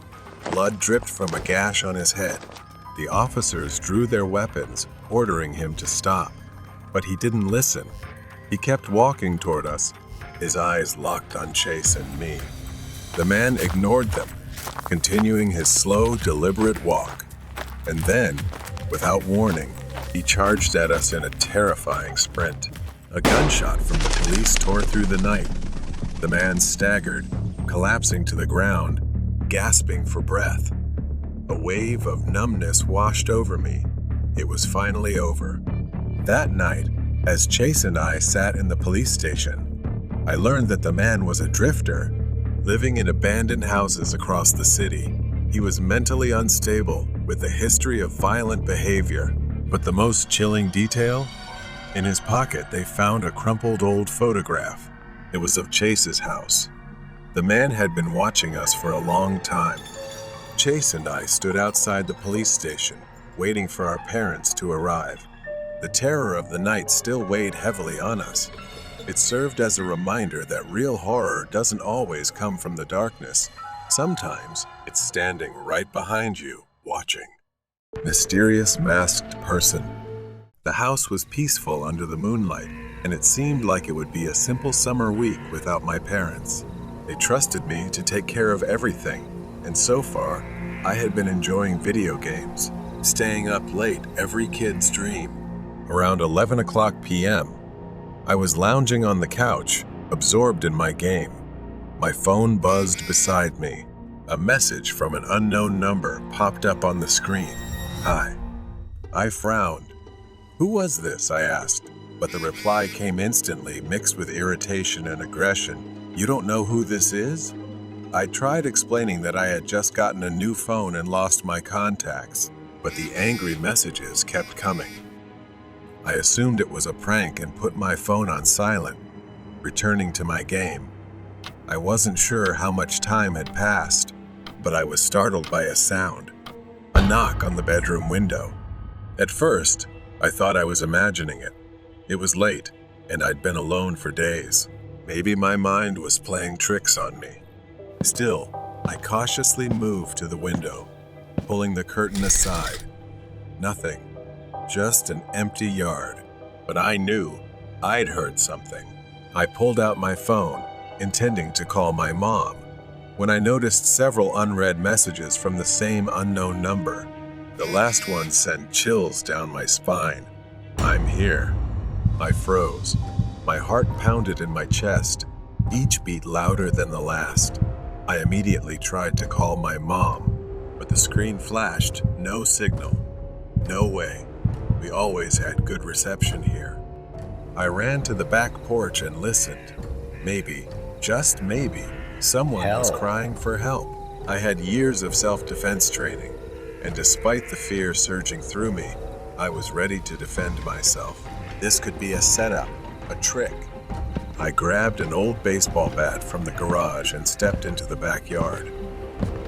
Blood dripped from a gash on his head. The officers drew their weapons, ordering him to stop. But he didn't listen. He kept walking toward us, his eyes locked on Chase and me. The man ignored them, continuing his slow, deliberate walk. And then, without warning, he charged at us in a terrifying sprint. A gunshot from the police tore through the night. The man staggered, collapsing to the ground, gasping for breath. A wave of numbness washed over me. It was finally over. That night, as Chase and I sat in the police station, I learned that the man was a drifter, living in abandoned houses across the city. He was mentally unstable, with a history of violent behavior. But the most chilling detail? In his pocket, they found a crumpled old photograph. It was of Chase's house. The man had been watching us for a long time. Chase and I stood outside the police station, waiting for our parents to arrive. The terror of the night still weighed heavily on us. It served as a reminder that real horror doesn't always come from the darkness. Sometimes it's standing right behind you, watching. Mysterious masked person. The house was peaceful under the moonlight, and it seemed like it would be a simple summer week without my parents. They trusted me to take care of everything, and so far, I had been enjoying video games, staying up late, every kid's dream. Around 11 o'clock p.m., I was lounging on the couch, absorbed in my game. My phone buzzed beside me. A message from an unknown number popped up on the screen. "Hi." I frowned. "Who was this?" I asked, but the reply came instantly, mixed with irritation and aggression. "You don't know who this is?" I tried explaining that I had just gotten a new phone and lost my contacts, but the angry messages kept coming. I assumed it was a prank and put my phone on silent, returning to my game. I wasn't sure how much time had passed, but I was startled by a sound. A knock on the bedroom window. At first, I thought I was imagining it. It was late, and I'd been alone for days. Maybe my mind was playing tricks on me. Still, I cautiously moved to the window, pulling the curtain aside. Nothing, just an empty yard. But I knew I'd heard something. I pulled out my phone, intending to call my mom, when I noticed several unread messages from the same unknown number. The last one sent chills down my spine. "I'm here." I froze. My heart pounded in my chest, each beat louder than the last. I immediately tried to call my mom, but the screen flashed, no signal. No way. We always had good reception here. I ran to the back porch and listened. Maybe, just maybe, someone was Help. crying for help. I had years of self-defense training, and despite the fear surging through me, I was ready to defend myself. This could be a setup, a trick. I grabbed an old baseball bat from the garage and stepped into the backyard.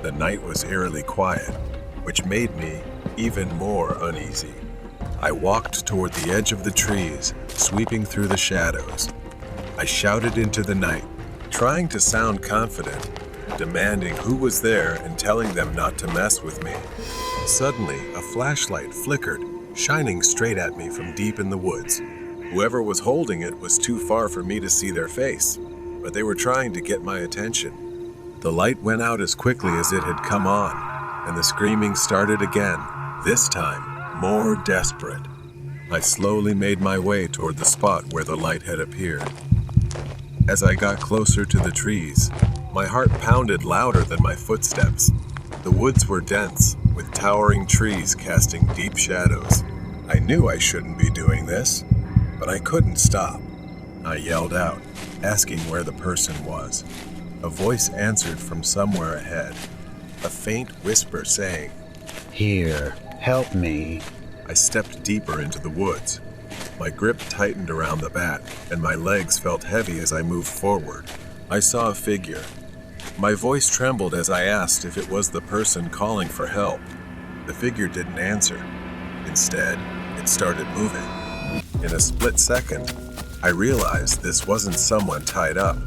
The night was eerily quiet, which made me even more uneasy. I walked toward the edge of the trees, sweeping through the shadows. I shouted into the night, trying to sound confident, demanding who was there and telling them not to mess with me. Suddenly, a flashlight flickered, shining straight at me from deep in the woods. Whoever was holding it was too far for me to see their face, but they were trying to get my attention. The light went out as quickly as it had come on, and the screaming started again, this time more desperate. I slowly made my way toward the spot where the light had appeared. As I got closer to the trees, my heart pounded louder than my footsteps. The woods were dense, with towering trees casting deep shadows. I knew I shouldn't be doing this, but I couldn't stop. I yelled out, asking where the person was. A voice answered from somewhere ahead, a faint whisper saying, Here, help me. I stepped deeper into the woods. My grip tightened around the bat, and my legs felt heavy as I moved forward. I saw a figure. My voice trembled as I asked if it was the person calling for help. The figure didn't answer. Instead, it started moving. In a split second, I realized this wasn't someone tied up.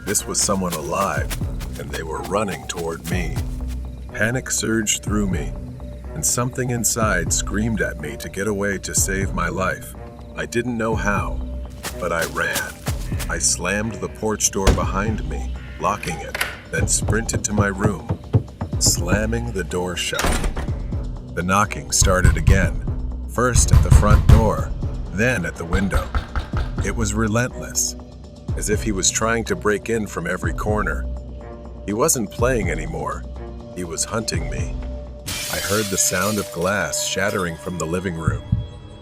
This was someone alive, and they were running toward me. Panic surged through me, and something inside screamed at me to get away to save my life. I didn't know how, but I ran. I slammed the porch door behind me, locking it, then sprinted to my room, slamming the door shut. The knocking started again, first at the front door, then at the window. It was relentless, as if he was trying to break in from every corner. He wasn't playing anymore. He was hunting me. I heard the sound of glass shattering from the living room.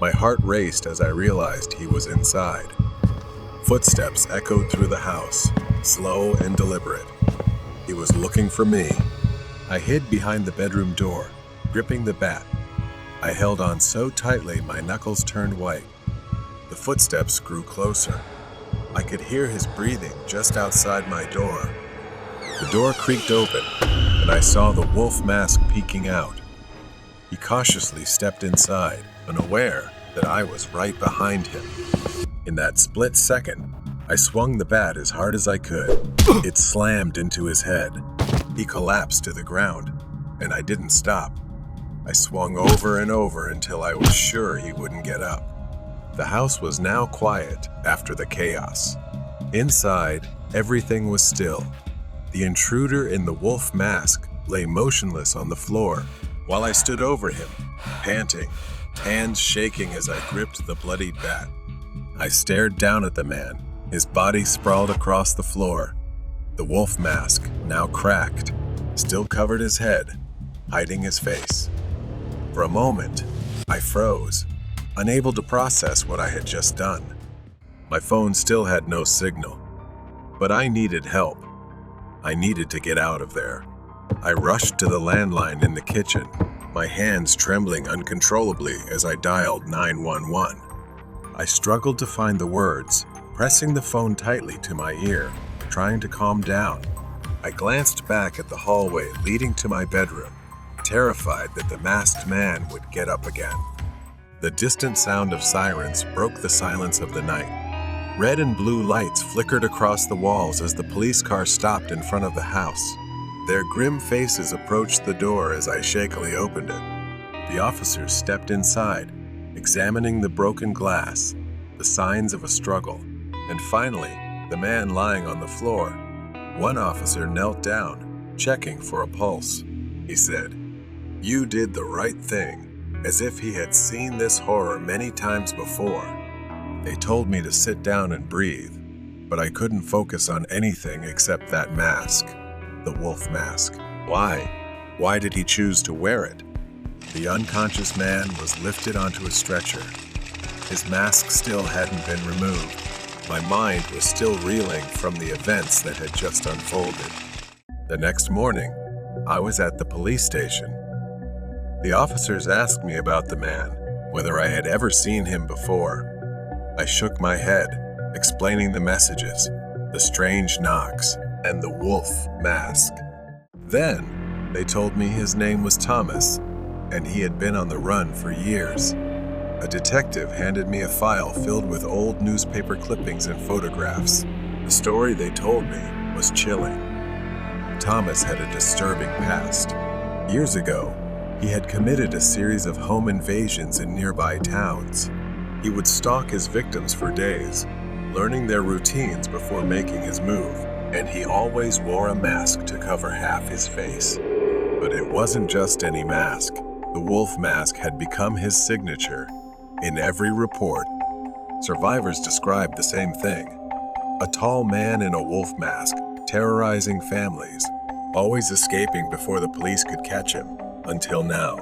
My heart raced as I realized he was inside. Footsteps echoed through the house, slow and deliberate. He was looking for me. I hid behind the bedroom door, gripping the bat. I held on so tightly my knuckles turned white. The footsteps grew closer. I could hear his breathing just outside my door. The door creaked open, and I saw the wolf mask peeking out. He cautiously stepped inside, unaware that I was right behind him. In that split second, I swung the bat as hard as I could. It slammed into his head. He collapsed to the ground, and I didn't stop. I swung over and over until I was sure he wouldn't get up. The house was now quiet after the chaos. Inside, everything was still. The intruder in the wolf mask lay motionless on the floor, while I stood over him, panting, hands shaking as I gripped the bloodied bat. I stared down at the man, his body sprawled across the floor. The wolf mask, now cracked, still covered his head, hiding his face. For a moment, I froze, unable to process what I had just done. My phone still had no signal, but I needed help. I needed to get out of there. I rushed to the landline in the kitchen, my hands trembling uncontrollably as I dialed 911. I struggled to find the words, pressing the phone tightly to my ear, trying to calm down. I glanced back at the hallway leading to my bedroom, terrified that the masked man would get up again. The distant sound of sirens broke the silence of the night. Red and blue lights flickered across the walls as the police car stopped in front of the house. Their grim faces approached the door as I shakily opened it. The officers stepped inside, examining the broken glass, the signs of a struggle, and finally, the man lying on the floor. One officer knelt down, checking for a pulse. He said, "You did the right thing," as if he had seen this horror many times before. They told me to sit down and breathe, but I couldn't focus on anything except that mask, the wolf mask. Why? Why did he choose to wear it? The unconscious man was lifted onto a stretcher. His mask still hadn't been removed. My mind was still reeling from the events that had just unfolded. The next morning, I was at the police station. The officers asked me about the man, whether I had ever seen him before. I shook my head, explaining the messages, the strange knocks, and the wolf mask. Then, they told me his name was Thomas, and he had been on the run for years. A detective handed me a file filled with old newspaper clippings and photographs. The story they told me was chilling. Thomas had a disturbing past. Years ago, he had committed a series of home invasions in nearby towns. He would stalk his victims for days, learning their routines before making his move, and he always wore a mask to cover half his face. But it wasn't just any mask. The wolf mask had become his signature. In every report, survivors described the same thing. A tall man in a wolf mask, terrorizing families, always escaping before the police could catch him, until now.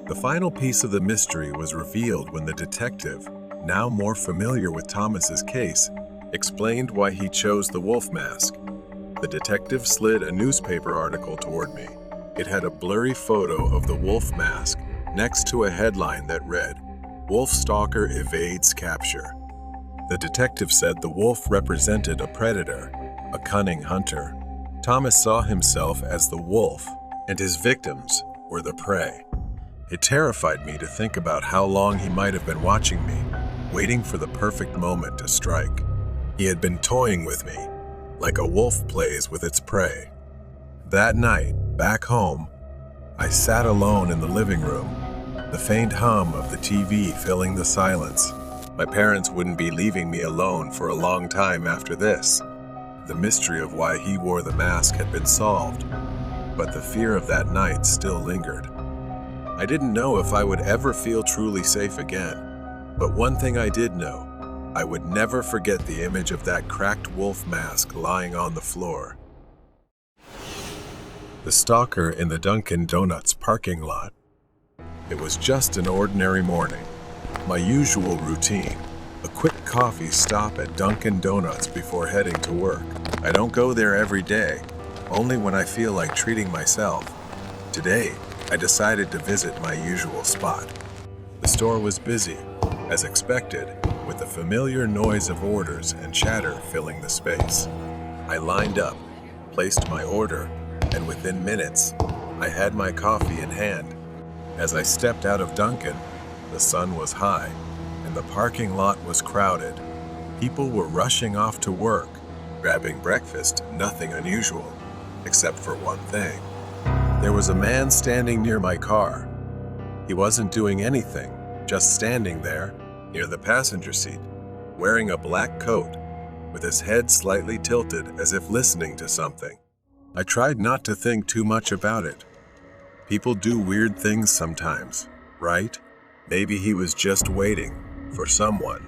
The final piece of the mystery was revealed when the detective, now more familiar with Thomas's case, explained why he chose the wolf mask. The detective slid a newspaper article toward me. It had a blurry photo of the wolf mask next to a headline that read, "Wolf Stalker Evades Capture." The detective said the wolf represented a predator, a cunning hunter. Thomas saw himself as the wolf, and his victims were the prey. It terrified me to think about how long he might have been watching me, waiting for the perfect moment to strike. He had been toying with me, like a wolf plays with its prey. That night, back home, I sat alone in the living room, the faint hum of the TV filling the silence. My parents wouldn't be leaving me alone for a long time after this. The mystery of why he wore the mask had been solved, but the fear of that night still lingered. I didn't know if I would ever feel truly safe again, but one thing I did know, I would never forget the image of that cracked wolf mask lying on the floor. The stalker in the Dunkin' Donuts parking lot. It was just an ordinary morning. My usual routine, a quick coffee stop at Dunkin' Donuts before heading to work. I don't go there every day, only when I feel like treating myself. Today, I decided to visit my usual spot. The store was busy, as expected, with the familiar noise of orders and chatter filling the space. I lined up, placed my order, and within minutes, I had my coffee in hand. As I stepped out of Dunkin', the sun was high, and the parking lot was crowded. People were rushing off to work, grabbing breakfast, nothing unusual, except for one thing. There was a man standing near my car. He wasn't doing anything, just standing there, near the passenger seat, wearing a black coat, with his head slightly tilted as if listening to something. I tried not to think too much about it. People do weird things sometimes, right? Maybe he was just waiting for someone.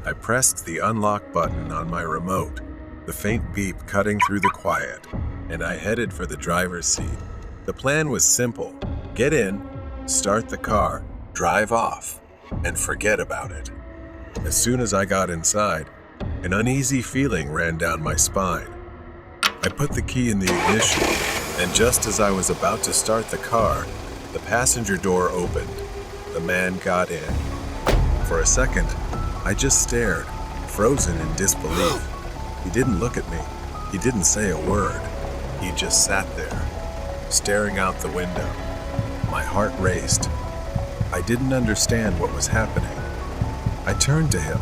I pressed the unlock button on my remote, the faint beep cutting through the quiet, and I headed for the driver's seat. The plan was simple. Get in, start the car, drive off, and forget about it. As soon as I got inside, an uneasy feeling ran down my spine. I put the key in the ignition, and just as I was about to start the car, the passenger door opened. The man got in. For a second, I just stared, frozen in disbelief. He didn't look at me. He didn't say a word. He just sat there, staring out the window. My heart raced. I didn't understand what was happening. I turned to him,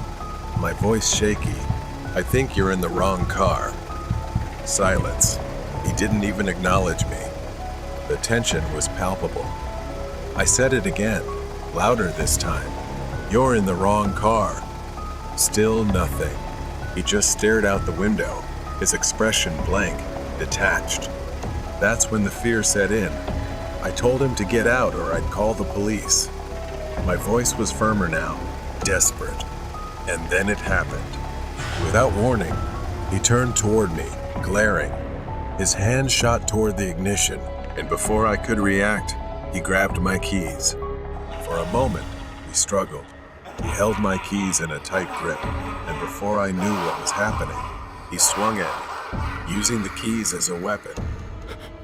my voice shaky. "I think you're in the wrong car." Silence. He didn't even acknowledge me. The tension was palpable. I said it again, louder this time. "You're in the wrong car." Still nothing. He just stared out the window, his expression blank, detached. That's when the fear set in. I told him to get out or I'd call the police. My voice was firmer now, desperate. And then it happened. Without warning, he turned toward me, glaring. His hand shot toward the ignition, and before I could react, he grabbed my keys. For a moment, we struggled. He held my keys in a tight grip, and before I knew what was happening, he swung at me, using the keys as a weapon.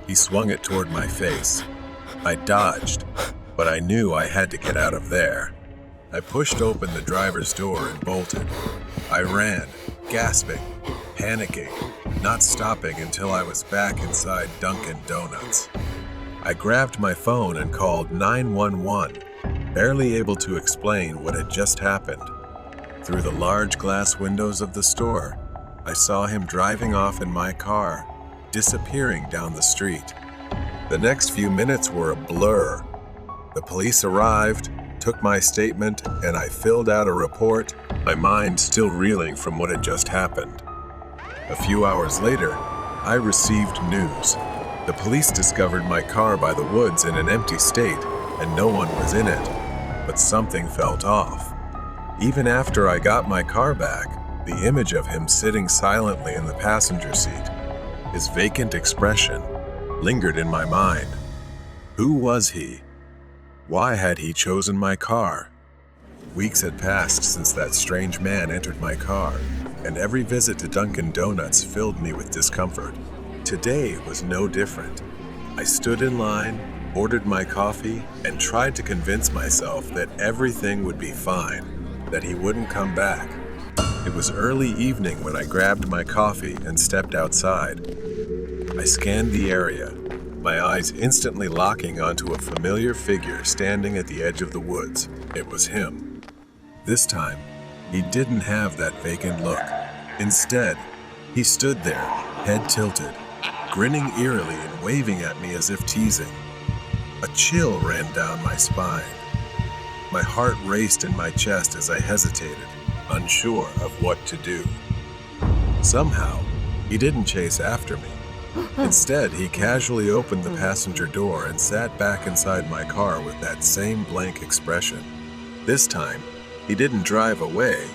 He swung it toward my face. I dodged, but I knew I had to get out of there. I pushed open the driver's door and bolted. I ran, gasping, panicking, not stopping until I was back inside Dunkin' Donuts. I grabbed my phone and called 911, barely able to explain what had just happened. Through the large glass windows of the store, I saw him driving off in my car, disappearing down the street. The next few minutes were a blur. The police arrived, took my statement, and I filled out a report, my mind still reeling from what had just happened. A few hours later, I received news. The police discovered my car by the woods in an empty state, and no one was in it. But something felt off. Even after I got my car back, the image of him sitting silently in the passenger seat, his vacant expression, lingered in my mind. Who was he? Why had he chosen my car? Weeks had passed since that strange man entered my car, and every visit to Dunkin' Donuts filled me with discomfort. Today was no different. I stood in line, ordered my coffee, and tried to convince myself that everything would be fine, that he wouldn't come back. It was early evening when I grabbed my coffee and stepped outside. I scanned the area, my eyes instantly locking onto a familiar figure standing at the edge of the woods. It was him. This time, he didn't have that vacant look. Instead, he stood there, head tilted, grinning eerily and waving at me as if teasing. A chill ran down my spine. My heart raced in my chest as I hesitated, unsure of what to do. Somehow, he didn't chase after me. Instead, he casually opened the passenger door and sat back inside my car with that same blank expression. This time, he didn't drive away.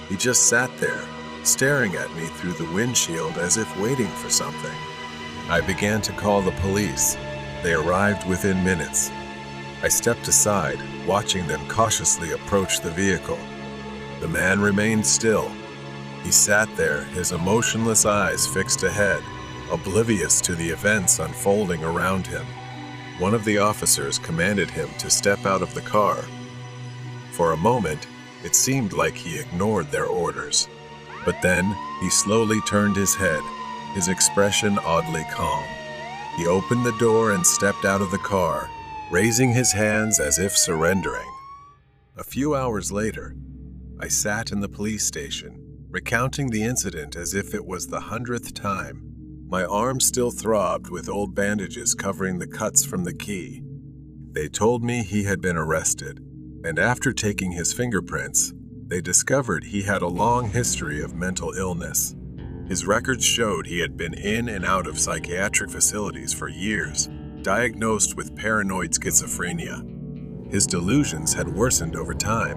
He just sat there, staring at me through the windshield as if waiting for something. I began to call the police. They arrived within minutes. I stepped aside, watching them cautiously approach the vehicle. The man remained still. He sat there, his emotionless eyes fixed ahead, oblivious to the events unfolding around him. One of the officers commanded him to step out of the car. For a moment, it seemed like he ignored their orders. But then, he slowly turned his head, his expression oddly calm. He opened the door and stepped out of the car, raising his hands as if surrendering. A few hours later, I sat in the police station, recounting the incident as if it was the 100th time. My arm still throbbed with old bandages covering the cuts from the key. They told me he had been arrested, and after taking his fingerprints, they discovered he had a long history of mental illness. His records showed he had been in and out of psychiatric facilities for years, diagnosed with paranoid schizophrenia. His delusions had worsened over time,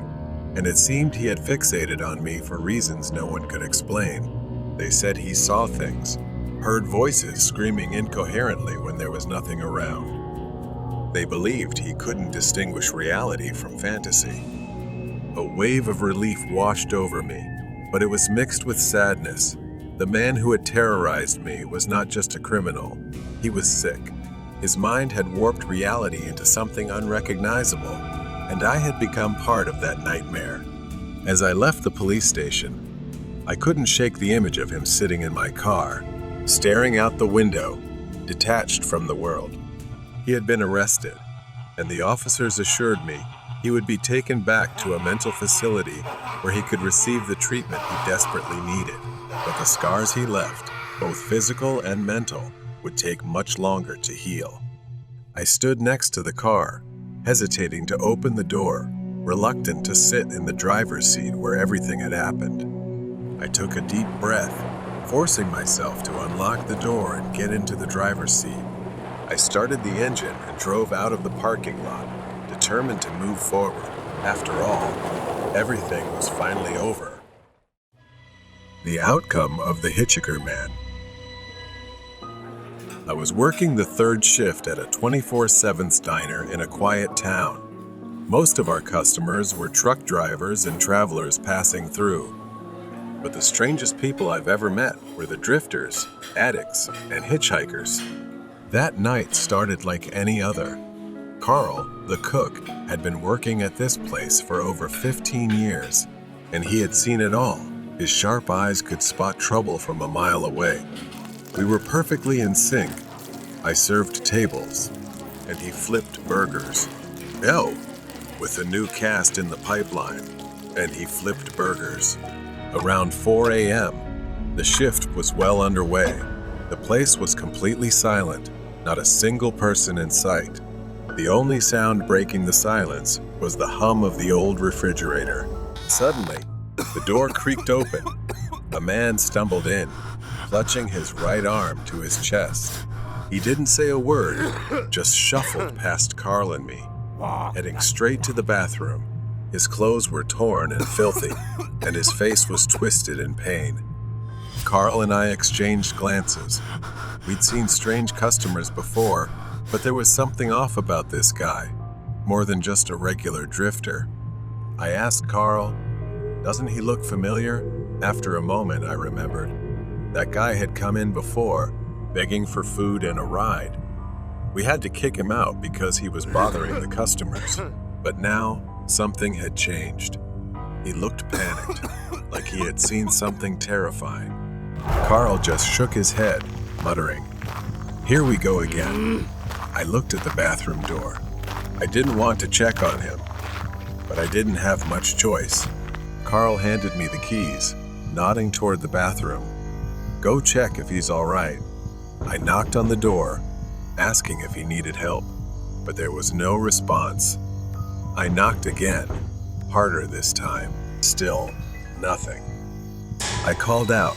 and it seemed he had fixated on me for reasons no one could explain. They said he saw things, heard voices screaming incoherently when there was nothing around. They believed he couldn't distinguish reality from fantasy. A wave of relief washed over me, but it was mixed with sadness. The man who had terrorized me was not just a criminal. He was sick. His mind had warped reality into something unrecognizable, and I had become part of that nightmare. As I left the police station, I couldn't shake the image of him sitting in my car, staring out the window, detached from the world. He had been arrested, and the officers assured me he would be taken back to a mental facility where he could receive the treatment he desperately needed. But the scars he left, both physical and mental, would take much longer to heal. I stood next to the car, hesitating to open the door, reluctant to sit in the driver's seat where everything had happened. I took a deep breath, forcing myself to unlock the door and get into the driver's seat. I started the engine and drove out of the parking lot, determined to move forward. After all, everything was finally over. The outcome of the Hitchhiker Man. I was working the third shift at a 24/7 diner in a quiet town. Most of our customers were truck drivers and travelers passing through. But the strangest people I've ever met were the drifters, addicts, and hitchhikers. That night started like any other. Carl, the cook, had been working at this place for over 15 years, and he had seen it all. His sharp eyes could spot trouble from a mile away. We were perfectly in sync. I served tables, and he flipped burgers. With a new cast in the pipeline, and he flipped burgers. Around 4 a.m., the shift was well underway. The place was completely silent, not a single person in sight. The only sound breaking the silence was the hum of the old refrigerator. Suddenly, the door creaked open. A man stumbled in, clutching his right arm to his chest. He didn't say a word, just shuffled past Carl and me, heading straight to the bathroom. His clothes were torn and filthy, and his face was twisted in pain. Carl and I exchanged glances. We'd seen strange customers before, but there was something off about this guy, more than just a regular drifter. I asked Carl, "Doesn't he look familiar?" After a moment, I remembered. That guy had come in before, begging for food and a ride. We had to kick him out because he was bothering the customers. But now, something had changed. He looked panicked, like he had seen something terrifying. Carl just shook his head, muttering, "Here we go again." I looked at the bathroom door. I didn't want to check on him, but I didn't have much choice. Carl handed me the keys, nodding toward the bathroom. "Go check if he's all right." I knocked on the door, asking if he needed help, but there was no response. I knocked again, harder this time. Still, nothing. I called out,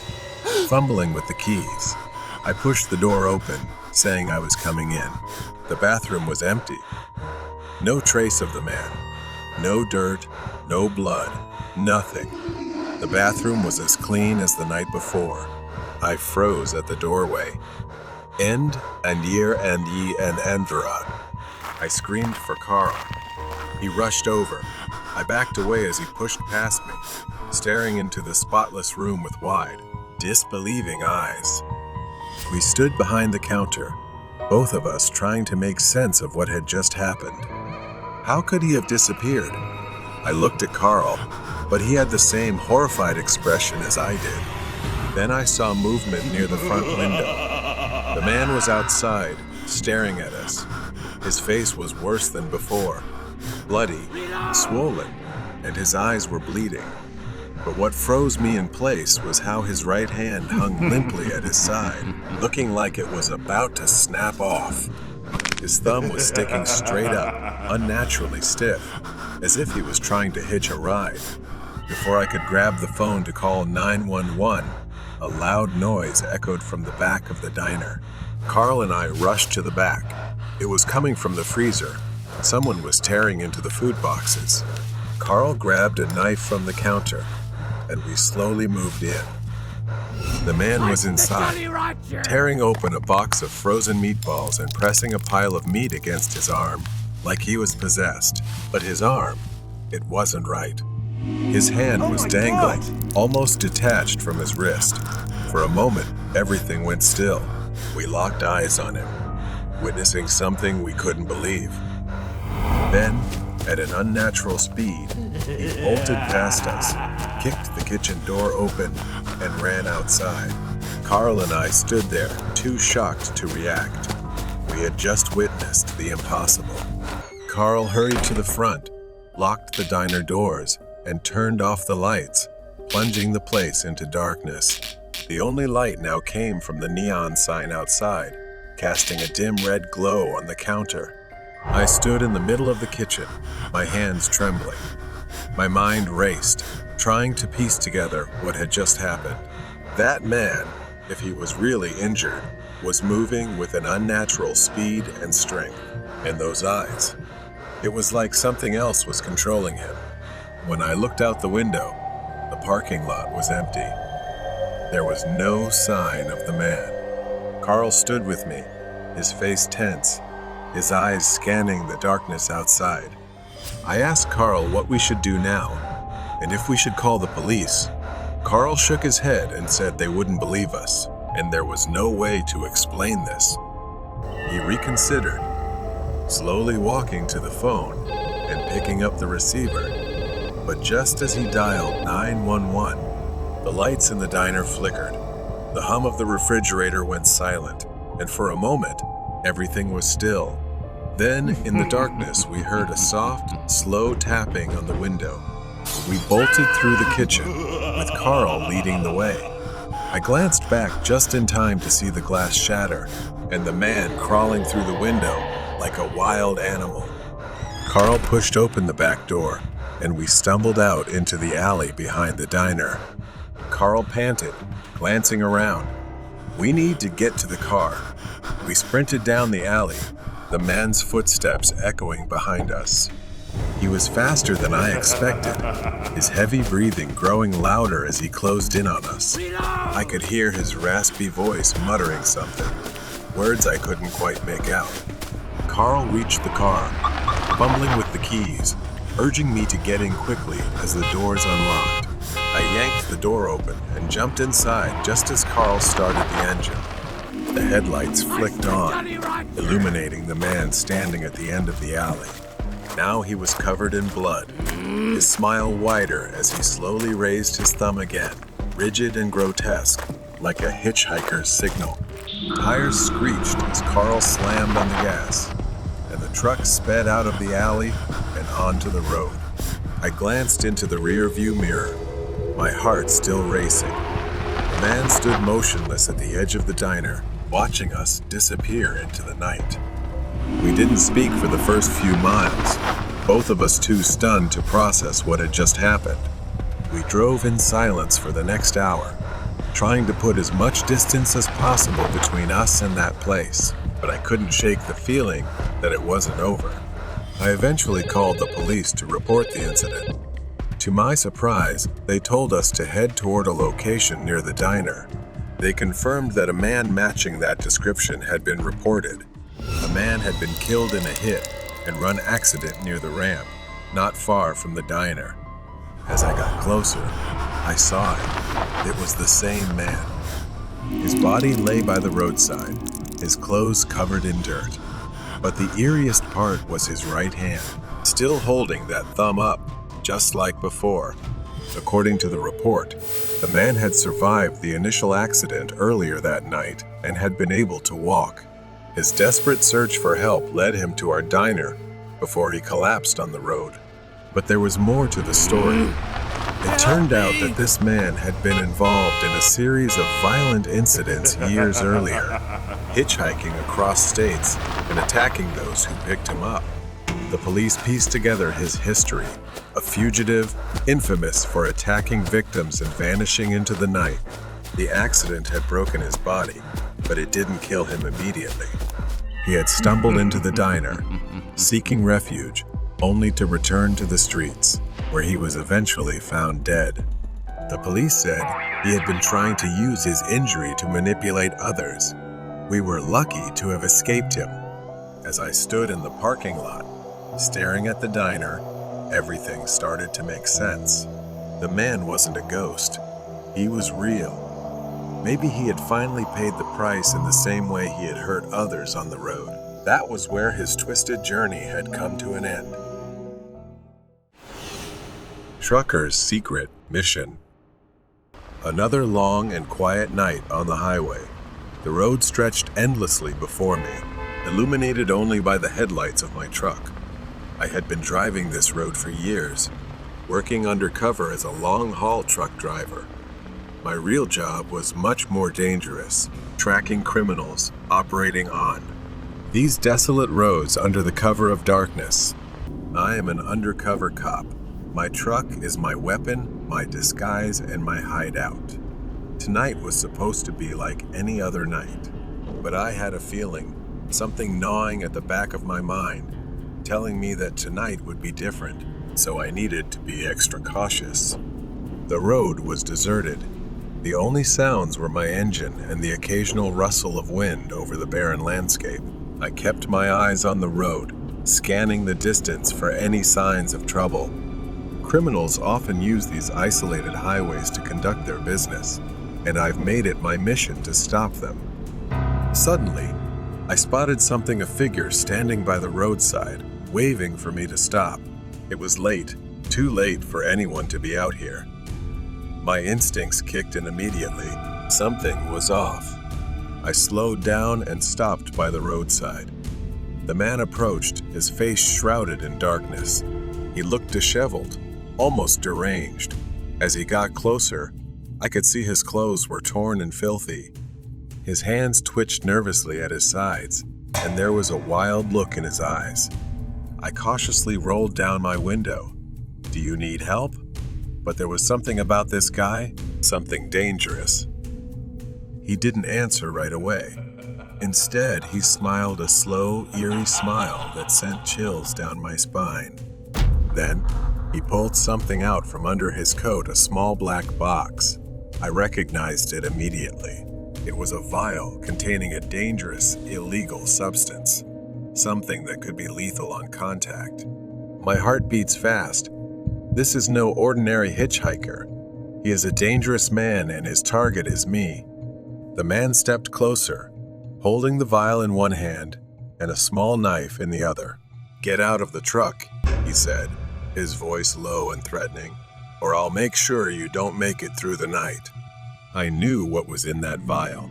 fumbling with the keys. I pushed the door open, saying I was coming in. The bathroom was empty. No trace of the man. No dirt, no blood, nothing. The bathroom was as clean as the night before. I froze at the doorway. "End and year and ye and Andra." I screamed for Carl. He rushed over. I backed away as he pushed past me, staring into the spotless room with wide, disbelieving eyes. We stood behind the counter, both of us trying to make sense of what had just happened. How could he have disappeared? I looked at Carl, but he had the same horrified expression as I did. Then I saw movement near the front window. The man was outside, staring at us. His face was worse than before, bloody, swollen, and his eyes were bleeding. But what froze me in place was how his right hand hung limply at his side, looking like it was about to snap off. His thumb was sticking straight up, unnaturally stiff, as if he was trying to hitch a ride. Before I could grab the phone to call 911, a loud noise echoed from the back of the diner. Carl and I rushed to the back. It was coming from the freezer. Someone was tearing into the food boxes. Carl grabbed a knife from the counter, and we slowly moved in. The man was inside, tearing open a box of frozen meatballs and pressing a pile of meat against his arm, like he was possessed. But his arm, it wasn't right. His hand was dangling, almost detached from his wrist. For a moment, everything went still. We locked eyes on him, witnessing something we couldn't believe. Then, at an unnatural speed, he bolted past us, kicked the kitchen door open, and ran outside. Carl and I stood there, too shocked to react. We had just witnessed the impossible. Carl hurried to the front, locked the diner doors, and turned off the lights, plunging the place into darkness. The only light now came from the neon sign outside, casting a dim red glow on the counter. I stood in the middle of the kitchen, my hands trembling. My mind raced, trying to piece together what had just happened. That man, if he was really injured, was moving with an unnatural speed and strength. And those eyes, it was like something else was controlling him. When I looked out the window, the parking lot was empty. There was no sign of the man. Carl stood with me, his face tense, his eyes scanning the darkness outside. I asked Carl what we should do now, and if we should call the police. Carl shook his head and said they wouldn't believe us, and there was no way to explain this. He reconsidered, slowly walking to the phone and picking up the receiver. But just as he dialed 911, the lights in the diner flickered. The hum of the refrigerator went silent, and for a moment, everything was still. Then, in the darkness, we heard a soft, slow tapping on the window. We bolted through the kitchen, with Carl leading the way. I glanced back just in time to see the glass shatter, and the man crawling through the window like a wild animal. Carl pushed open the back door, and we stumbled out into the alley behind the diner. Carl panted, glancing around. "We need to get to the car." We sprinted down the alley, the man's footsteps echoing behind us. He was faster than I expected, his heavy breathing growing louder as he closed in on us. I could hear his raspy voice muttering something, words I couldn't quite make out. Carl reached the car, fumbling with the keys, urging me to get in quickly as the doors unlocked. I yanked the door open and jumped inside just as Carl started the engine. The headlights flicked on, illuminating the man standing at the end of the alley. Now he was covered in blood, his smile wider as he slowly raised his thumb again, rigid and grotesque, like a hitchhiker's signal. Tires screeched as Carl slammed on the gas, and the truck sped out of the alley and onto the road. I glanced into the rear-view mirror, my heart still racing. The man stood motionless at the edge of the diner, watching us disappear into the night. We didn't speak for the first few miles, both of us too stunned to process what had just happened. We drove in silence for the next hour, trying to put as much distance as possible between us and that place, but I couldn't shake the feeling that it wasn't over. I eventually called the police to report the incident. To my surprise, they told us to head toward a location near the diner. They confirmed that a man matching that description had been reported. A man had been killed in a hit and run accident near the ramp, not far from the diner. As I got closer, I saw it. It was the same man. His body lay by the roadside, his clothes covered in dirt. But the eeriest part was his right hand, still holding that thumb up, just like before. According to the report, the man had survived the initial accident earlier that night and had been able to walk. His desperate search for help led him to our diner before he collapsed on the road. But there was more to the story. It turned out that this man had been involved in a series of violent incidents years earlier, hitchhiking across states and attacking those who picked him up. The police pieced together his history, a fugitive, infamous for attacking victims and vanishing into the night. The accident had broken his body, but it didn't kill him immediately. He had stumbled into the diner, seeking refuge, only to return to the streets, where he was eventually found dead. The police said he had been trying to use his injury to manipulate others. We were lucky to have escaped him. As I stood in the parking lot, staring at the diner, everything started to make sense. The man wasn't a ghost. He was real. Maybe he had finally paid the price in the same way he had hurt others on the road. That was where his twisted journey had come to an end. Trucker's secret mission. Another long and quiet night on the highway. The road stretched endlessly before me, illuminated only by the headlights of my truck. I had been driving this road for years, working undercover as a long-haul truck driver. My real job was much more dangerous, tracking criminals, operating on these desolate roads under the cover of darkness. I am an undercover cop. My truck is my weapon, my disguise, and my hideout. Tonight was supposed to be like any other night, but I had a feeling, something gnawing at the back of my mind, telling me that tonight would be different, so I needed to be extra cautious. The road was deserted. The only sounds were my engine and the occasional rustle of wind over the barren landscape. I kept my eyes on the road, scanning the distance for any signs of trouble. Criminals often use these isolated highways to conduct their business, and I've made it my mission to stop them. Suddenly, I spotted a figure standing by the roadside, waving for me to stop. It was late, too late for anyone to be out here. My instincts kicked in immediately. Something was off. I slowed down and stopped by the roadside. The man approached, his face shrouded in darkness. He looked disheveled, almost deranged. As he got closer, I could see his clothes were torn and filthy. His hands twitched nervously at his sides, and there was a wild look in his eyes. I cautiously rolled down my window. "Do you need help?" But there was something about this guy, something dangerous. He didn't answer right away. Instead, he smiled a slow, eerie smile that sent chills down my spine. Then, he pulled something out from under his coat, a small black box. I recognized it immediately. It was a vial containing a dangerous, illegal substance, something that could be lethal on contact. My heart beats fast. This is no ordinary hitchhiker. He is a dangerous man, and his target is me. The man stepped closer, holding the vial in one hand and a small knife in the other. "Get out of the truck," he said, his voice low and threatening, "or I'll make sure you don't make it through the night." I knew what was in that vial.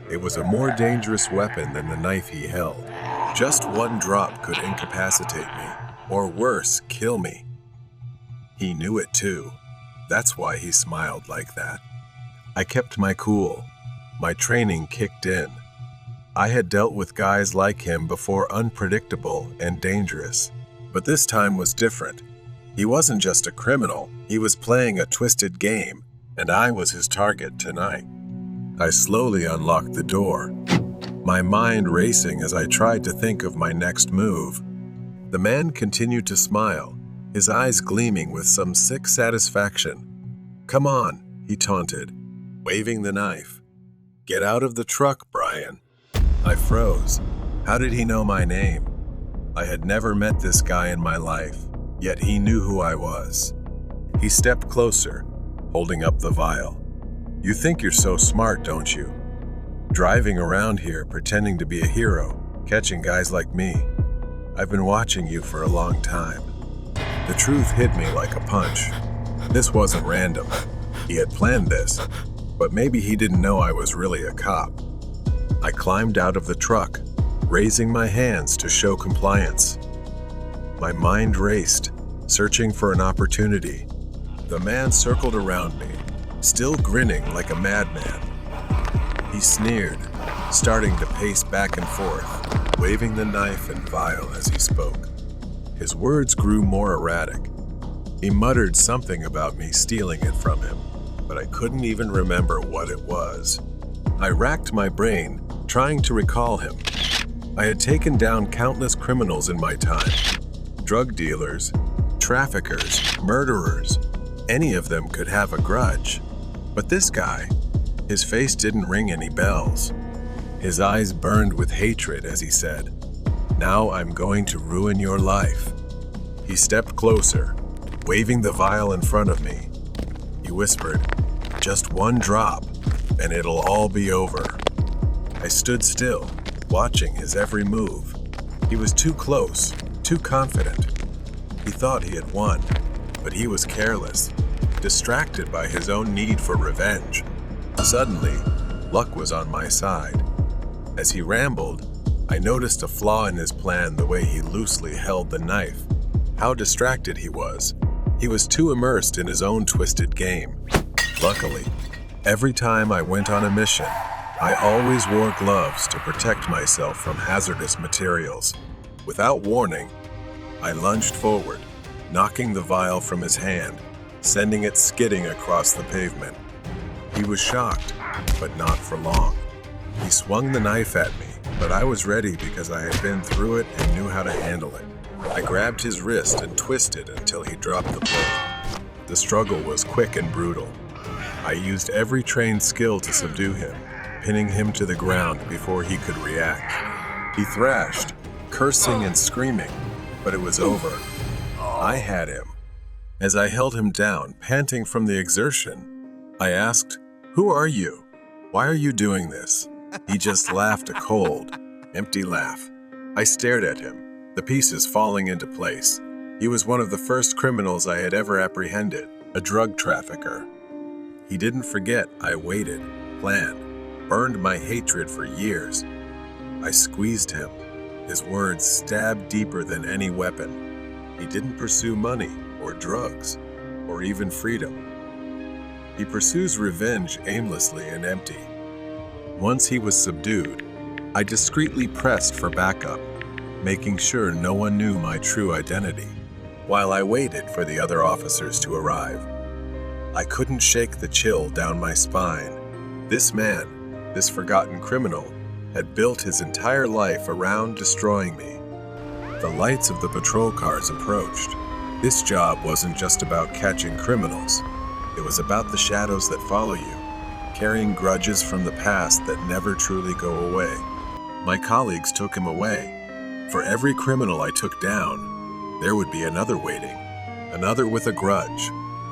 It was a more dangerous weapon than the knife he held. Just one drop could incapacitate me, or worse, kill me. He knew it too. That's why he smiled like that. I kept my cool. My training kicked in. I had dealt with guys like him before, unpredictable and dangerous. But this time was different. He wasn't just a criminal, he was playing a twisted game, and I was his target tonight. I slowly unlocked the door, my mind racing as I tried to think of my next move. The man continued to smile, his eyes gleaming with some sick satisfaction. "Come on," he taunted, waving the knife. "Get out of the truck, Brian." I froze. How did he know my name? I had never met this guy in my life, yet he knew who I was. He stepped closer, holding up the vial. "You think you're so smart, don't you? Driving around here pretending to be a hero, catching guys like me. I've been watching you for a long time." The truth hit me like a punch. This wasn't random. He had planned this, but maybe he didn't know I was really a cop. I climbed out of the truck, raising my hands to show compliance. My mind raced, searching for an opportunity. The man circled around me, still grinning like a madman. He sneered, starting to pace back and forth, waving the knife and vial as he spoke. His words grew more erratic. He muttered something about me stealing it from him, but I couldn't even remember what it was. I racked my brain, trying to recall him. I had taken down countless criminals in my time. Drug dealers, traffickers, murderers. Any of them could have a grudge. But this guy, his face didn't ring any bells. His eyes burned with hatred as he said, "Now I'm going to ruin your life." He stepped closer, waving the vial in front of me. He whispered, "Just one drop, and it'll all be over." I stood still, watching his every move. He was too close, too confident. He thought he had won, but he was careless, distracted by his own need for revenge. Suddenly, luck was on my side. As he rambled, I noticed a flaw in his plan, the way he loosely held the knife. How distracted he was. He was too immersed in his own twisted game. Luckily, every time I went on a mission, I always wore gloves to protect myself from hazardous materials. Without warning, I lunged forward, knocking the vial from his hand, sending it skidding across the pavement. He was shocked, but not for long. He swung the knife at me, but I was ready because I had been through it and knew how to handle it. I grabbed his wrist and twisted until he dropped the blade. The struggle was quick and brutal. I used every trained skill to subdue him, pinning him to the ground before he could react. He thrashed, cursing and screaming, but it was over. I had him. As I held him down, panting from the exertion, I asked, "Who are you? Why are you doing this?" He just laughed a cold, empty laugh. I stared at him, the pieces falling into place. He was one of the first criminals I had ever apprehended, a drug trafficker. He didn't forget I waited, planned, burned my hatred for years. I squeezed him. His words stabbed deeper than any weapon. He didn't pursue money or drugs or even freedom. He pursues revenge aimlessly and empty. Once he was subdued, I discreetly pressed for backup, making sure no one knew my true identity, while I waited for the other officers to arrive. I couldn't shake the chill down my spine. This man, this forgotten criminal, had built his entire life around destroying me. The lights of the patrol cars approached. This job wasn't just about catching criminals. It was about the shadows that follow you, carrying grudges from the past that never truly go away. My colleagues took him away. For every criminal I took down, there would be another waiting, another with a grudge,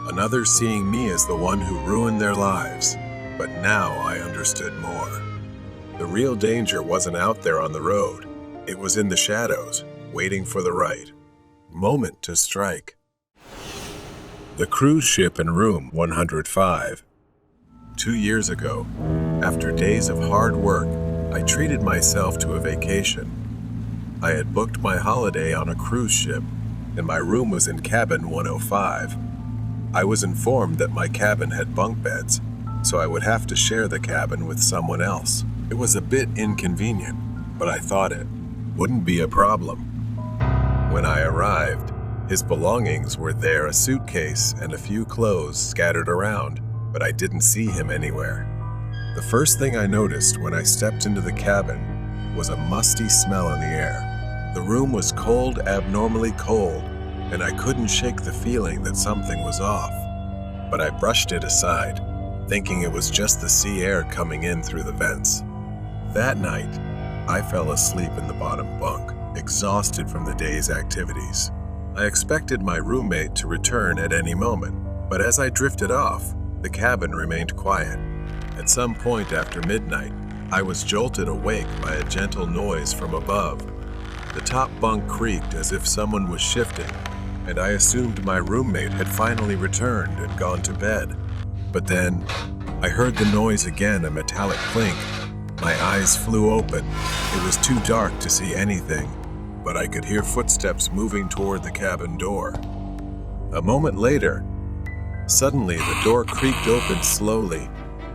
another seeing me as the one who ruined their lives. But now I understood more. The real danger wasn't out there on the road. It was in the shadows, waiting for the right moment to strike. The cruise ship in room 105. 2 years ago, after days of hard work, I treated myself to a vacation. I had booked my holiday on a cruise ship, and my room was in cabin 105. I was informed that my cabin had bunk beds, so I would have to share the cabin with someone else. It was a bit inconvenient, but I thought it wouldn't be a problem. When I arrived, his belongings were there, a suitcase and a few clothes scattered around, but I didn't see him anywhere. The first thing I noticed when I stepped into the cabin was a musty smell in the air. The room was cold, abnormally cold, and I couldn't shake the feeling that something was off. But I brushed it aside, thinking it was just the sea air coming in through the vents. That night, I fell asleep in the bottom bunk, exhausted from the day's activities. I expected my roommate to return at any moment, but as I drifted off, the cabin remained quiet. At some point after midnight, I was jolted awake by a gentle noise from above. The top bunk creaked as if someone was shifting, and I assumed my roommate had finally returned and gone to bed. But then, I heard the noise again, a metallic clink. My eyes flew open. It was too dark to see anything, but I could hear footsteps moving toward the cabin door. A moment later, suddenly the door creaked open slowly,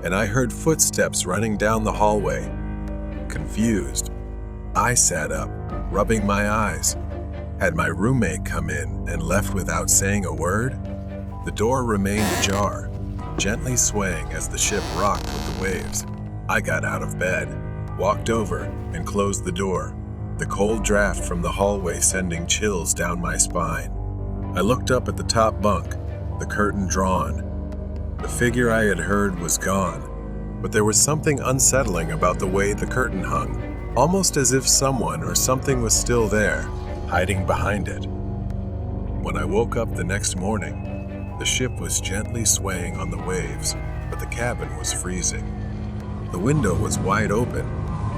and I heard footsteps running down the hallway. Confused, I sat up, rubbing my eyes. Had my roommate come in and left without saying a word? The door remained ajar, gently swaying as the ship rocked with the waves. I got out of bed, walked over, and closed the door, the cold draft from the hallway sending chills down my spine. I looked up at the top bunk, the curtain drawn. The figure I had heard was gone, but there was something unsettling about the way the curtain hung, almost as if someone or something was still there, hiding behind it. When I woke up the next morning, the ship was gently swaying on the waves, but the cabin was freezing. The window was wide open,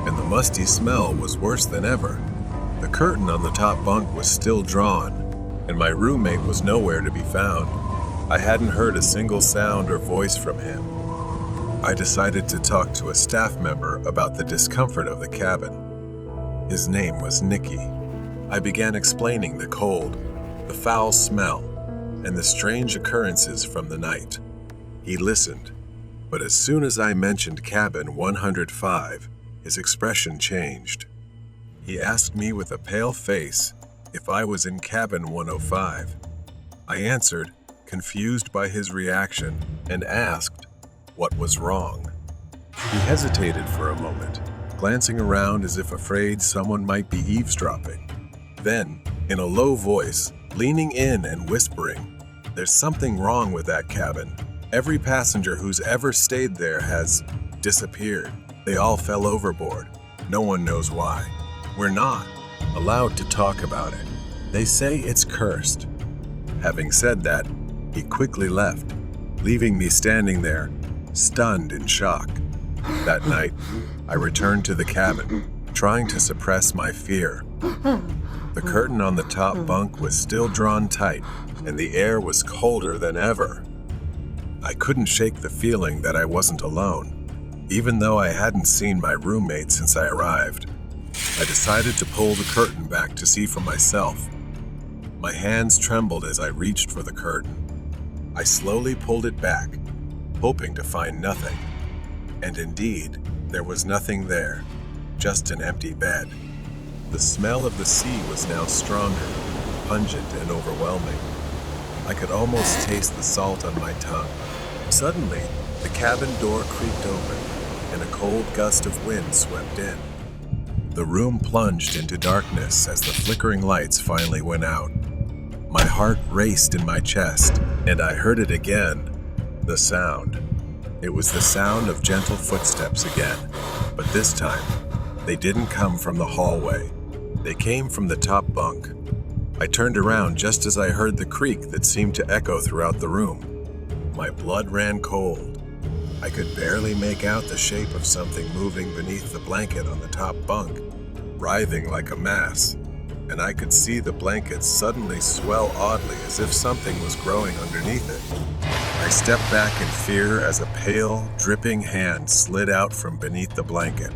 and the musty smell was worse than ever. The curtain on the top bunk was still drawn, and my roommate was nowhere to be found. I hadn't heard a single sound or voice from him. I decided to talk to a staff member about the discomfort of the cabin. His name was Nicky. I began explaining the cold, the foul smell, and the strange occurrences from the night. He listened, but as soon as I mentioned cabin 105, his expression changed. He asked me with a pale face if I was in cabin 105. I answered, confused by his reaction, and asked what was wrong. He hesitated for a moment, glancing around as if afraid someone might be eavesdropping. Then, in a low voice, leaning in and whispering, "There's something wrong with that cabin. Every passenger who's ever stayed there has disappeared. They all fell overboard. No one knows why. We're not allowed to talk about it. They say it's cursed. Having said that, he quickly left, leaving me standing there, stunned in shock. That night, I returned to the cabin, trying to suppress my fear. The curtain on the top bunk was still drawn tight, and the air was colder than ever. I couldn't shake the feeling that I wasn't alone, even though I hadn't seen my roommate since I arrived. I decided to pull the curtain back to see for myself. My hands trembled as I reached for the curtain. I slowly pulled it back, hoping to find nothing. And indeed, there was nothing there, just an empty bed. The smell of the sea was now stronger, pungent and overwhelming. I could almost taste the salt on my tongue. Suddenly, the cabin door creaked open, and a cold gust of wind swept in. The room plunged into darkness as the flickering lights finally went out. My heart raced in my chest, and I heard it again, the sound. It was the sound of gentle footsteps again, but this time, they didn't come from the hallway. They came from the top bunk. I turned around just as I heard the creak that seemed to echo throughout the room. My blood ran cold. I could barely make out the shape of something moving beneath the blanket on the top bunk, writhing like a mass, and I could see the blanket suddenly swell oddly as if something was growing underneath it. I stepped back in fear as a pale, dripping hand slid out from beneath the blanket.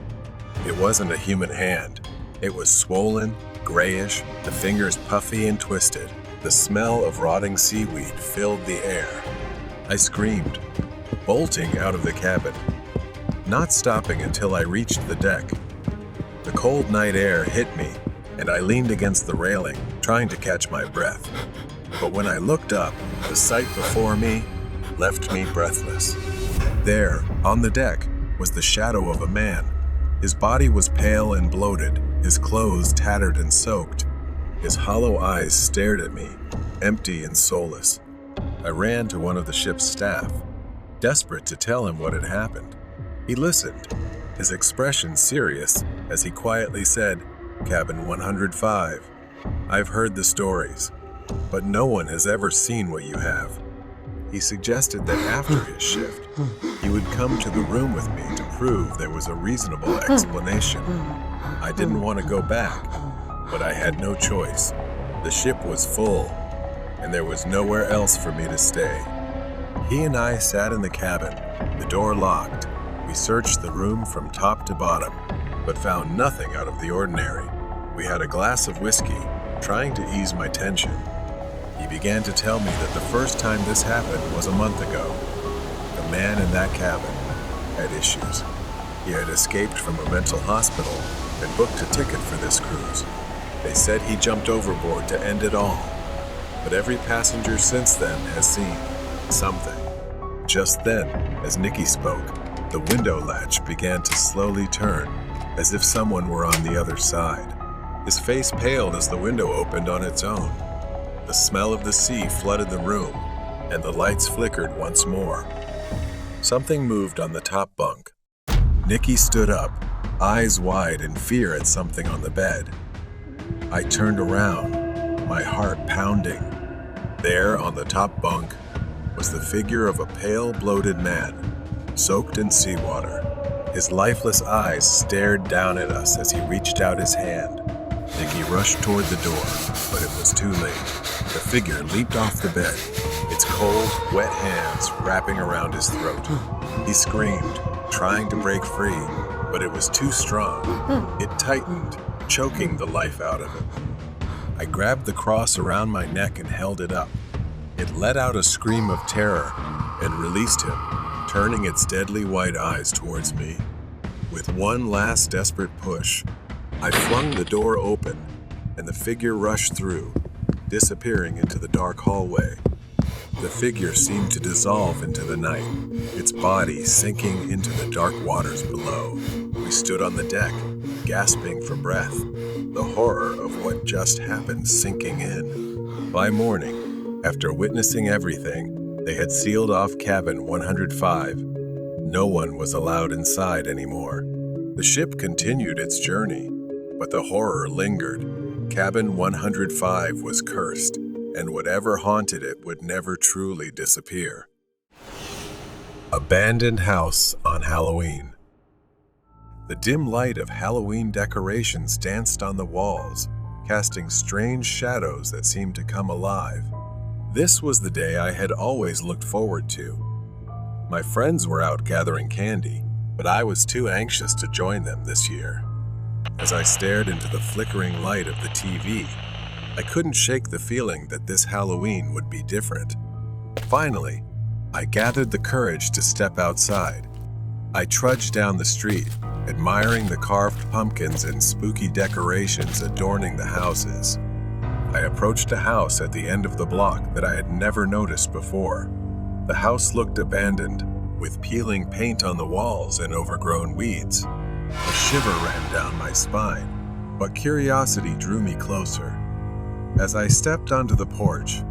It wasn't a human hand. It was swollen, grayish, the fingers puffy and twisted. The smell of rotting seaweed filled the air. I screamed, bolting out of the cabin, not stopping until I reached the deck. The cold night air hit me, and I leaned against the railing, trying to catch my breath. But when I looked up, the sight before me left me breathless. There, on the deck, was the shadow of a man. His body was pale and bloated, his clothes tattered and soaked. His hollow eyes stared at me, empty and soulless. I ran to one of the ship's staff, desperate to tell him what had happened. He listened, his expression serious, as he quietly said, "Cabin 105. I've heard the stories, but no one has ever seen what you have." He suggested that after his shift, he would come to the room with me to prove there was a reasonable explanation. I didn't want to go back, but I had no choice. The ship was full, and there was nowhere else for me to stay. He and I sat in the cabin, the door locked. We searched the room from top to bottom, but found nothing out of the ordinary. We had a glass of whiskey, trying to ease my tension. He began to tell me that the first time this happened was a month ago. The man in that cabin had issues. He had escaped from a mental hospital and booked a ticket for this cruise. They said he jumped overboard to end it all. But every passenger since then has seen something. Just then, as Nikki spoke, the window latch began to slowly turn, as if someone were on the other side. His face paled as the window opened on its own. The smell of the sea flooded the room, and the lights flickered once more. Something moved on the top bunk. Nikki stood up, eyes wide in fear at something on the bed. I turned around, my heart pounding. There, on the top bunk, was the figure of a pale, bloated man, soaked in seawater. His lifeless eyes stared down at us as he reached out his hand. Nikki rushed toward the door, but it was too late. The figure leaped off the bed, its cold, wet hands wrapping around his throat. He screamed, trying to break free, but it was too strong. It tightened, choking the life out of him. I grabbed the cross around my neck and held it up. It let out a scream of terror and released him, turning its deadly white eyes towards me. With one last desperate push, I flung the door open, and the figure rushed through, disappearing into the dark hallway. The figure seemed to dissolve into the night, its body sinking into the dark waters below. We stood on the deck, gasping for breath, the horror of what just happened sinking in. By morning, after witnessing everything, they had sealed off cabin 105. No one was allowed inside anymore. The ship continued its journey, but the horror lingered, Cabin 105 was cursed, and whatever haunted it would never truly disappear. Abandoned house on Halloween. The dim light of Halloween decorations danced on the walls, casting strange shadows that seemed to come alive. This was the day I had always looked forward to. My friends were out gathering candy, but I was too anxious to join them this year. As I stared into the flickering light of the TV, I couldn't shake the feeling that this Halloween would be different. Finally, I gathered the courage to step outside. I trudged down the street, admiring the carved pumpkins and spooky decorations adorning the houses. I approached a house at the end of the block that I had never noticed before. The house looked abandoned, with peeling paint on the walls and overgrown weeds. A shiver ran down my spine, but curiosity drew me closer. As I stepped onto the porch,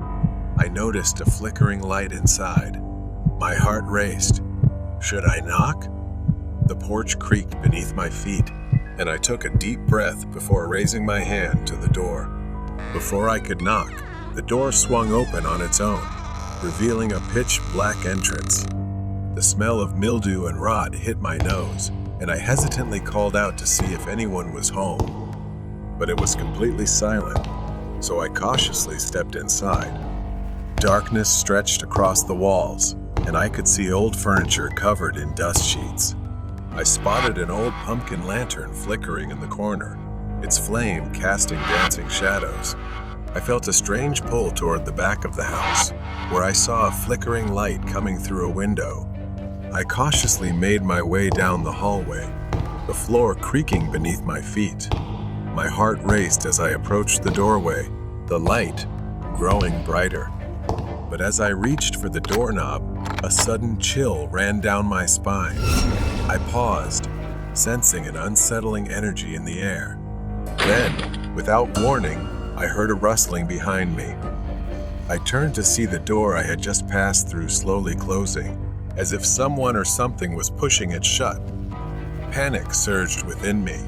I noticed a flickering light inside. My heart raced. Should I knock? The porch creaked beneath my feet, and I took a deep breath before raising my hand to the door. Before I could knock, the door swung open on its own, revealing a pitch-black entrance. The smell of mildew and rot hit my nose, and I hesitantly called out to see if anyone was home. But it was completely silent, so I cautiously stepped inside. Darkness stretched across the walls, and I could see old furniture covered in dust sheets. I spotted an old pumpkin lantern flickering in the corner, its flame casting dancing shadows. I felt a strange pull toward the back of the house, where I saw a flickering light coming through a window. I cautiously made my way down the hallway, the floor creaking beneath my feet. My heart raced as I approached the doorway, the light growing brighter. But as I reached for the doorknob, a sudden chill ran down my spine. I paused, sensing an unsettling energy in the air. Then, without warning, I heard a rustling behind me. I turned to see the door I had just passed through slowly closing, as if someone or something was pushing it shut. Panic surged within me.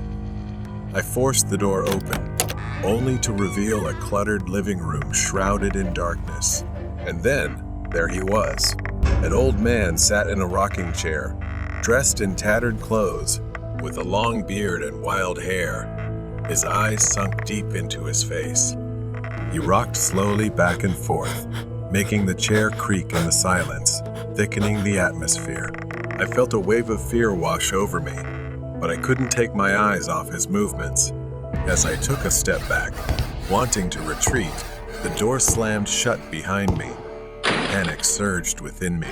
I forced the door open, only to reveal a cluttered living room shrouded in darkness. And then, there he was. An old man sat in a rocking chair, dressed in tattered clothes, with a long beard and wild hair. His eyes sunk deep into his face. He rocked slowly back and forth, making the chair creak in the silence, thickening the atmosphere. I felt a wave of fear wash over me, but I couldn't take my eyes off his movements. As I took a step back, wanting to retreat, the door slammed shut behind me. Panic surged within me.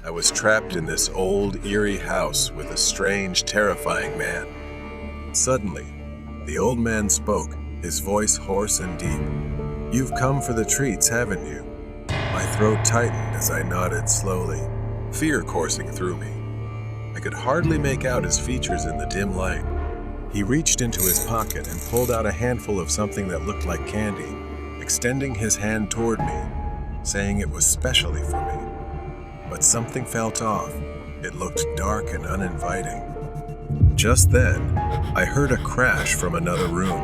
I was trapped in this old, eerie house with a strange, terrifying man. Suddenly, the old man spoke, his voice hoarse and deep. "You've come for the treats, haven't you?" My throat tightened as I nodded slowly, fear coursing through me. I could hardly make out his features in the dim light. He reached into his pocket and pulled out a handful of something that looked like candy, extending his hand toward me, saying it was specially for me. But something felt off. It looked dark and uninviting. Just then, I heard a crash from another room,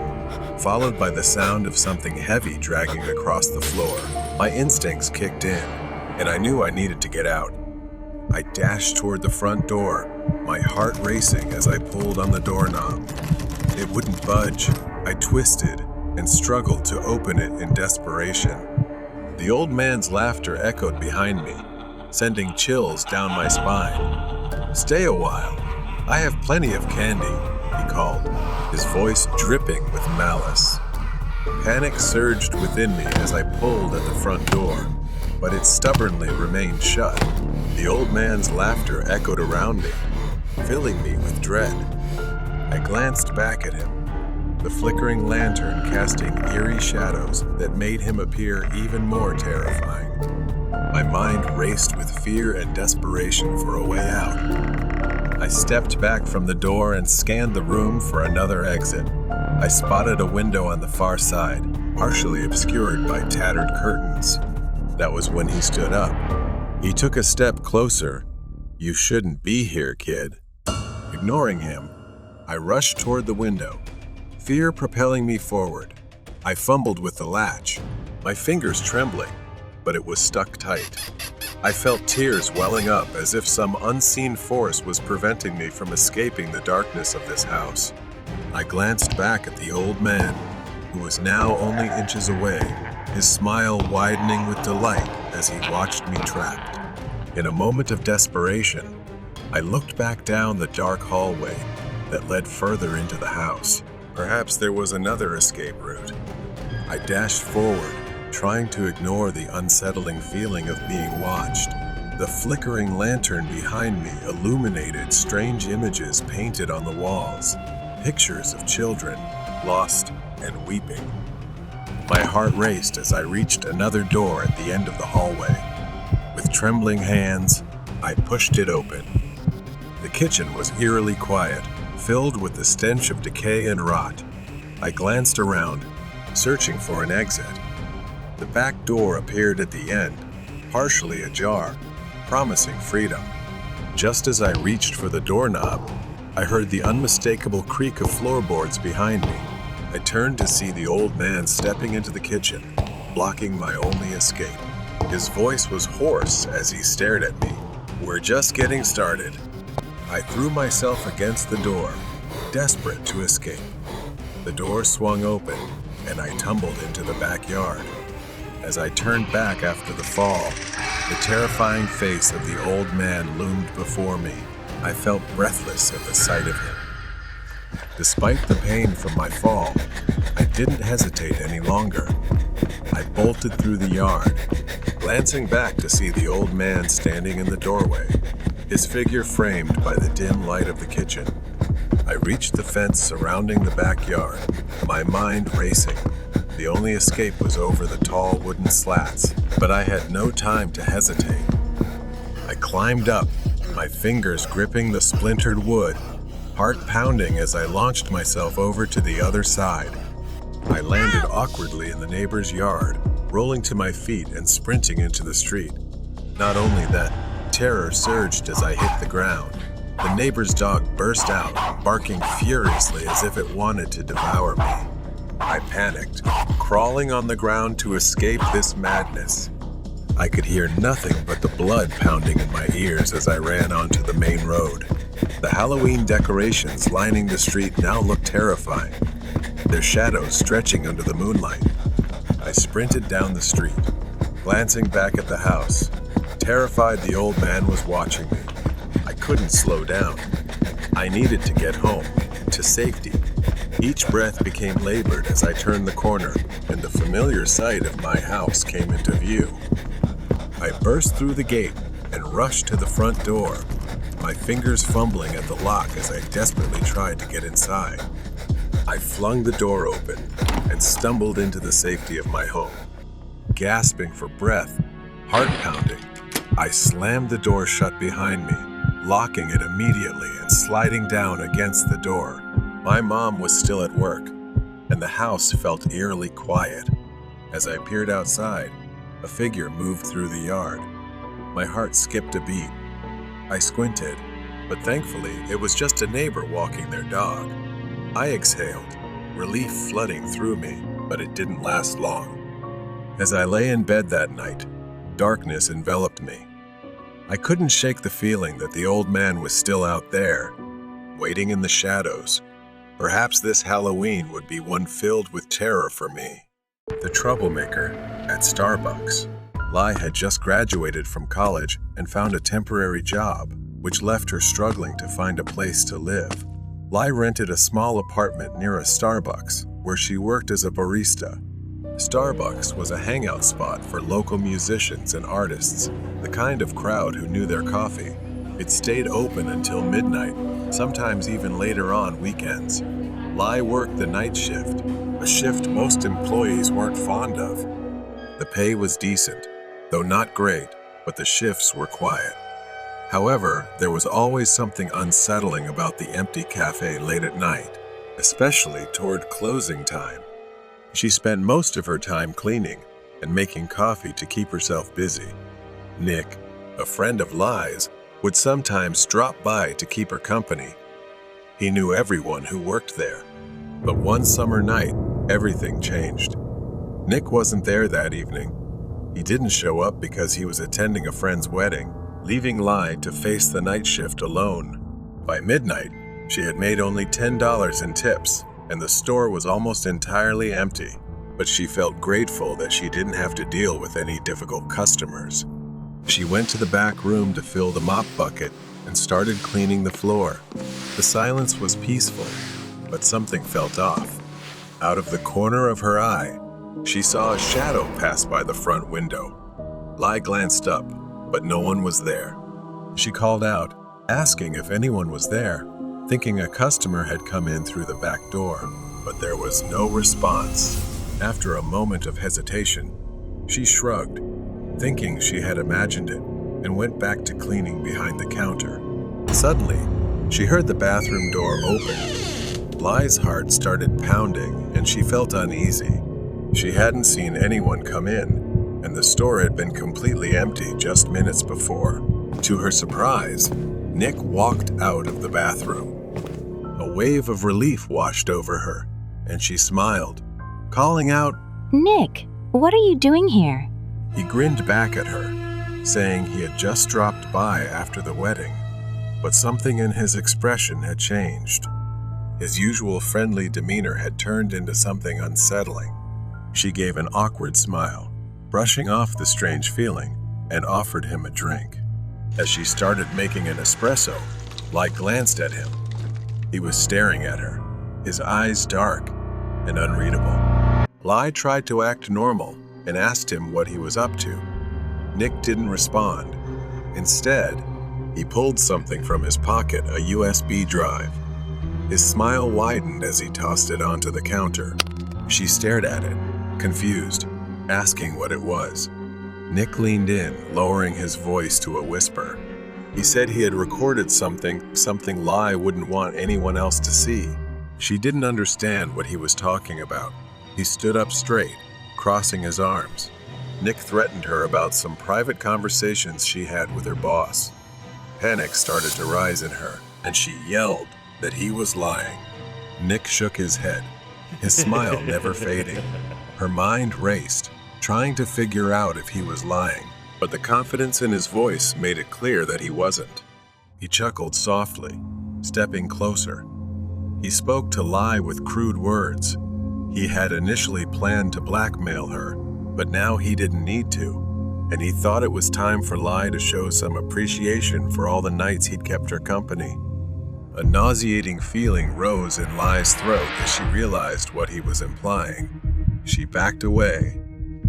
followed by the sound of something heavy dragging across the floor. My instincts kicked in, and I knew I needed to get out. I dashed toward the front door, my heart racing as I pulled on the doorknob. It wouldn't budge. I twisted and struggled to open it in desperation. The old man's laughter echoed behind me, sending chills down my spine. "Stay a while. I have plenty of candy," he called, his voice dripping with malice. Panic surged within me as I pulled at the front door, but it stubbornly remained shut. The old man's laughter echoed around me, filling me with dread. I glanced back at him, the flickering lantern casting eerie shadows that made him appear even more terrifying. My mind raced with fear and desperation for a way out. I stepped back from the door and scanned the room for another exit. I spotted a window on the far side, partially obscured by tattered curtains. That was when he stood up. He took a step closer. "You shouldn't be here, kid." Ignoring him, I rushed toward the window, fear propelling me forward. I fumbled with the latch, my fingers trembling, but it was stuck tight. I felt tears welling up as if some unseen force was preventing me from escaping the darkness of this house. I glanced back at the old man, who was now only inches away, his smile widening with delight as he watched me trapped. In a moment of desperation, I looked back down the dark hallway that led further into the house. Perhaps there was another escape route. I dashed forward, trying to ignore the unsettling feeling of being watched. The flickering lantern behind me illuminated strange images painted on the walls, pictures of children, lost and weeping. My heart raced as I reached another door at the end of the hallway. With trembling hands, I pushed it open. The kitchen was eerily quiet, filled with the stench of decay and rot. I glanced around, searching for an exit. The back door appeared at the end, partially ajar, promising freedom. Just as I reached for the doorknob, I heard the unmistakable creak of floorboards behind me. I turned to see the old man stepping into the kitchen, blocking my only escape. His voice was hoarse as he stared at me. "We're just getting started." I threw myself against the door, desperate to escape. The door swung open, and I tumbled into the backyard. As I turned back after the fall, the terrifying face of the old man loomed before me. I felt breathless at the sight of him. Despite the pain from my fall, I didn't hesitate any longer. I bolted through the yard, glancing back to see the old man standing in the doorway, his figure framed by the dim light of the kitchen. I reached the fence surrounding the backyard, my mind racing. The only escape was over the tall wooden slats, but I had no time to hesitate. I climbed up, my fingers gripping the splintered wood, heart pounding as I launched myself over to the other side. I landed awkwardly in the neighbor's yard, rolling to my feet and sprinting into the street. Not only that, terror surged as I hit the ground. The neighbor's dog burst out, barking furiously as if it wanted to devour me. I panicked, crawling on the ground to escape this madness. I could hear nothing but the blood pounding in my ears as I ran onto the main road. The Halloween decorations lining the street now looked terrifying, their shadows stretching under the moonlight. I sprinted down the street, glancing back at the house, terrified the old man was watching me. I couldn't slow down. I needed to get home, to safety. Each breath became labored as I turned the corner, and the familiar sight of my house came into view. I burst through the gate and rushed to the front door, my fingers fumbling at the lock as I desperately tried to get inside. I flung the door open and stumbled into the safety of my home. Gasping for breath, heart pounding, I slammed the door shut behind me, locking it immediately and sliding down against the door. My mom was still at work, and the house felt eerily quiet. As I peered outside, a figure moved through the yard. My heart skipped a beat. I squinted, but thankfully it was just a neighbor walking their dog. I exhaled, relief flooding through me, but it didn't last long. As I lay in bed that night, darkness enveloped me. I couldn't shake the feeling that the old man was still out there, waiting in the shadows. Perhaps this Halloween would be one filled with terror for me. The troublemaker at Starbucks. Lai had just graduated from college and found a temporary job, which left her struggling to find a place to live. Lai rented a small apartment near a Starbucks, where she worked as a barista. Starbucks was a hangout spot for local musicians and artists, the kind of crowd who knew their coffee. It stayed open until midnight, sometimes even later on weekends. Lai worked the night shift, a shift most employees weren't fond of. The pay was decent, though not great, but the shifts were quiet. However, there was always something unsettling about the empty cafe late at night, especially toward closing time. She spent most of her time cleaning and making coffee to keep herself busy. Nick, a friend of Lai's, would sometimes drop by to keep her company. He knew everyone who worked there, but one summer night, everything changed. Nick wasn't there that evening. He didn't show up because he was attending a friend's wedding, leaving Lai to face the night shift alone. By midnight, she had made only $10 in tips, and the store was almost entirely empty. But she felt grateful that she didn't have to deal with any difficult customers. She went to the back room to fill the mop bucket and started cleaning the floor. The silence was peaceful, but something felt off. Out of the corner of her eye, she saw a shadow pass by the front window. Lai glanced up, but no one was there. She called out, asking if anyone was there, thinking a customer had come in through the back door, but there was no response. After a moment of hesitation, she shrugged, thinking she had imagined it, and went back to cleaning behind the counter. Suddenly, she heard the bathroom door open. Lai's heart started pounding, and she felt uneasy. She hadn't seen anyone come in, and the store had been completely empty just minutes before. To her surprise, Nick walked out of the bathroom. A wave of relief washed over her, and she smiled, calling out, Nick, what are you doing here? He grinned back at her, saying he had just dropped by after the wedding, but something in his expression had changed. His usual friendly demeanor had turned into something unsettling. She gave an awkward smile, brushing off the strange feeling, and offered him a drink. As she started making an espresso, Lai glanced at him. He was staring at her, his eyes dark and unreadable. Lai tried to act normal and asked him what he was up to. Nick didn't respond. Instead, he pulled something from his pocket, a USB drive. His smile widened as he tossed it onto the counter. She stared at it, confused, asking what it was. Nick leaned in, lowering his voice to a whisper. He said he had recorded something Lai wouldn't want anyone else to see. She didn't understand what he was talking about. He stood up straight, crossing his arms. Nick threatened her about some private conversations she had with her boss. Panic started to rise in her, and she yelled that he was lying. Nick shook his head, his smile never fading. Her mind raced, trying to figure out if he was lying, but the confidence in his voice made it clear that he wasn't. He chuckled softly, stepping closer. He spoke to Lai with crude words. He had initially planned to blackmail her, but now he didn't need to, and he thought it was time for Lai to show some appreciation for all the nights he'd kept her company. A nauseating feeling rose in Lai's throat as she realized what he was implying. She backed away,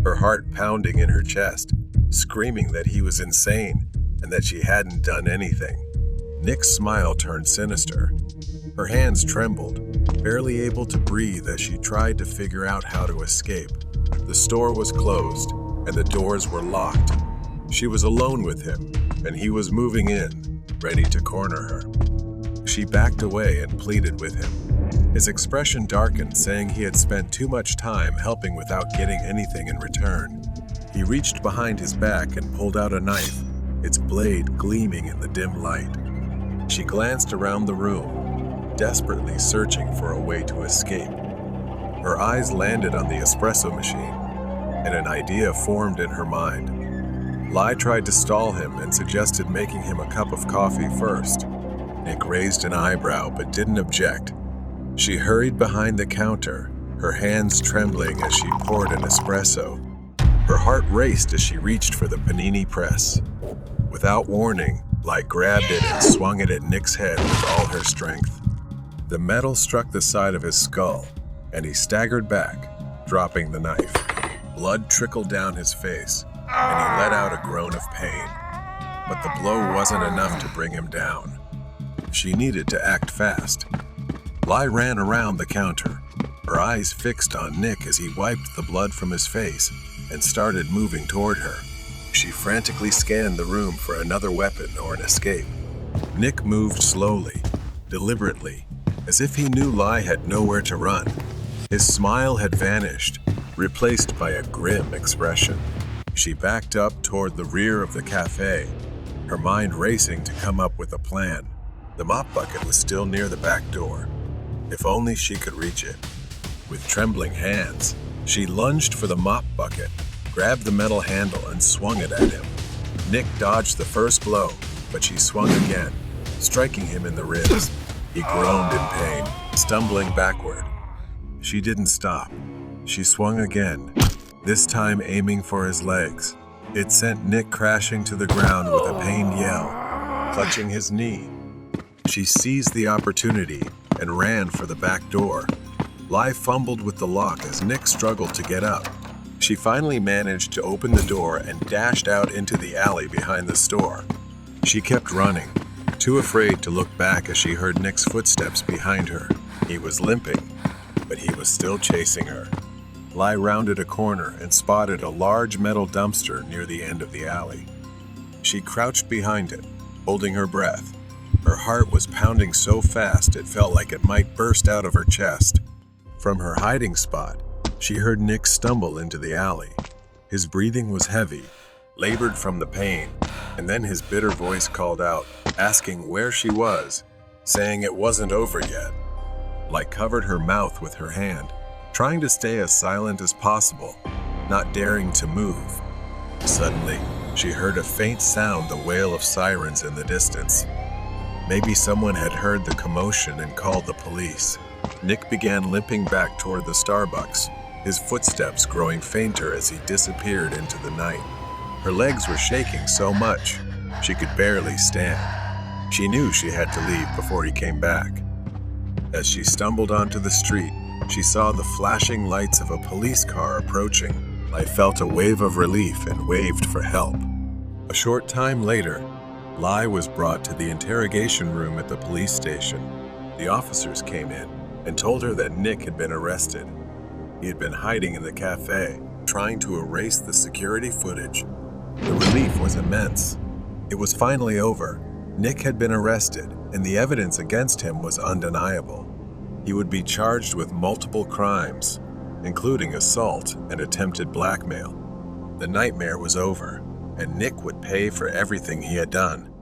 her heart pounding in her chest, screaming that he was insane and that she hadn't done anything. Nick's smile turned sinister. Her hands trembled, barely able to breathe as she tried to figure out how to escape. The store was closed, and the doors were locked. She was alone with him, and he was moving in, ready to corner her. She backed away and pleaded with him. His expression darkened, saying he had spent too much time helping without getting anything in return. He reached behind his back and pulled out a knife, its blade gleaming in the dim light. She glanced around the room, desperately searching for a way to escape. Her eyes landed on the espresso machine, and an idea formed in her mind. Lai tried to stall him and suggested making him a cup of coffee first. Nick raised an eyebrow but didn't object. She hurried behind the counter, her hands trembling as she poured an espresso. Her heart raced as she reached for the panini press. Without warning, Lai grabbed it and swung it at Nick's head with all her strength. The metal struck the side of his skull, and he staggered back, dropping the knife. Blood trickled down his face, and he let out a groan of pain. But the blow wasn't enough to bring him down. She needed to act fast. Lai ran around the counter, her eyes fixed on Nick as he wiped the blood from his face and started moving toward her. She frantically scanned the room for another weapon or an escape. Nick moved slowly, deliberately, as if he knew Lai had nowhere to run. His smile had vanished, replaced by a grim expression. She backed up toward the rear of the cafe, her mind racing to come up with a plan. The mop bucket was still near the back door. If only she could reach it. With trembling hands, she lunged for the mop bucket, grabbed the metal handle, and swung it at him. Nick dodged the first blow, but she swung again, striking him in the ribs. He groaned in pain, stumbling backward. She didn't stop. She swung again, this time aiming for his legs. It sent Nick crashing to the ground with a pained yell, clutching his knee. She seized the opportunity and ran for the back door. Lai fumbled with the lock as Nick struggled to get up. She finally managed to open the door and dashed out into the alley behind the store. She kept running, too afraid to look back as she heard Nick's footsteps behind her. He was limping, but he was still chasing her. Lai rounded a corner and spotted a large metal dumpster near the end of the alley. She crouched behind it, holding her breath. Her heart was pounding so fast it felt like it might burst out of her chest. From her hiding spot, she heard Nick stumble into the alley. His breathing was heavy, labored from the pain, and then his bitter voice called out, asking where she was, saying it wasn't over yet. Lai covered her mouth with her hand, trying to stay as silent as possible, not daring to move. Suddenly, she heard a faint sound, the wail of sirens in the distance. Maybe someone had heard the commotion and called the police. Nick began limping back toward the Starbucks, his footsteps growing fainter as he disappeared into the night. Her legs were shaking so much, she could barely stand. She knew she had to leave before he came back. As she stumbled onto the street, she saw the flashing lights of a police car approaching. Lai felt a wave of relief and waved for help. A short time later, Lai was brought to the interrogation room at the police station. The officers came in and told her that Nick had been arrested. He had been hiding in the cafe, trying to erase the security footage. The relief was immense. It was finally over. Nick had been arrested, and the evidence against him was undeniable. He would be charged with multiple crimes, including assault and attempted blackmail. The nightmare was over, and Nick would pay for everything he had done.